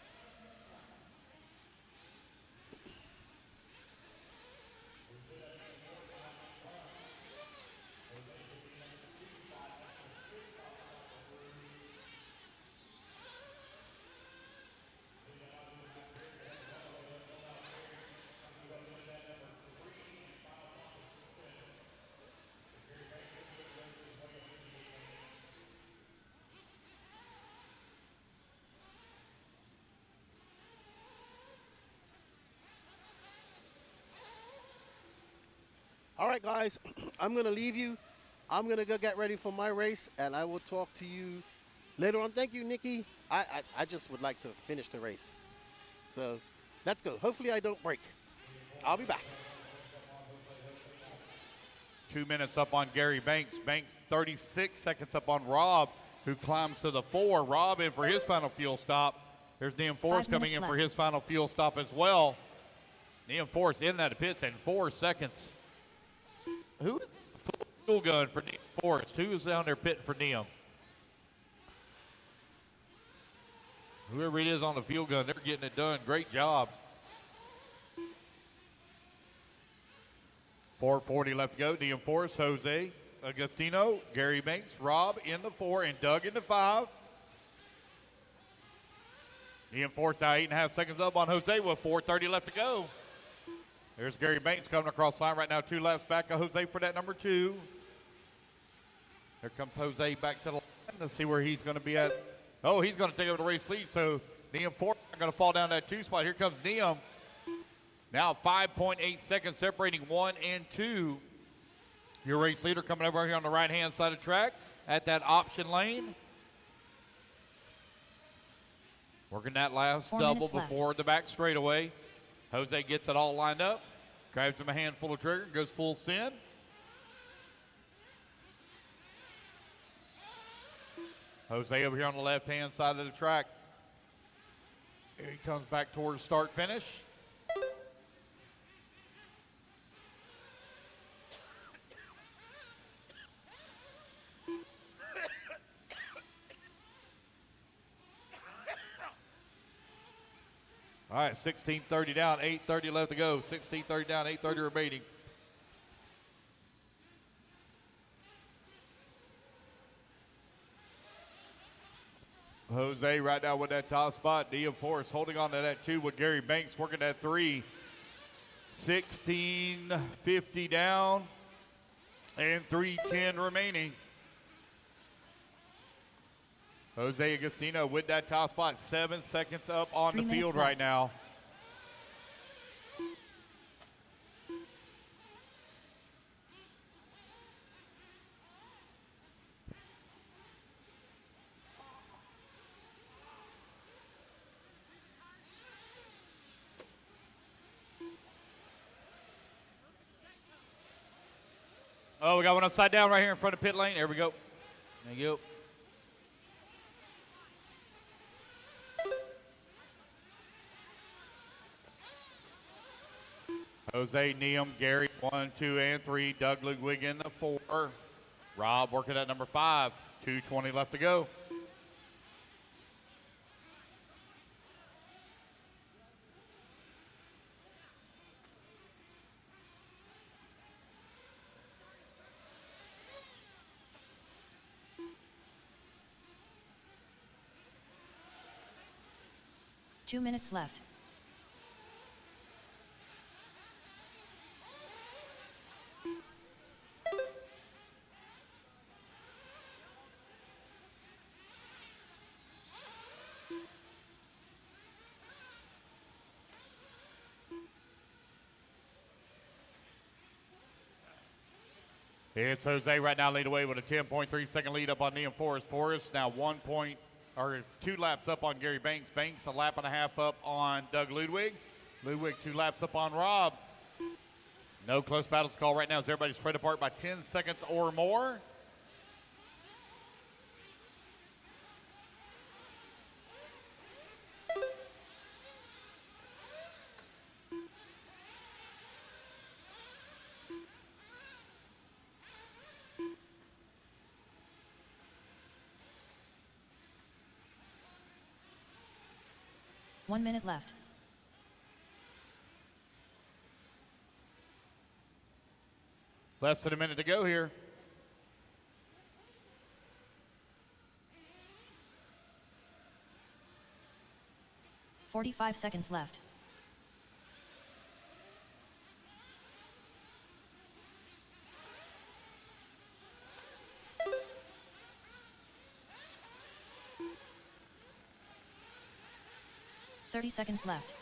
All right, guys, I'm going to leave you. I'm going to go get ready for my race, and I will talk to you later on. Thank you, Nikki. I just would like to finish the race. So let's go. Hopefully I don't break. I'll be back. 2 minutes up on Gary Banks. Banks 36 seconds up on Rob, who climbs to the 4. Rob in for his final fuel stop. There's Liam Forrest coming in for his final fuel stop as well. Liam Forrest in and out of pits in 4 seconds. Who fuel gun for Liam Forrest? Who is down there pitting for Liam? Whoever it is on the fuel gun, they're getting it done. Great job. 4:40 left to go. Liam Forrest, Jose Agostino, Gary Banks, Rob in the 4, and Doug in the 5. Liam Forrest now 8.5 seconds up on Jose with 4:30 left to go. There's Gary Banks coming across the line right now, 2 laps back of Jose for that number 2. Here comes Jose back to the line. Let's see where he's going to be at. Oh, he's going to take over the race lead, so Liam Forrest is going to fall down that 2 spot. Here comes Liam. Now 5.8 seconds separating 1 and 2. Your race leader coming over here on the right-hand side of the track at that option lane. Working that last double before the back straightaway. Jose gets it all lined up. Grabs him a handful of trigger, goes full send. Jose over here on the left-hand side of the track. Here he comes back towards start-finish. All right, 16:30 down, 8:30 left to go. 16:30 down, 8:30 remaining. Jose right now with that top spot. Liam Forrest holding on to that 2 with Gary Banks working that 3. 16:50 down and 3:10 remaining. Jose Agostino with that top spot, 7 seconds up on the field right now. Oh, we got one upside down right here in front of pit lane. There we go. There you go. Jose, Liam, Gary, 1, 2, and 3. Doug Ludwig in the 4. Rob working at number 5. 2:20 left to go. Two minutes left. It's Jose right now lead away with a 10.3 second lead up on Liam Forrest. Forrest now 2 laps up on Gary Banks. Banks a lap and a half up on Doug Ludwig. Ludwig 2 laps up on Rob. No close battles call right now as everybody's spread apart by 10 seconds or more. One minute left. Less than a minute to go here. $45 seconds left. $30 seconds left.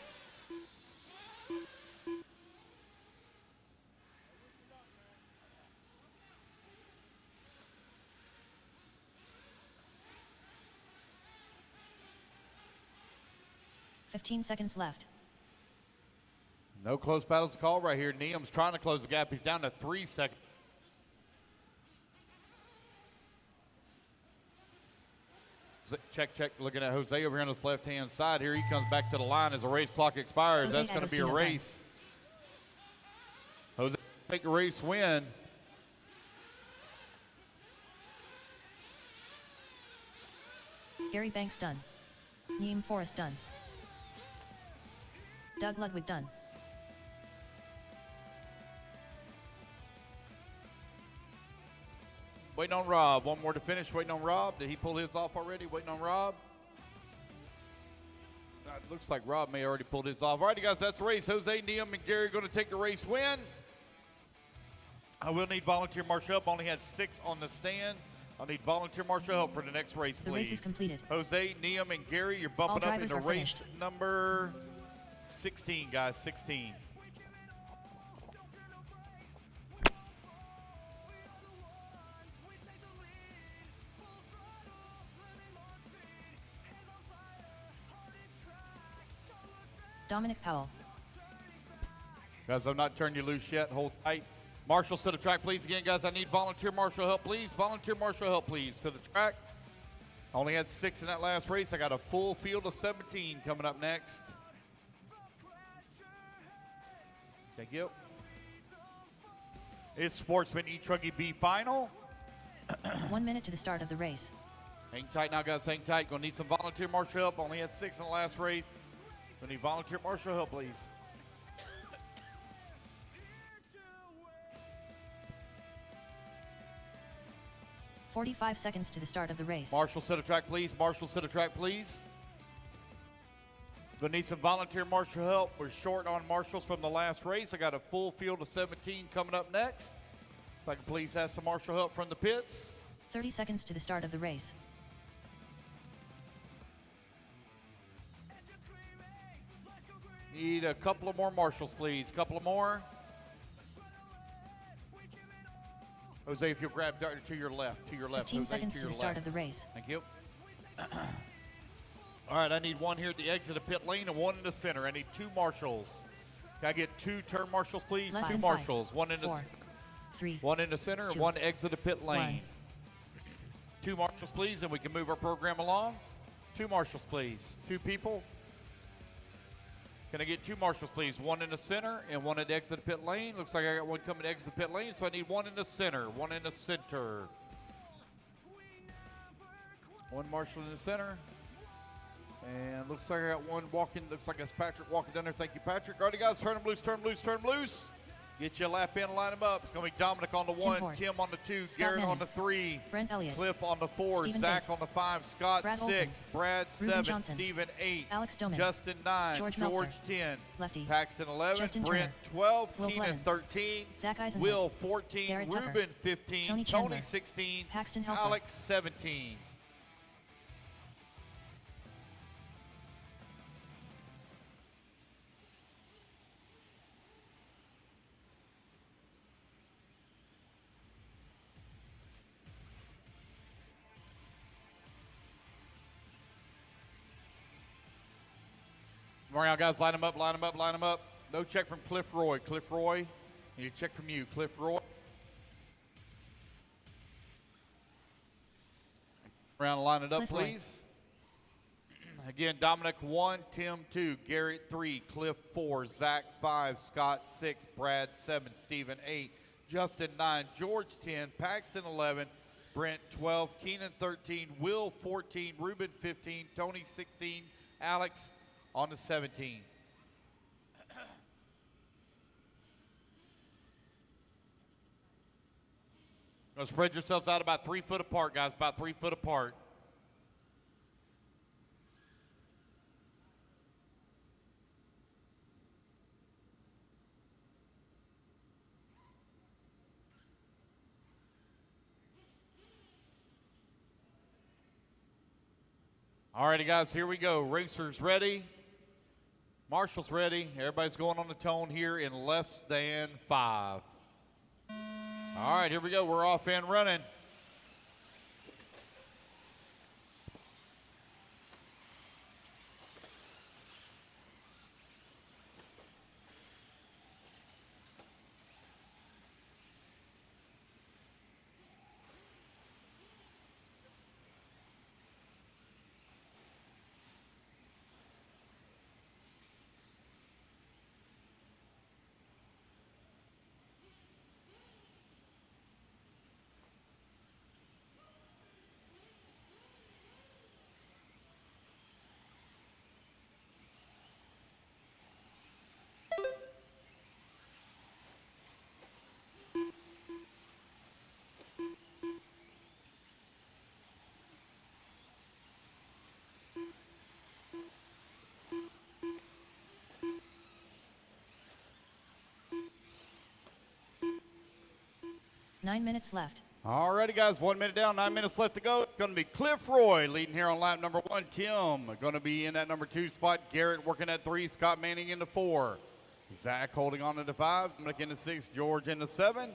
$15 seconds left. No close battles called right here. Neum's trying to close the gap. He's down to 3 seconds. Check, check. Looking at Jose over here on his left-hand side. Here he comes back to the line as the race clock expires. Jose That's going to be a race. Jose take the race win. Gary Banks done. Neem Forrest done. Doug Ludwig done. Waiting on Rob. One more to finish. Waiting on Rob. Did he pull his off already? Waiting on Rob. It looks like Rob may have already pulled his off. All righty, guys, that's the race. Jose, Neum, and Gary are going to take the race win. I will need volunteer marshal help. Only had 6 on the stand. I'll need volunteer marshal help for the next race, please. The race is completed. Jose, Neum, and Gary, you're bumping up into race number 16, guys. 16. Dominic Powell. Guys, I've not turned you loose yet. Hold tight. Marshals to the track, please. Again, guys, I need volunteer marshal help, please. Volunteer marshal help, please, to the track. I only had 6 in that last race. I got a full field of 17 coming up next. Thank you. It's Sportsman E Truggy B final. 1 minute to the start of the race. Hang tight now, guys. Hang tight. Gonna need some volunteer marshal help. Only had 6 in the last race. Gonna need volunteer marshal help, please. 45 seconds to the start of the race. Marshals to the track, please. Marshals to the track, please. Gonna need some volunteer marshal help. We're short on marshals from the last race. I got a full field of 17 coming up next. If I can please have some marshal help from the pits. 30 seconds to the start of the race. Need a couple of more marshals, please. Couple of more. Jose, if you'll grab to your left, 15 Jose, seconds to to your the start left. of the race. Thank you. All right, I need one here at the exit of pit lane and one in the center. I need 2 marshals. Can I get 2 turn marshals, please? Less 2 than marshals. 5, One in 4, the 3, one in the center 2, and one exit of pit lane. 2 marshals, please, and we can move our program along. 2 marshals, please. 2 people. Can I get 2 marshals, please? One in the center and one at the exit of pit lane. Looks like I got one coming to exit pit lane, so I need one in the center. One in the center. 1 marshal in the center. And looks like I got one walking. Looks like it's Patrick walking down there. Thank you, Patrick. All right, guys, turn them loose, turn them loose, turn them loose. Get your lap in, line them up. It's going to be Dominic on the 1, Ford, Tim on the 2, Scott Garrett Manning, on the 3, Brent Elliott, Cliff on the 4, Stephen Zach Bate, on the 5, Scott Brad 6, Olson, Brad Ruben 7, Johnson, Stephen 8, Alex Doman, Justin 9, George George Meltzer, 10, Lefty, Paxton 11, Justin Brent Turner, 12, Will Keenan Blevins, 13, Zach Eisenhower, Will 14, Garrett Tucker, Ruben 15, Tony Tony Chandler, 16, Paxton Helfer, Alex 17. All right, guys, line them up, line them up, line them up. No check from Cliff Roy. Cliff Roy, need a check from you. Cliff Roy. Around, line it up, Cliff Roy. please. Again, Dominic 1, Tim 2, Garrett 3, Cliff 4, Zach 5, Scott 6, Brad 7, Stephen 8, Justin 9, George 10, Paxton 11, Brent 12, Keenan 13, Will 14, Ruben 15, Tony 16, Alex on the 17. Gonna spread yourselves out about 3 foot apart, guys, about 3 foot apart. All righty, guys, here we go. Racers ready. Marshall's ready. Everybody's going on the tone here in less than 5. All right, here we go. We're off and running. 9 minutes left. Alrighty, guys, 1 minute down, 9 minutes left to go. It's going to be Cliff Roy leading here on lap number 1. Tim going to be in that number 2 spot. Garrett working at 3. Scott Manning into 4. Zach holding on into 5. Dominic into 6. George into 7.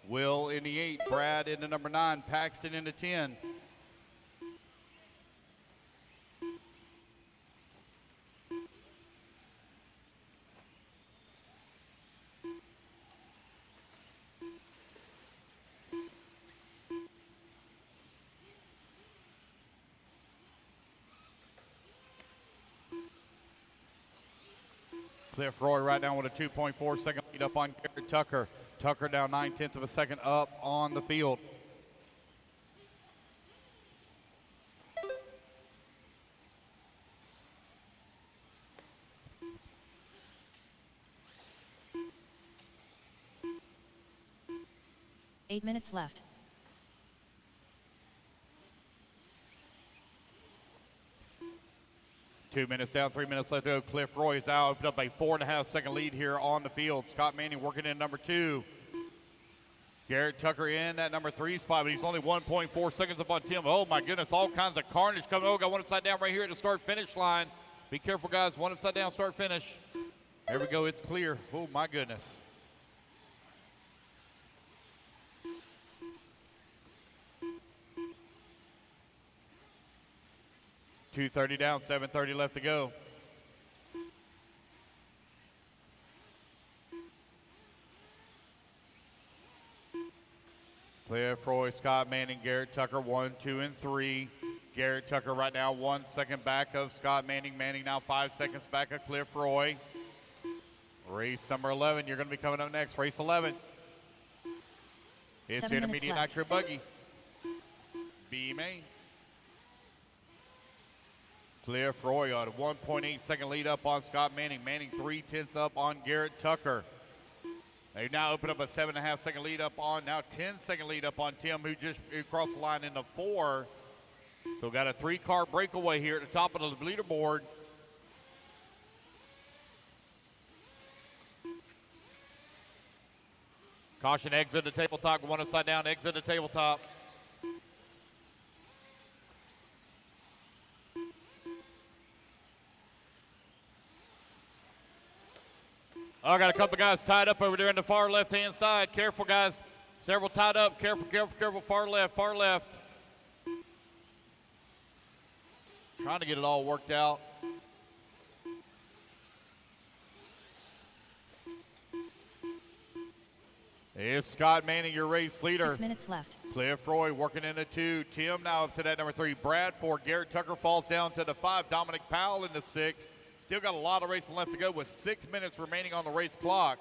Will in the 8. Brad into number 9. Paxton into 10. Cliff Roy right now with a 2.4 second lead up on Garrett Tucker. Tucker down 9/10 of a second up on the field. Eight minutes left. Two minutes down, 3 minutes left to go. Cliff Roy is out, opened up a 4.5 second lead here on the field. Scott Manning working in number 2. Garrett Tucker in that number 3 spot, but he's only 1.4 seconds up on Tim. Oh my goodness, all kinds of carnage coming. Oh, got one upside down right here at the start finish line. Be careful, guys. One upside down, start finish. There we go, it's clear. Oh my goodness. .230 down, 7:30 left to go. Cliff Roy, Scott Manning, Garrett Tucker, 1, 2, and 3. Garrett Tucker right now 1 second back of Scott Manning. Manning now 5 seconds back of Cliff Roy. Race number 11, you're going to be coming up next. Race 11. It's 7 minutes intermediate left. Nitro Buggy. B main. Cliff Roy on a 1.8 second lead up on Scott Manning. Manning 3/10 up on Garrett Tucker. They've now opened up a 7.5 second lead up on, now 10 second lead up on Tim, who just crossed the line into 4. So got a 3-car breakaway here at the top of the leaderboard. Caution, exit the tabletop, one upside down, exit the tabletop. I got a couple guys tied up over there in the far left-hand side. Careful, guys. Several tied up. Careful, careful, careful. Far left, far left. Trying to get it all worked out. It's Scott Manning, your race leader. 6 minutes left. Cliff Roy working into 2. Tim now up to that number 3. Brad 4. Garrett Tucker falls down to the 5. Dominic Powell into 6. Still got a lot of racing left to go with 6 minutes remaining on the race clock.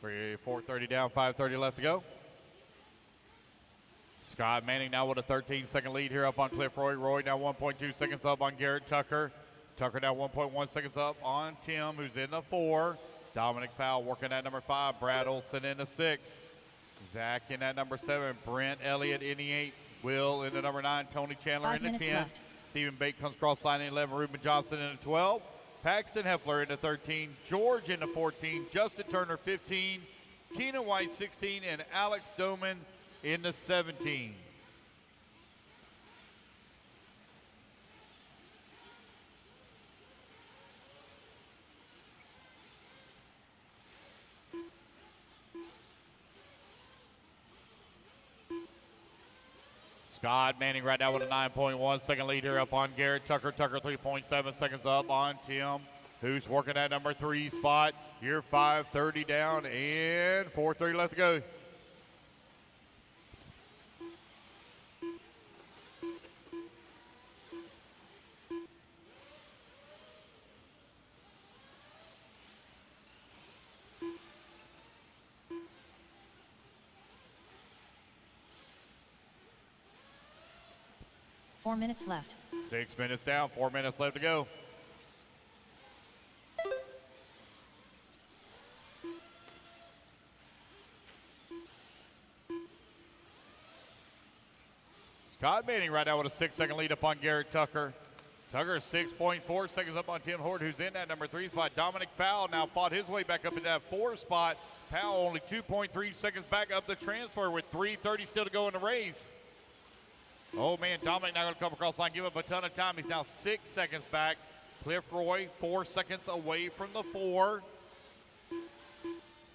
Three, 4:30 down, 5:30 left to go. Scott Manning now with a 13-second lead here up on Cliff Roy. Roy now 1.2 seconds up on Garrett Tucker. Tucker now 1.1 seconds up on Tim, who's in the 4. Dominic Powell working at number 5. Brad Olson in the 6. Zach in at number 7. Brent Elliott in the 8. Will in the number 9. Tony Chandler 5 in the minutes 10. left. Stephen Bate comes cross line in 11. Ruben Johnson in the 12. Paxton Heffler into 13, George into 14, Justin Turner 15, Keenan White 16, and Alex Doman into 17. Scott Manning right now with a 9.1 second lead here up on Garrett Tucker. Tucker 3.7 seconds up on Tim, who's working that number 3 spot. You're 5:30 down and 4:30 left to go. 4 minutes left. 6 minutes down, 4 minutes left to go. Scott Manning right now with a 6-second lead up on Garrett Tucker. Tucker 6.4 seconds up on Tim Horde, who's in that number 3 spot. Dominic Fowle now fought his way back up in that 4 spot. Powell only 2.3 seconds back up the transfer with 3:30 still to go in the race. Oh man, Dominic now going to come across the line, give up a ton of time. He's now 6 seconds back. Cliff Roy 4 seconds away from the 4.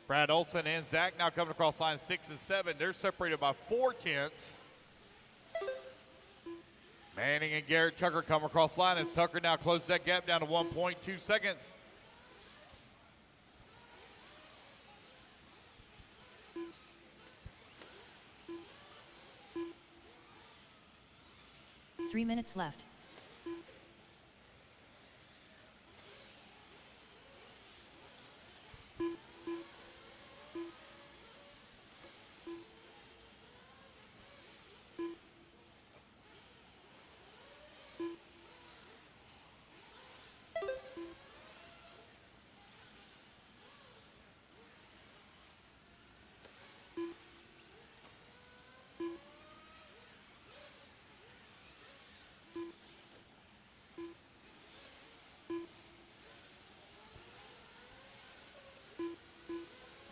Brad Olson and Zach now coming across line 6 and 7. They're separated by 0.4. Manning and Garrett Tucker come across the line as Tucker now closes that gap down to 1.2 seconds. Three minutes left.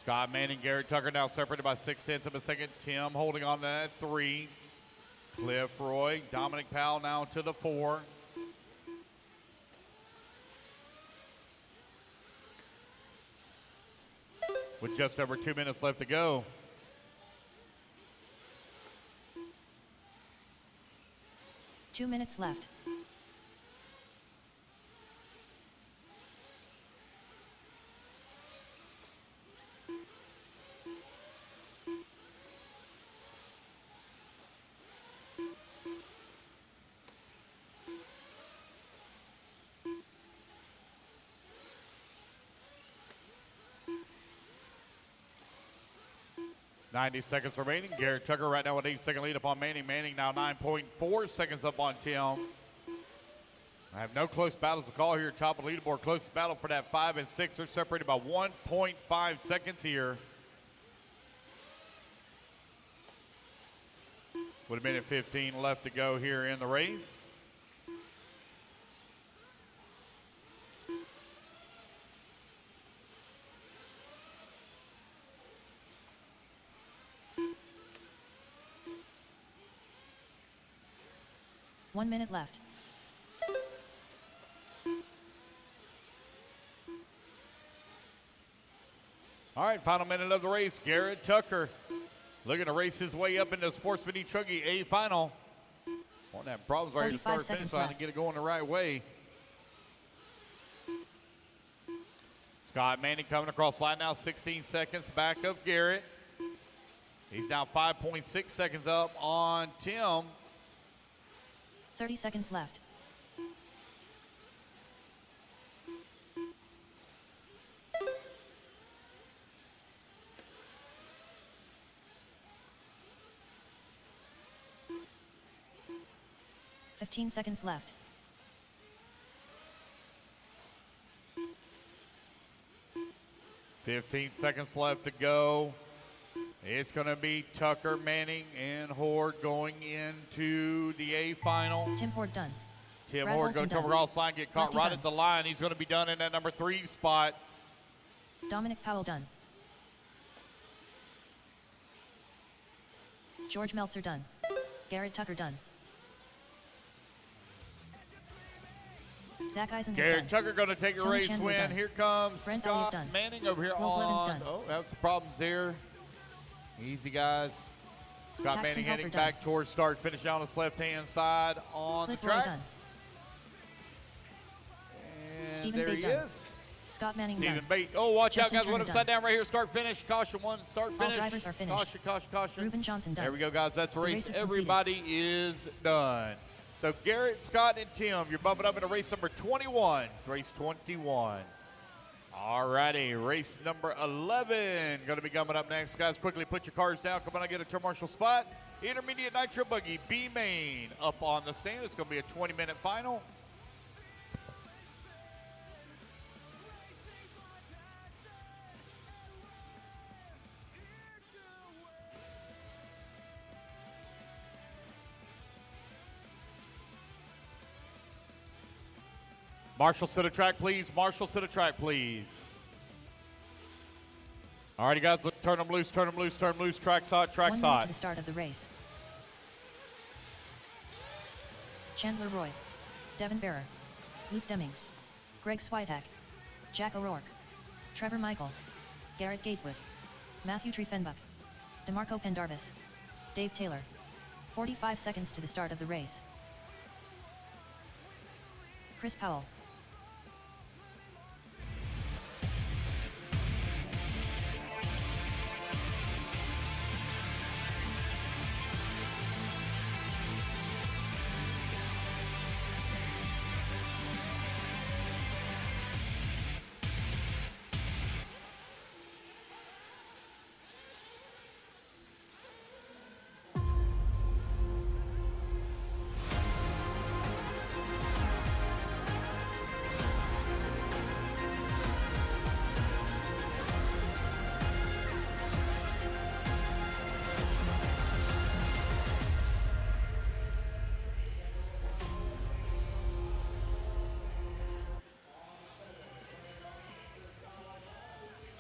Scott Manning, Garrett Tucker now separated by 0.6 of a second. Tim holding on to that 3. Cliff Roy, Dominic Powell now to the 4. With just over 2 minutes left to go. Two minutes left. .90 seconds remaining. Garrett Tucker right now with 8-second lead upon Manning. Manning now 9.4 seconds up on Tim. I have no close battles to call here. Top of the leaderboard. Closest battle for that 5 and 6 are separated by 1.5 seconds here. With a minute 15 left to go here in the race. One minute left. All right, final minute of the race. Garrett Tucker looking to race his way up into Sportsman E Truggy A final. Won't have problems right here to start finish line to get it going the right way. Scott Manning coming across line now, 16 seconds back of Garrett. He's now 5.6 seconds up on Tim. 30 seconds left. Fifteen seconds left. .15 seconds left to go. It's going to be Tucker, Manning, and Horde going into the A final. Tim Horde done. Tim Brad Horde going to come across the line, get caught Lefty right done. at the line. He's going to be done in that number 3 spot. Dominic Powell done. George Meltzer done. Garrett Tucker done. Zach Eisenhower Garrett done. Tucker going to take a Tony race Chandler win. done. Here comes Brent Scott Elliott done. Manning over here Will Blevins on. done. Oh, have some problems there. Easy, guys. Scott Paxton Manning heading Helfer back done. towards start, finish on his left-hand side on Cliff the Roy track. done. And Stephen there Bate he done. is. Scott Manning Stephen done. Bate. Oh, watch Justin out, guys. One Turner upside done. down right here. Start, finish. Caution 1. Start, All finish. drivers are finished. Caution, caution, caution. Ruben Johnson done. There we go, guys. That's a The race. race is completed. Everybody is done. So Garrett, Scott, and Tim, you're bumping up into race number 21. Race 21. All righty, race number 11 going to be coming up next. Guys, quickly put your cars down. Come on, get a turn marshal spot. Intermediate Nitro Buggy B main up on the stand. It's going to be a 20-minute final. Marshals to the track, please. Marshals to the track, please. All righty, guys, let's turn them loose, turn them loose, turn them loose. Track's hot, track's 1 minute hot. to the start of the race. Chandler Roy, Devin Barrer, Luke Deming, Greg Swiatek, Jack O'Rourke, Trevor Michael, Garrett Gatewood, Matthew Trefenbuck, DeMarco Pendarvis, Dave Taylor. 45 seconds to the start of the race. Chris Powell.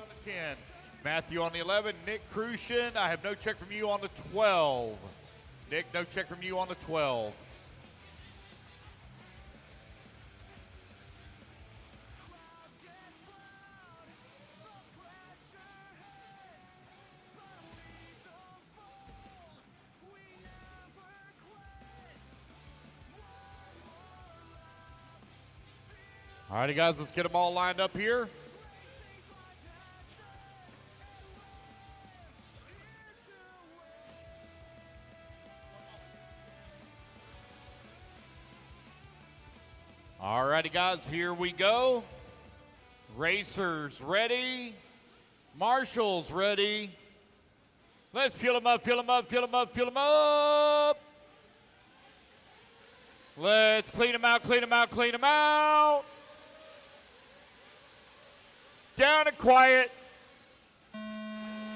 On the 10, Matthew on the 11, Nick Crucian. I have no check from you on the 12. Nick, no check from you on the 12. All righty, guys, let's get them all lined up here. All righty, guys, here we go. Racers ready. Marshals ready. Let's fuel them up, fuel them up, fuel them up, fuel them up. Let's clean them out, clean them out, clean them out. Down and quiet.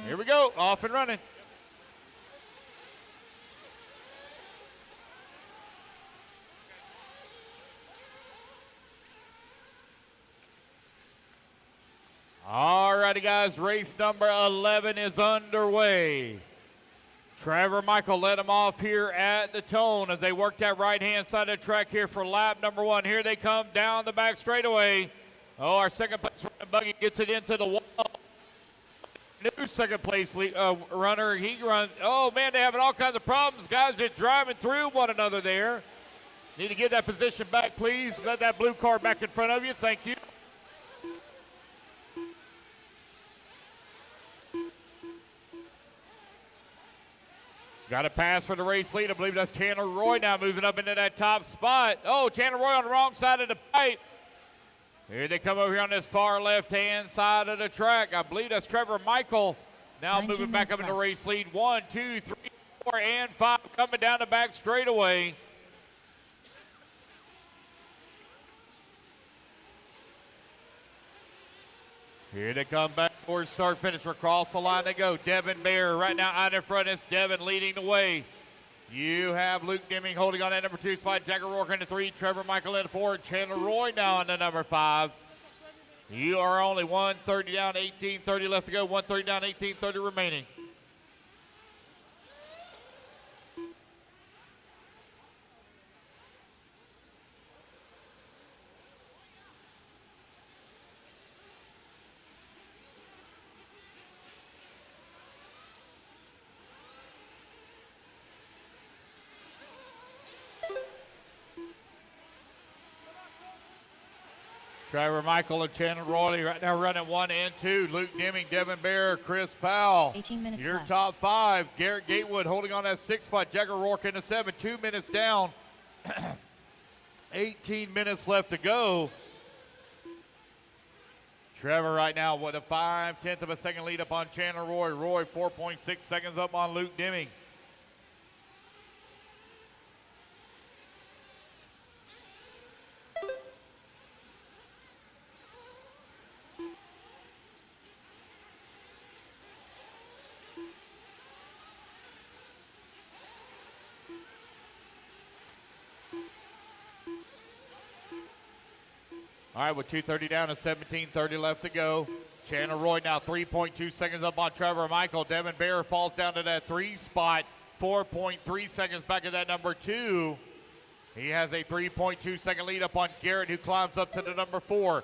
Here we go, off and running. All righty, guys, race number 11 is underway. Trevor Michael led them off here at the Tone as they work that right-hand side of the track here for lap number 1. Here they come down the back straightaway. Oh, our second place Buggy gets it into the wall. New second place runner, he runs. Oh, man, they're having all kinds of problems. Guys just driving through one another there. Need to get that position back, please. Let that blue car back in front of you. Thank you. Got a pass for the race lead. I believe that's Chandler Roy now moving up into that top spot. Oh, Chandler Roy on the wrong side of the pipe. Here they come over here on this far left-hand side of the track. I believe that's Trevor Michael now moving back up into race lead. 1, 2, 3, 4, and 5 coming down the back straightaway. Here they come back towards start finish. Across the line they go. Devin Bear right now out in front. It's Devin leading the way. You have Luke Deming holding on that number 2 spot. Jack O'Rourke in the 3. Trevor Michael in the 4. Chandler Roy now on the number 5. You are only 130 down, 18:30 left to go. 130 down, 18:30 remaining. Trevor Michael and Chandler Roy right now running 1 and 2. Luke Deming, Devin Bear, Chris Powell. 18 minutes Your left. top 5. Garrett Gatewood holding on that 6 spot. Jack O'Rourke in the 7. 2 minutes down. 18 minutes left to go. Trevor right now with a 5/10 of a second lead up on Chandler Roy. Roy 4.6 seconds up on Luke Deming. All right, with 2:30 down and 17:30 left to go. Chandler Roy now 3.2 seconds up on Trevor Michael. Devin Bear falls down to that 3 spot. 4.3 seconds back at that number 2. He has a 3.2 second lead up on Garrett, who climbs up to the number 4.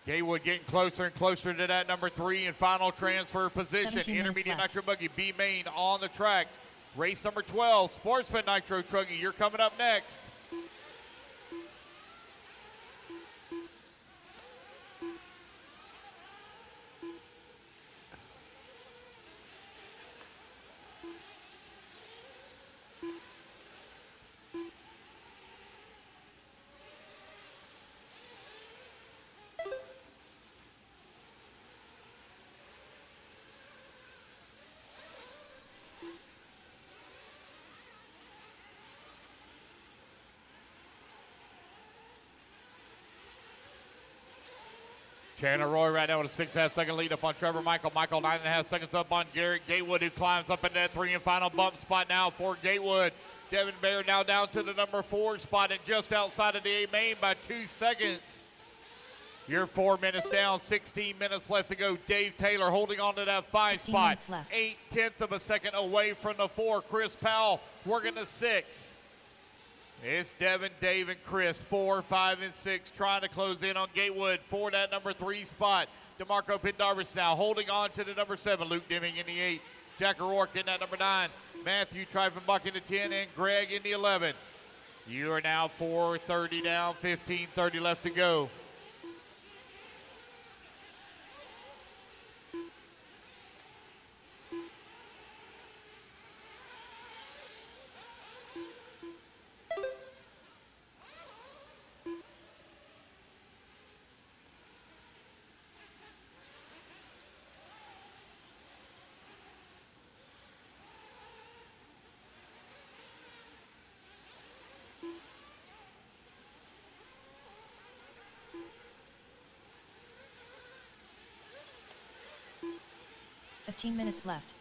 Gaywood getting closer and closer to that number 3 in final transfer position. Intermediate Nitro Buggy, B main on the track. Race number 12, Sportsman Nitro Truggy. You're coming up next. Chandler Roy right now with a 6.5 second lead up on Trevor Michael. Michael 9.5 seconds up on Garrett Gatewood, who climbs up into that 3 and final bump spot now for Gatewood. Devin Bear now down to the number 4 spot and just outside of the A main by 2 seconds. You're 4 minutes down, 16 minutes left to go. Dave Taylor holding on to that 5 spot. 0.8 of a second away from the 4. Chris Powell working the 6. It's Devin, Dave, and Chris, 4, 5, and 6, trying to close in on Gatewood for that number 3 spot. DeMarco Pendarvis now holding on to the number 7. Luke Deming in the 8. Jack O'Rourke in that number 9. Matthew Trivenbuck in the 10, and Greg in the 11. You are now 4:30 down, 15:30 left to go. Minutes left.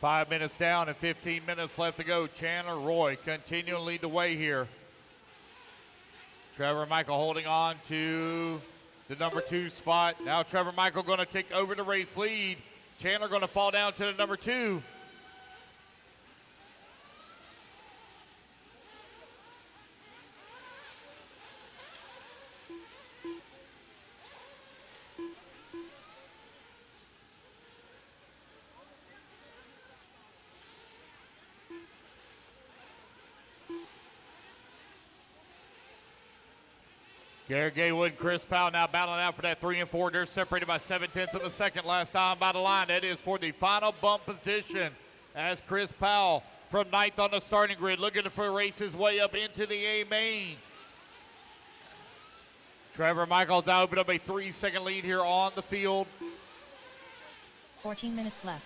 5 minutes down and 15 minutes left to go. Chandler Roy continuing to lead the way here. Trevor Michael holding on to the number 2 spot. Now Trevor Michael going to take over the race lead. Chandler going to fall down to the number 2. Garrett Gaywood, Chris Powell now battling out for that 3 and 4. They're separated by 7/10 of a second last time by the line. That is for the final bump position as Chris Powell from 9th on the starting grid looking for race his way up into the A main. Trevor Michaels now opened up a 3-second lead here on the field. 14 minutes left.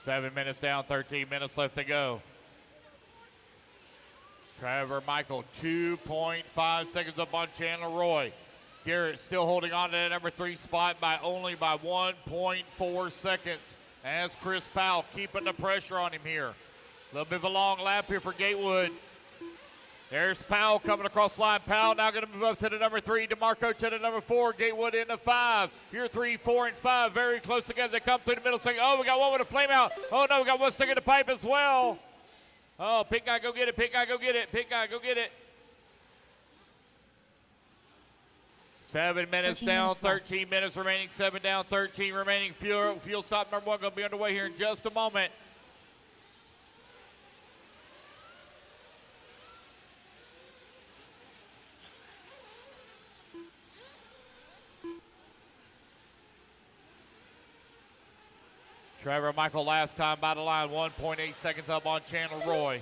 Seven minutes down, 13 minutes left to go. Trevor Michael, 2.5 seconds up on Chandler Roy. Garrett still holding on to that number 3 spot by 1.4 seconds as Chris Powell keeping the pressure on him here. A little bit of a long lap here for Gatewood. There's Powell coming across the line. Powell now going to move up to the number 3. DeMarco to the number 4. Gatewood into 5. Here 3, 4, and 5 very close together. They come through the middle second. Oh, we got one with a flame out. Oh, no, we got one stuck in the pipe as well. Oh, pit guy, go get it. Pit guy, go get it. Pit guy, go get it. 7 minutes down, 13 minutes remaining. 7 down, 13 remaining. Fuel stop number 1 going to be underway here in just a moment. Trevor Michael last time by the line, 1.8 seconds up on Chandler Roy.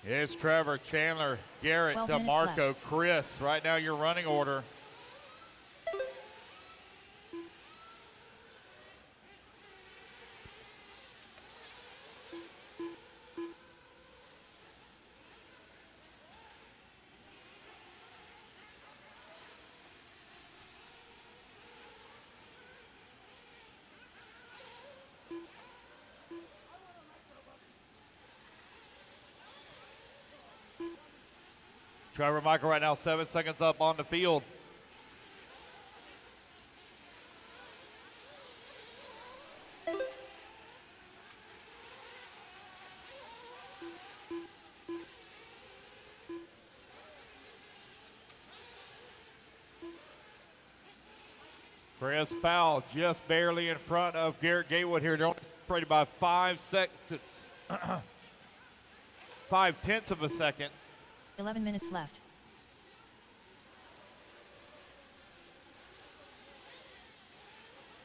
It's Trevor, Chandler, Garrett, 12 minutes DeMarco, left. Chris. Right now your running order. Trevor Michael right now 7 seconds up on the field. Chris Powell just barely in front of Garrett Gatewood here. They're only separated by 5 seconds. 5/10 of a second. 11 minutes left.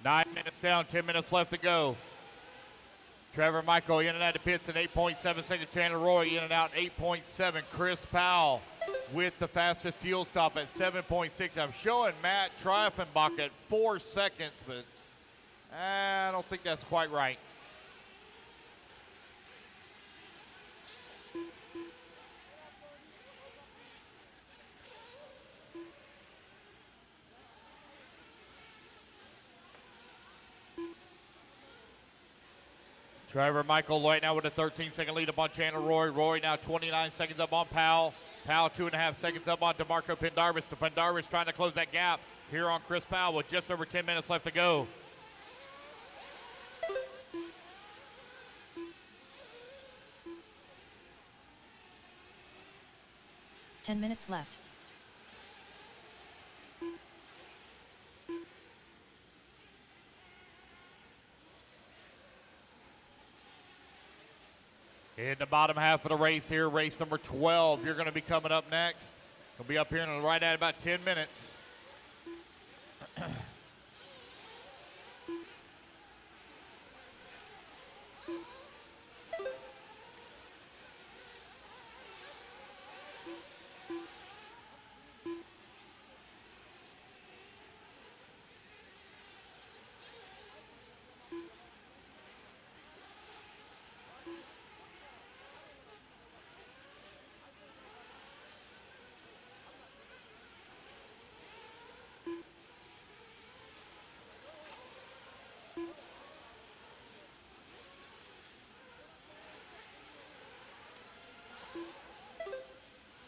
Nine minutes down, 10 minutes left to go. Trevor Michael in and out of pits in 8.7 seconds. Chandler Roy in and out 8.7. Chris Powell with the fastest fuel stop at 7.6. I'm showing Matt Triefenbach at 4 seconds, but I don't think that's quite right. Trevor Michael right now with a 13-second lead up on Chandler Roy. Roy now 29 seconds up on Powell. Powell 2.5 seconds up on DeMarco Pendarvis. Pendarvis trying to close that gap here on Chris Powell with just over 10 minutes left to go. Ten minutes left. In the bottom half of the race here, race number 12. You're going to be coming up next. We'll be up here in right at about 10 minutes.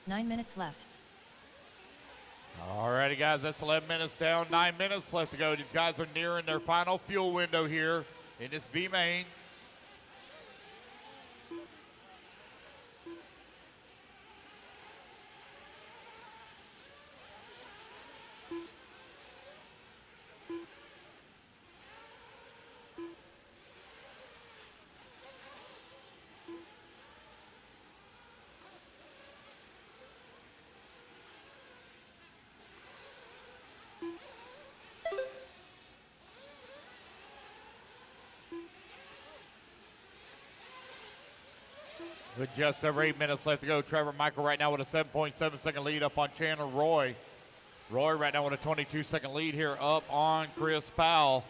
Nine minutes left. All righty, guys, that's 11 minutes down, 9 minutes left to go. These guys are nearing their final fuel window here in this B main. With just over 8 minutes left to go, Trevor Michael right now with a 7.7 second lead up on Chandler Roy. Roy right now with a 22 second lead here up on Chris Powell.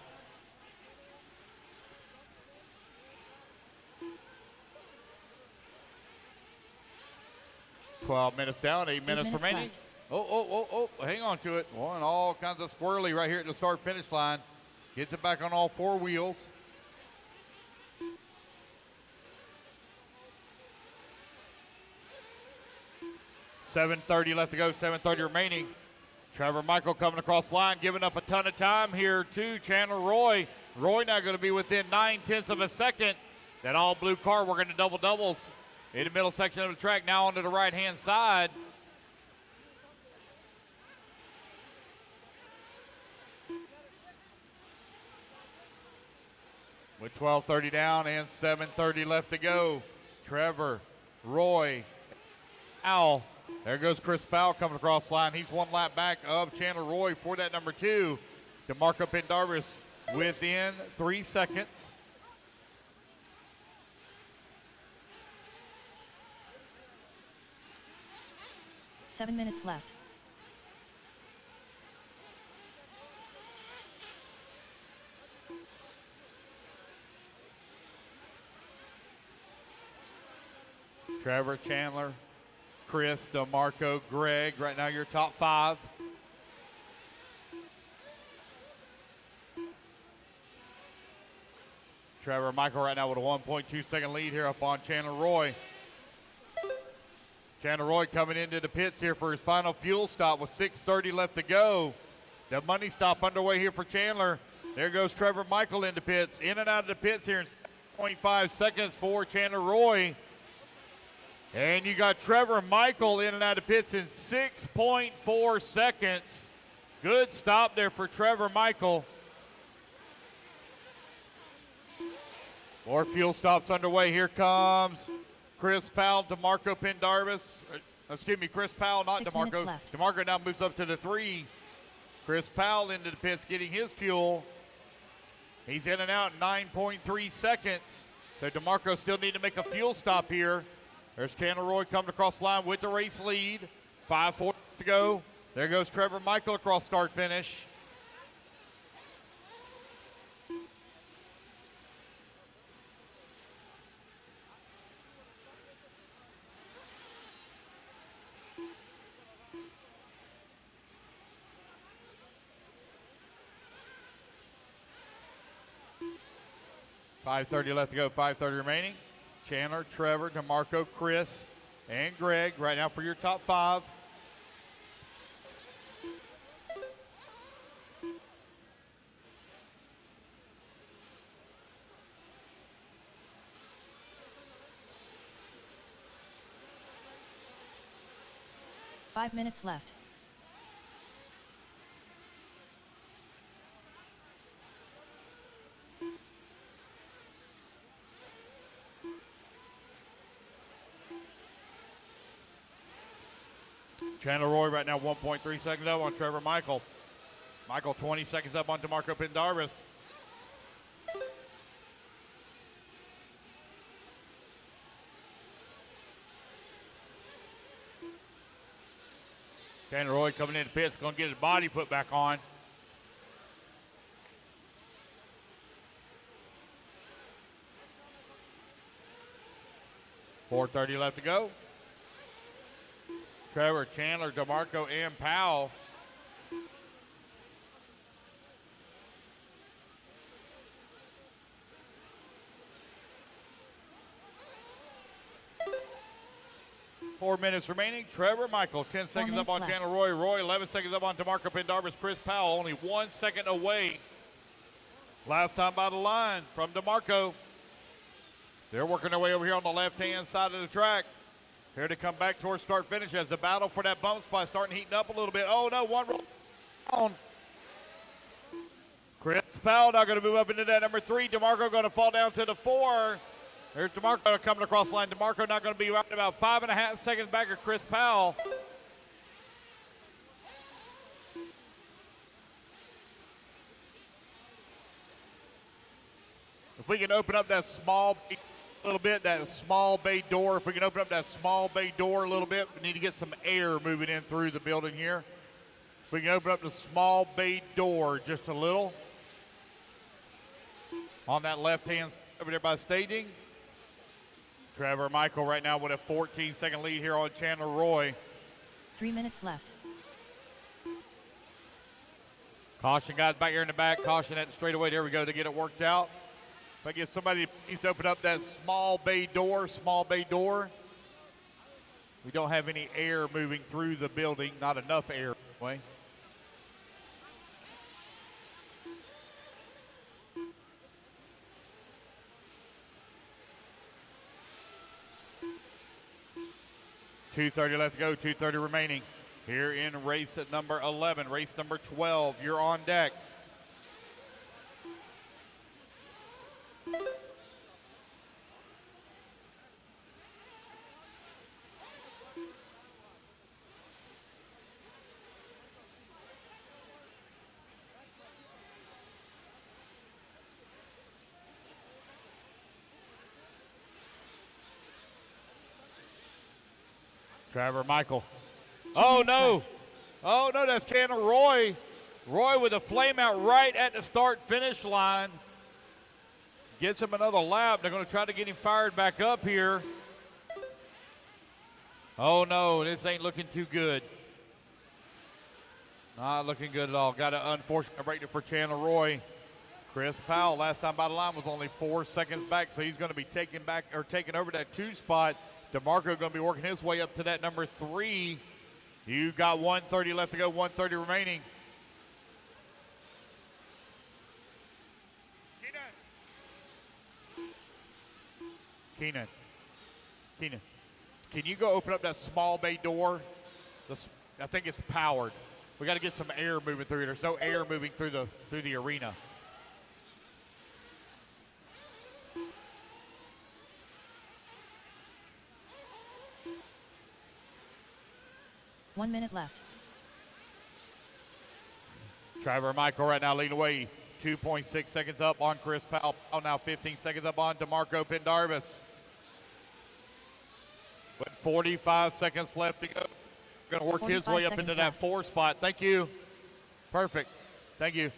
$12 minutes down, 8 minutes remaining. Left. Oh, hang on to it. One all kinds of squirrely right here at the start finish line. Gets it back on all four wheels. $7:30 left to go, 7:30 remaining. Trevor Michael coming across the line, giving up a ton of time here to Chandler Roy. Roy now going to be within 9/10 of a second. That all blue car working the double doubles in the middle section of the track, now onto the right-hand side. With 12:30 down and 7:30 left to go. Trevor, Roy, Al. There goes Chris Powell coming across the line. He's one lap back of Chandler Roy for that number 2. DeMarco Pendarvis within 3 seconds. 7 minutes left. Trevor, Chandler, Chris, DeMarco, Greg, right now your top 5. Trevor Michael right now with a 1.2 second lead here up on Chandler Roy. Chandler Roy coming into the pits here for his final fuel stop with 6:30 left to go. The money stop underway here for Chandler. There goes Trevor Michael into pits. In and out of the pits here in 7.5 seconds for Chandler Roy. And you got Trevor Michael in and out of pits in 6.4 seconds. Good stop there for Trevor Michael. More fuel stops underway. Here comes Chris Powell, DeMarco Pendarvis. Excuse me, Chris Powell, not 6 DeMarco. minutes left. DeMarco now moves up to the 3. Chris Powell into the pits getting his fuel. He's in and out in 9.3 seconds. So DeMarco still need to make a fuel stop here. There's Chandler Roy coming across the line with the race lead. 5:40 to go. There goes Trevor Michael across start finish. .530 left to go, 5:30 remaining. Chandler, Trevor, DeMarco, Chris, and Greg right now for your top 5. Five minutes left. Chandler Roy right now 1.3 seconds up on Trevor Michael. Michael 20 seconds up on DeMarco Pendarvis. Chandler Roy coming into pits, going to get his body put back on. .430 left to go. Trevor, Chandler, DeMarco, and Powell. Four minutes remaining. Trevor Michael, 10 seconds up on left. Chandler Roy. Roy, 11 seconds up on DeMarco Pendarvis. Chris Powell, only 1 second away. Last time by the line from DeMarco. They're working their way over here on the left-hand side of the track. Here to come back towards start finish as the battle for that bump spot starting heating up a little bit. Oh no, one roll on. Chris Powell now going to move up into that number 3. DeMarco going to fall down to the 4. There's DeMarco coming across the line. DeMarco not going to be right about 5.5 seconds back of Chris Powell. If we can open up that small a little bit, that small bay door. If we can open up that small bay door a little bit, we need to get some air moving in through the building here. If we can open up the small bay door just a little. On that left-hand side over there by staging. Trevor Michael right now with a 14-second lead here on Chandler Roy. 3 minutes left. Caution, guys, back here in the back. Caution at the straightaway. There we go to get it worked out. If I get somebody needs to open up that small bay door, We don't have any air moving through the building, not enough air anyway. .230 left to go, 2:30 remaining. Here in race at number 11, race number 12, you're on deck. Trevor Michael Oh, no. Oh, no, that's Chandler Roy. Roy with a flame out right at the start-finish line. Gets him another lap. They're going to try to get him fired back up here. Oh, no, this ain't looking too good. Not looking good at all. Got an unfortunate break for Chandler Roy. Chris Powell, last time by the line, was only 4 seconds back, so he's going to be taking over that 2 spot. DeMarco going to be working his way up to that number 3. You got 1:30 left to go, 1:30 remaining. Keenan, can you go open up that small bay door? I think it's powered. We got to get some air moving through it. There's no air moving through the arena. One minute left. Trevor Michael right now leading away. 2.6 seconds up on Chris Powell. Now 15 seconds up on DeMarco Pendarvis. But 45 seconds left to go. Going to work his way up into that 4 spot. Thank you. Perfect. Thank you.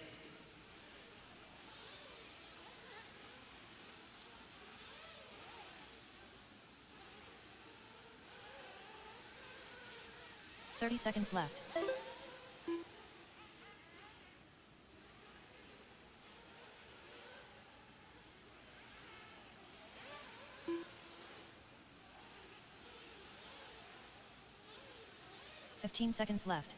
$30 seconds left. $15 seconds left.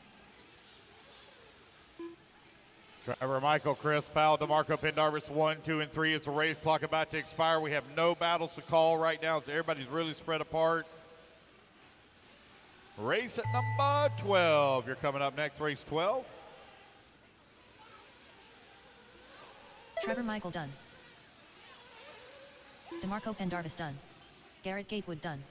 Trevor Michael, Chris Powell, DeMarco Pendarvis, 1, 2, and 3. It's a race clock about to expire. We have no battles to call right now, so everybody's really spread apart. Race at number 12. You're coming up next, race 12. Trevor Michael done. DeMarco Pendarvis done. Garrett Gatewood done.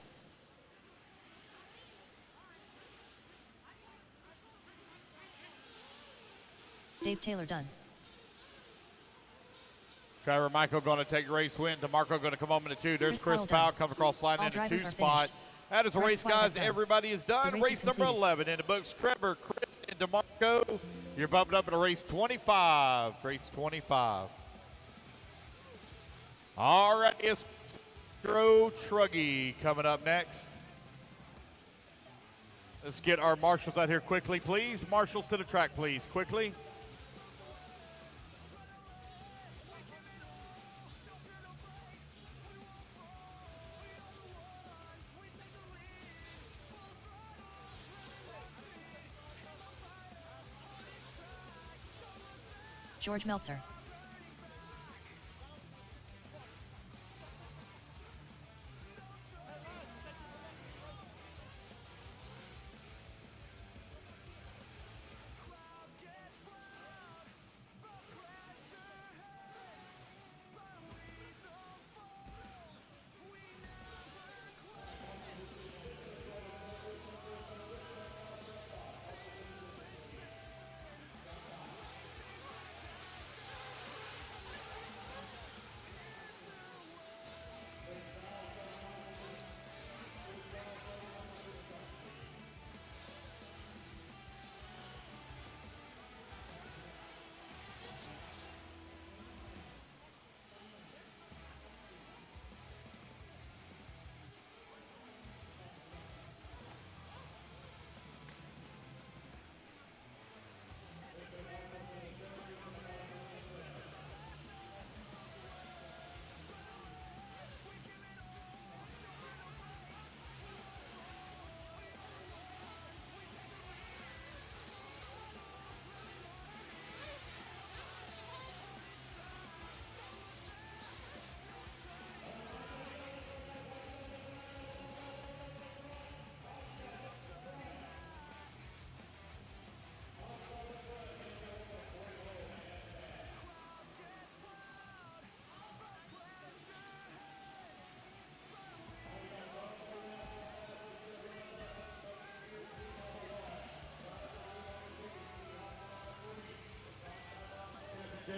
Dave Taylor done. Trevor Michael going to take race win. DeMarco going to come home in the 2. There's Chris Powell coming across sliding in the 2 spot. That is a race, guys. Everybody is done. Race number 11 in the books. Trevor, Chris, and DeMarco. You're bumping up into race 25. Race 25. All right, it's Truggy coming up next. Let's get our marshals out here quickly, please. Marshals to the track, please, quickly. George Meltzer.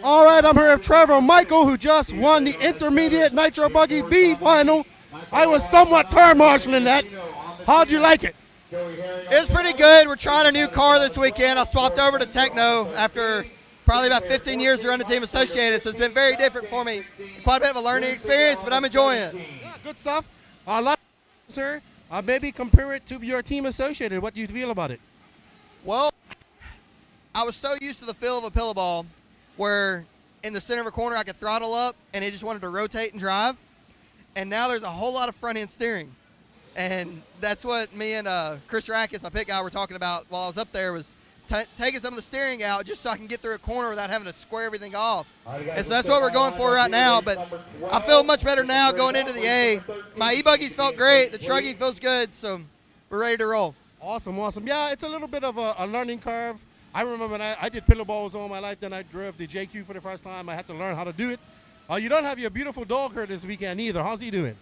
All right, I'm here with Trevor Michael, who just won the Intermediate Nitro Buggy B final. I was somewhat turn marshaling that. How'd you like it? It was pretty good. We're trying a new car this weekend. I swapped over to Techno after probably about 15 years to run the team associated, so it's been very different for me. Quite a bit of a learning experience, but I'm enjoying it. Yeah, good stuff. A lot, sir. Maybe compare it to your team associated. What do you feel about it? Well, I was so used to the feel of a pillow ball where in the center of a corner I could throttle up and it just wanted to rotate and drive. And now there's a whole lot of front-end steering. And that's what me and Chris Rackus, my pit guy, were talking about while I was up there, was taking some of the steering out just so I can get through a corner without having to square everything off. And so that's what we're going for right now. But I feel much better now going into the A. My e-buggies felt great. The Truggy feels good. So we're ready to roll. Awesome, awesome. Yeah, it's a little bit of a learning curve. I remember when I did pillow balls all my life, then I drove the JQ for the first time. I had to learn how to do it. You don't have your beautiful dog here this weekend either. How's he doing?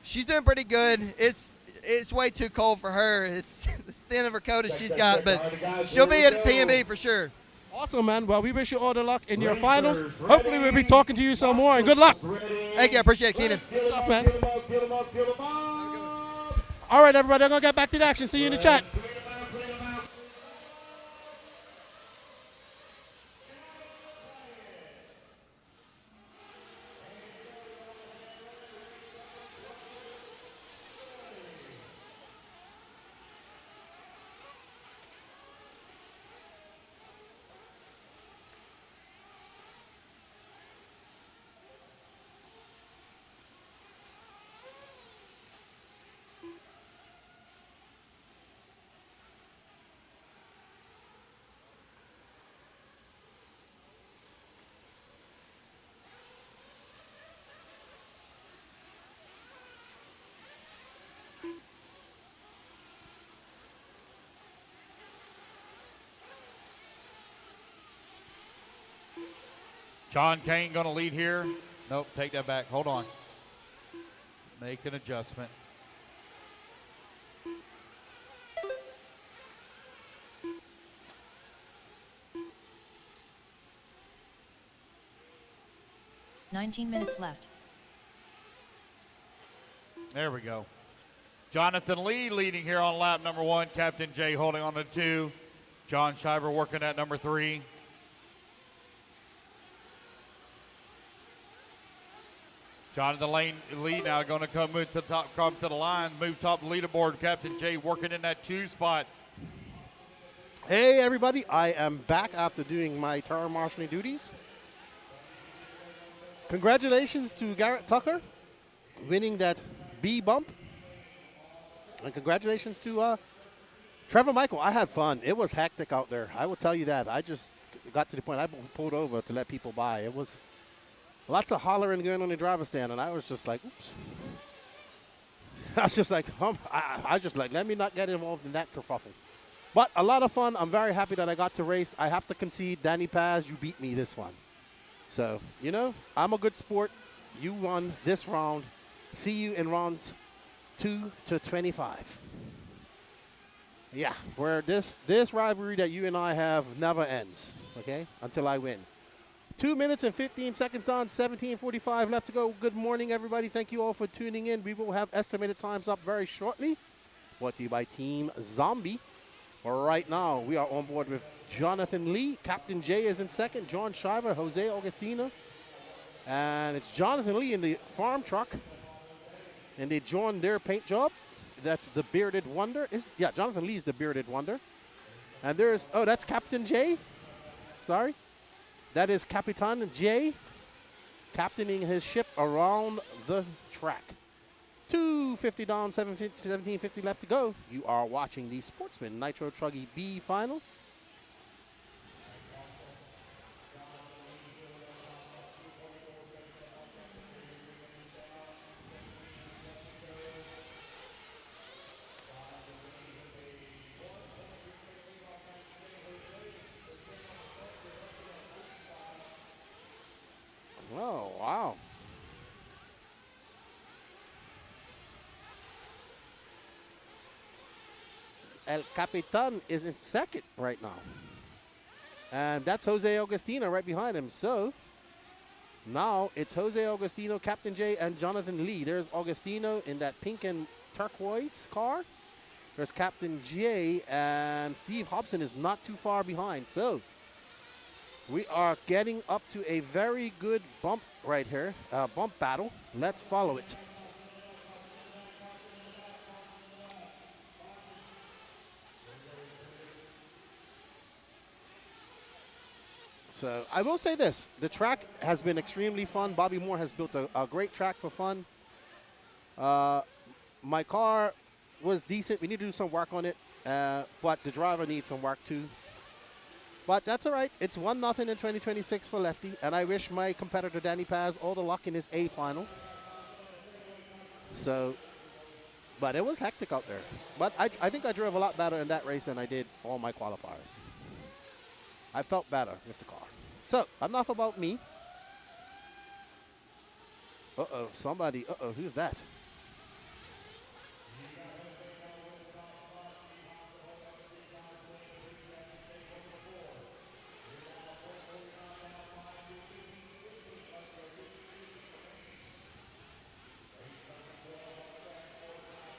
She's doing pretty good. It's way too cold for her. It's the thin of her coat as she's got, but she'll be at P&B for sure. Awesome, man. Well, we wish you all the luck in your finals. Hopefully we'll be talking to you some more, and good luck. Thank you. I appreciate it, Keenan. Good stuff, man. All right, everybody. I'm going to get back to the action. See you in the chat. John Kane going to lead here. Nope, take that back. Hold on. Make an adjustment. $19 minutes left. There we go. Jonathan Lee leading here on lap number 1. Captain Jay holding on to 2. John Shiver working at number 3. Jonathan Lee now going to come to the line, move top of the leaderboard. Captain Jay working in that 2 spot. Hey, everybody. I am back after doing my tire marshalling duties. Congratulations to Garrett Tucker winning that B bump. And congratulations to Trevor Michael. I had fun. It was hectic out there. I will tell you that. I just got to the point I pulled over to let people by. It was lots of hollering going on the driver's stand, and I was just like, oops. I was just like, I was just like, let me not get involved in that kerfuffle. But a lot of fun. I'm very happy that I got to race. I have to concede, Danny Paz, you beat me this one. So, you know, I'm a good sport. You won this round. See you in rounds 2 to 25. Yeah, where this rivalry that you and I have never ends, okay, until I win. 2 minutes and 15 seconds on, 17:45 left to go. Good morning, everybody. Thank you all for tuning in. We will have estimated times up very shortly. Brought to you by Team Zombie. Right now, we are on board with Jonathan Lee. Captain Jay is in second. John Shiver, Jose Augustino. And it's Jonathan Lee in the farm truck. And they joined their paint job. That's the Bearded Wonder. Jonathan Lee's the Bearded Wonder. And there's, that's Captain Jay. Sorry. That is Capitan Jay captaining his ship around the track. 2:50 down, 17:50 left to go. You are watching the Sportsman Nitro Truggy B final. Oh, wow. El Capitan is in second right now. And that's Jose Augustino right behind him. So now it's Jose Augustino, Captain J, and Jonathan Lee. There's Augustino in that pink and turquoise car. There's Captain J, and Steve Hobson is not too far behind. So we are getting up to a very good bump right here, bump battle. Let's follow it. So I will say this, the track has been extremely fun. Bobby Moore has built a great track for fun. My car was decent. We need to do some work on it, but the driver needs some work too. But that's all right. It's 1-0 in 2026 for Lefty, and I wish my competitor Danny Paz all the luck in his A final. So, but it was hectic out there. But I think I drove a lot better in that race than I did all my qualifiers. I felt better with the car. So, enough about me. Uh-oh, somebody, who's that?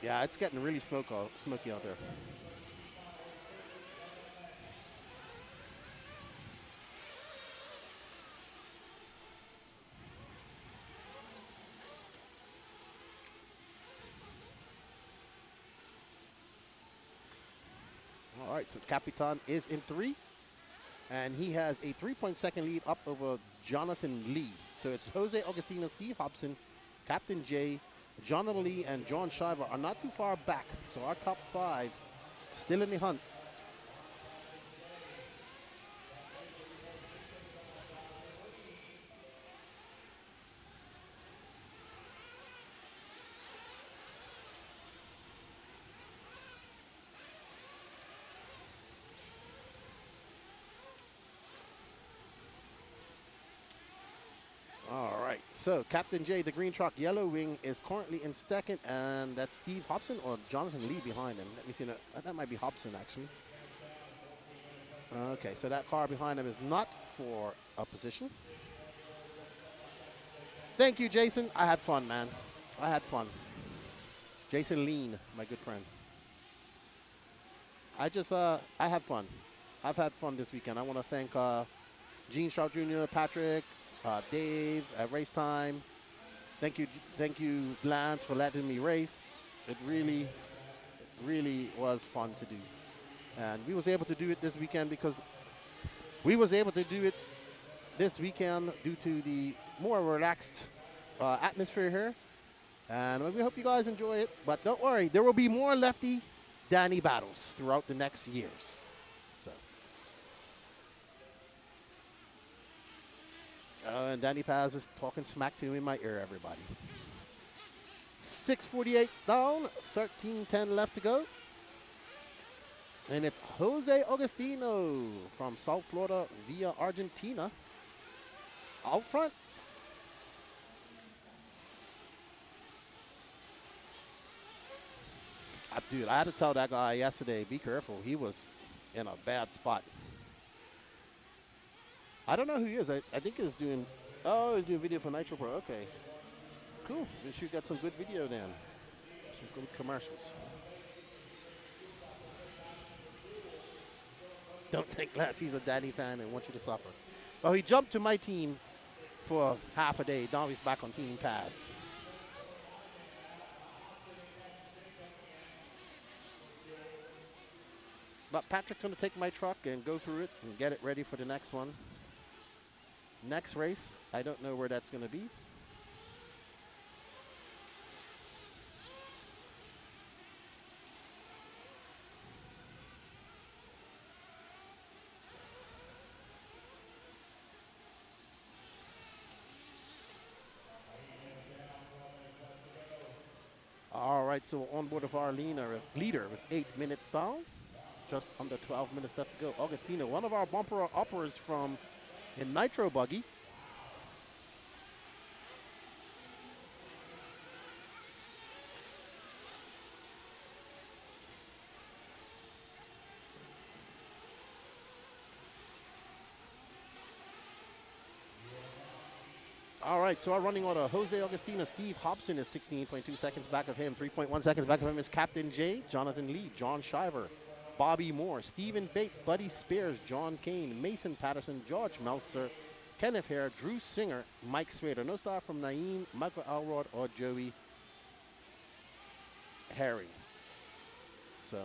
Yeah, it's getting really smoky out there. All right, so Capitan is in 3, and he has a 3-point-second lead up over Jonathan Lee. So it's Jose Augustino, Steve Hobson, Captain J, Jonathan Lee, and John Shiver are not too far back. So our top 5 still in the hunt. So Captain J, the green truck, yellow wing, is currently in second, and that's Steve Hobson or Jonathan Lee behind him. Let me see. That might be Hobson, actually. Okay, so that car behind him is not for a position. Thank you, Jason. I had fun, man. I had fun. Jason Lean, my good friend. I had fun. I've had fun this weekend. I want to thank Gene Sharp Jr., Patrick, Dave at RaceTime. Thank you, Lance, for letting me race. It really was fun to do. And we was able to do it this weekend because we was able to do it this weekend due to the more relaxed atmosphere here. And we hope you guys enjoy it. But don't worry, there will be more Lefty Danny battles throughout the next years. So. And Danny Paz is talking smack to me in my ear, everybody. 6:48 down, 13:10 left to go. And it's Jose Augustino from South Florida via Argentina out front. Dude, I had to tell that guy yesterday, be careful. He was in a bad spot. I don't know who he is. I think he's doing video for Nitro Pro. Okay. Cool. We should get some good video then. Some good commercials. Don't think Lance, he's a Danny fan and wants you to suffer. Well, he jumped to my team for half a day. Now he's back on Team Paz. But Patrick's going to take my truck and go through it and get it ready for the next one. Next race, I don't know where that's going to be. All right, so on board of our leader with 8 minutes down. Just under 12 minutes left to go. Augustino, one of our bumper uppers from a Nitro Buggy. All right, so our running order, Jose Augustino, Steve Hobson is 16.2 seconds back of him. 3.1 seconds back of him is Captain J, Jonathan Lee, John Shiver, Bobby Moore, Stephen Bate, Buddy Spears, John Kane, Mason Patterson, George Meltzer, Kenneth Hare, Drew Singer, Mike Swader. No star from Naeem, Michael Alrod, or Joey Harry. So,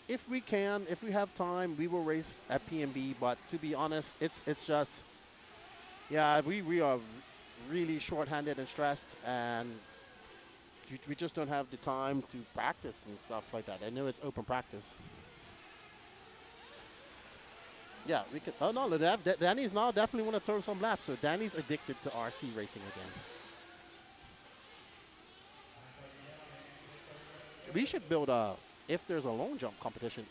if we can, if we have time, we will race at PNB. But to be honest, it's just, yeah, we are really short-handed and stressed, and we just don't have the time to practice and stuff like that. I know it's open practice. Yeah, we can. Oh no, Danny's now definitely want to throw some laps. So Danny's addicted to RC racing again. We should build if there's a long jump competition.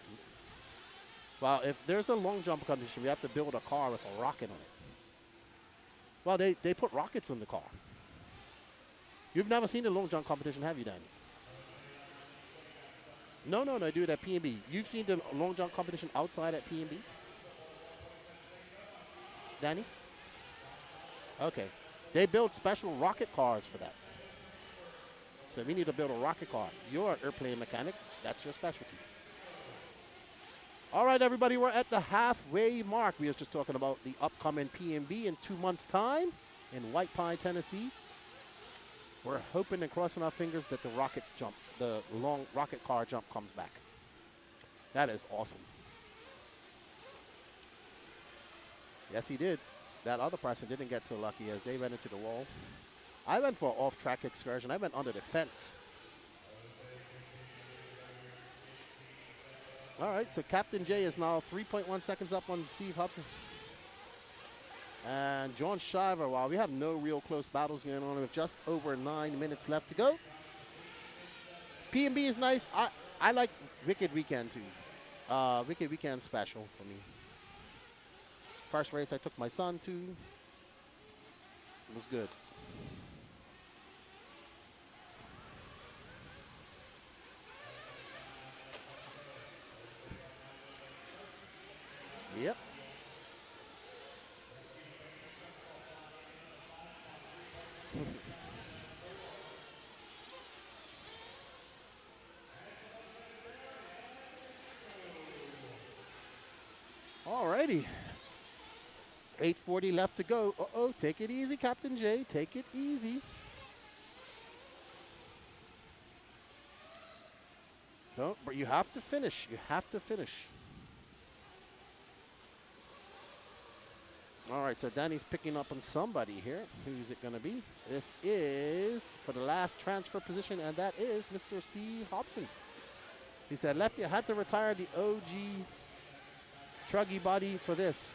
Well, if there's a long jump competition, we have to build a car with a rocket on it. Well, they put rockets on the car. You've never seen a long jump competition, have you, Danny? No, I do it at PNB. You've seen the long jump competition outside at PNB? Danny? Okay. They build special rocket cars for that. So we need to build a rocket car. You're an airplane mechanic. That's your specialty. All right, everybody, we're at the halfway mark. We were just talking about the upcoming PNB in 2 months' time in White Pine, Tennessee. We're hoping and crossing our fingers that the rocket jump, the long rocket car jump comes back. That is awesome. Yes, he did. That other person didn't get so lucky as they went into the wall. I went for an off-track excursion. I went under the fence. All right, so Captain J is now 3.1 seconds up on Steve Hobson. And John Shiver, while we have no real close battles going on with just over 9 minutes left to go. PNB is nice. I like Wicked Weekend too. Wicked Weekend special for me. First race I took my son to. It was good. Yep. Alrighty. 8:40 left to go. Uh-oh, take it easy, Captain J. Take it easy. No, but you have to finish. You have to finish. All right, so Danny's picking up on somebody here. Who's it going to be? This is for the last transfer position, and that is Mr. Steve Hobson. He said, Lefty, I had to retire the OG Truggy body for this.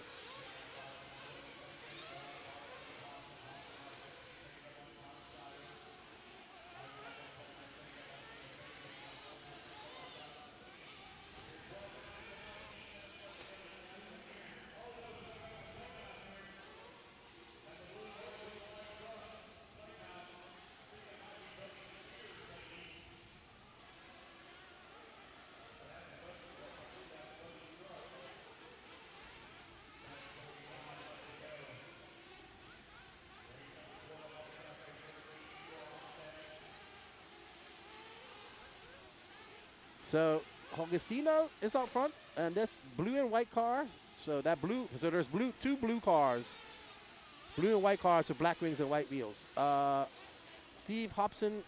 So Augustino is out front, and that's blue and white car. So that blue, so there's two blue cars, blue and white cars with black wings and white wheels. Steve Hobson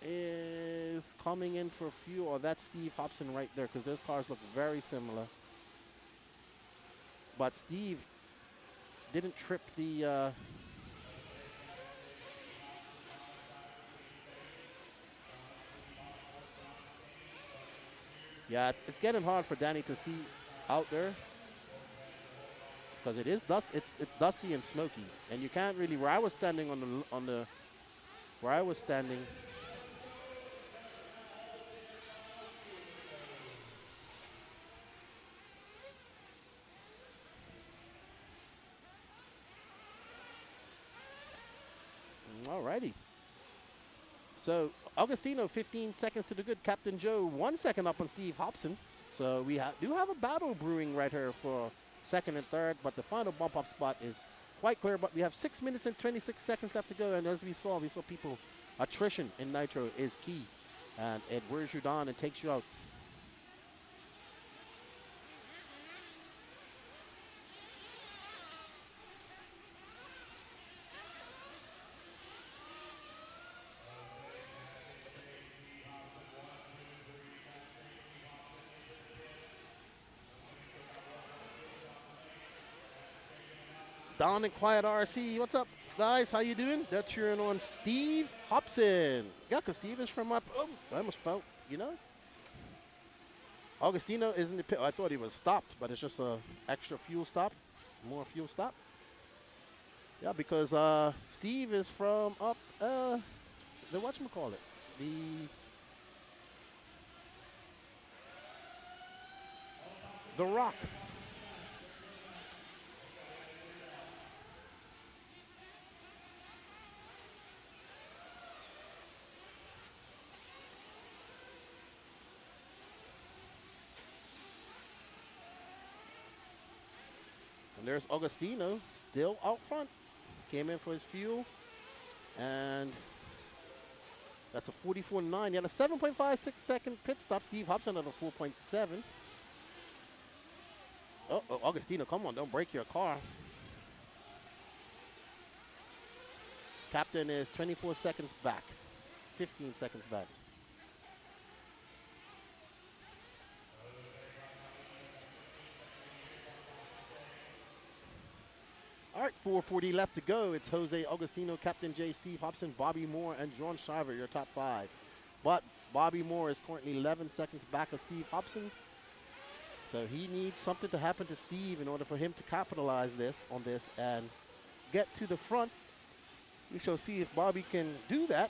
is coming in for fuel. Oh, that's Steve Hobson right there, because those cars look very similar. But Steve didn't trip the. Yeah, it's getting hard for Danny to see out there because it is dust. It's dusty and smoky, and you can't really. Where I was standing where I was standing. Alrighty. So Augustino, 15 seconds to the good. Captain Joe, 1 second up on Steve Hobson. So we do have a battle brewing right here for second and third, but the final bump up spot is quite clear. But we have 6 minutes and 26 seconds left to go, and as we saw people, attrition in Nitro is key, and it wears you down and takes you out. Down and quiet RC. What's up, guys? How you doing? They're cheering on Steve Hobson. Yeah, because Steve is from up. Oh, I almost felt, Augustino is in the pit. I thought he was stopped, but it's just a extra fuel stop. More fuel stop. Yeah, because Steve is from up the whatchamacallit. The Rock. And there's Augustino still out front. Came in for his fuel. And that's a 44.9. He had a 7.56 second pit stop. Steve Hobson at a 4.7. Oh, Augustino, come on, don't break your car. Captain is 24 seconds back. 15 seconds back. All right, 4:40 left to go. It's Jose Augustino, Captain J, Steve Hobson, Bobby Moore, and John Shiver, your top 5. But Bobby Moore is currently 11 seconds back of Steve Hobson. So he needs something to happen to Steve in order for him to capitalize on this and get to the front. We shall see if Bobby can do that.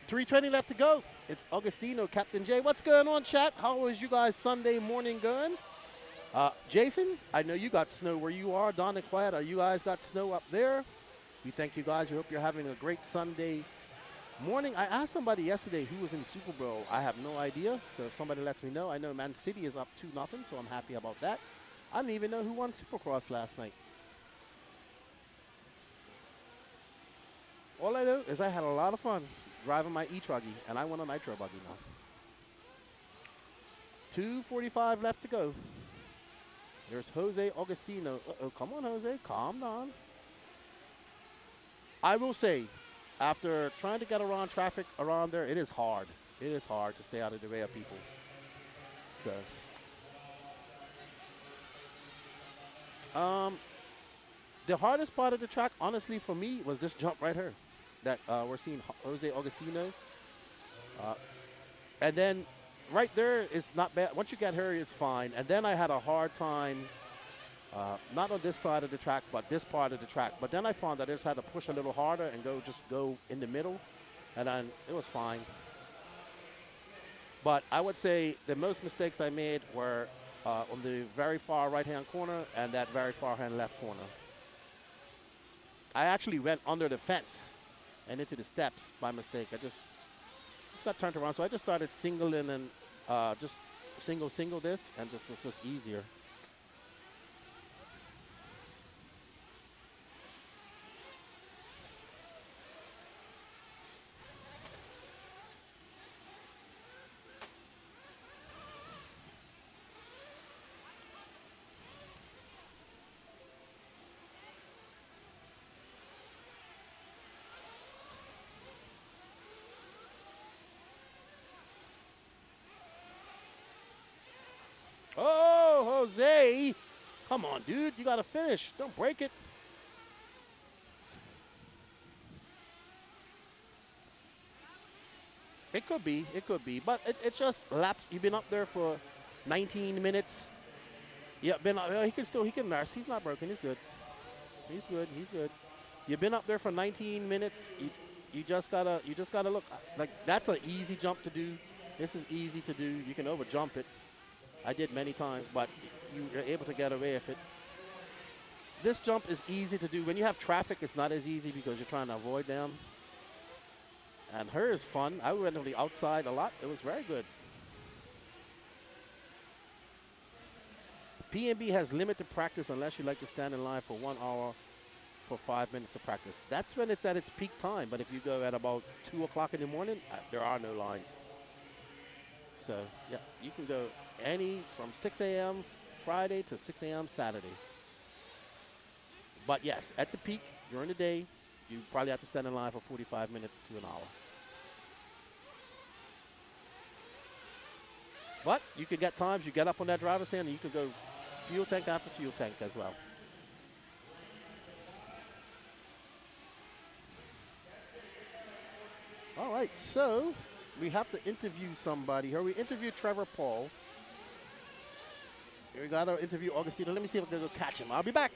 .320 left to go. It's Augustino, Captain J. What's going on, chat? How is you guys Sunday morning going? Jason, I know you got snow where you are. Don and Quiet, you guys got snow up there? We thank you guys. We hope you're having a great Sunday morning. I asked somebody yesterday who was in the Super Bowl. I have no idea, so if somebody lets me know. I know Man City is up 2-0, so I'm happy about that. I didn't even know who won Supercross last night. All I know is I had a lot of fun driving my Truggy, and I want a Nitro buggy now. 2:45 left to go. There's Jose Augustino. Uh-oh, come on, Jose, calm down. I will say, after trying to get around traffic around there, it is hard. It is hard to stay out of the way of people. So, the hardest part of the track, honestly, for me, was this jump right here that we're seeing Jose Augustino. And then right there is not bad. Once you get here, it's fine. And then I had a hard time, not on this side of the track, but this part of the track. But then I found that I just had to push a little harder and just go in the middle. And then it was fine. But I would say the most mistakes I made were on the very far right-hand corner and that very far-hand left corner. I actually went under the fence and into the steps by mistake. I just got turned around. So I just started singling and just single this, and was just easier. Jose. Come on, dude. You got to finish. Don't break it. It could be. It could be. But it just laps. You've been up there for 19 minutes. Yeah, he can nurse. He's not broken. He's good. He's good. He's good. You've been up there for 19 minutes. You just gotta look. Like, that's an easy jump to do. This is easy to do. You can over jump it. I did many times, but you're able to get away with it. This jump is easy to do. When you have traffic, it's not as easy because you're trying to avoid them. And her is fun. I went on the outside a lot. It was very good. P&B has limited practice unless you like to stand in line for 1 hour for 5 minutes of practice. That's when it's at its peak time. But if you go at about 2 o'clock in the morning, there are no lines. So, yeah, you can go from 6 a.m. Friday to 6 a.m. Saturday. But, yes, at the peak, during the day, you probably have to stand in line for 45 minutes to an hour. But you could get times, you get up on that driver's stand, and you could go fuel tank after fuel tank as well. All right, so we have to interview somebody here. We interviewed Trevor Paul. Here we got our interview Augustino. Let me see if I can go catch him. I'll be back.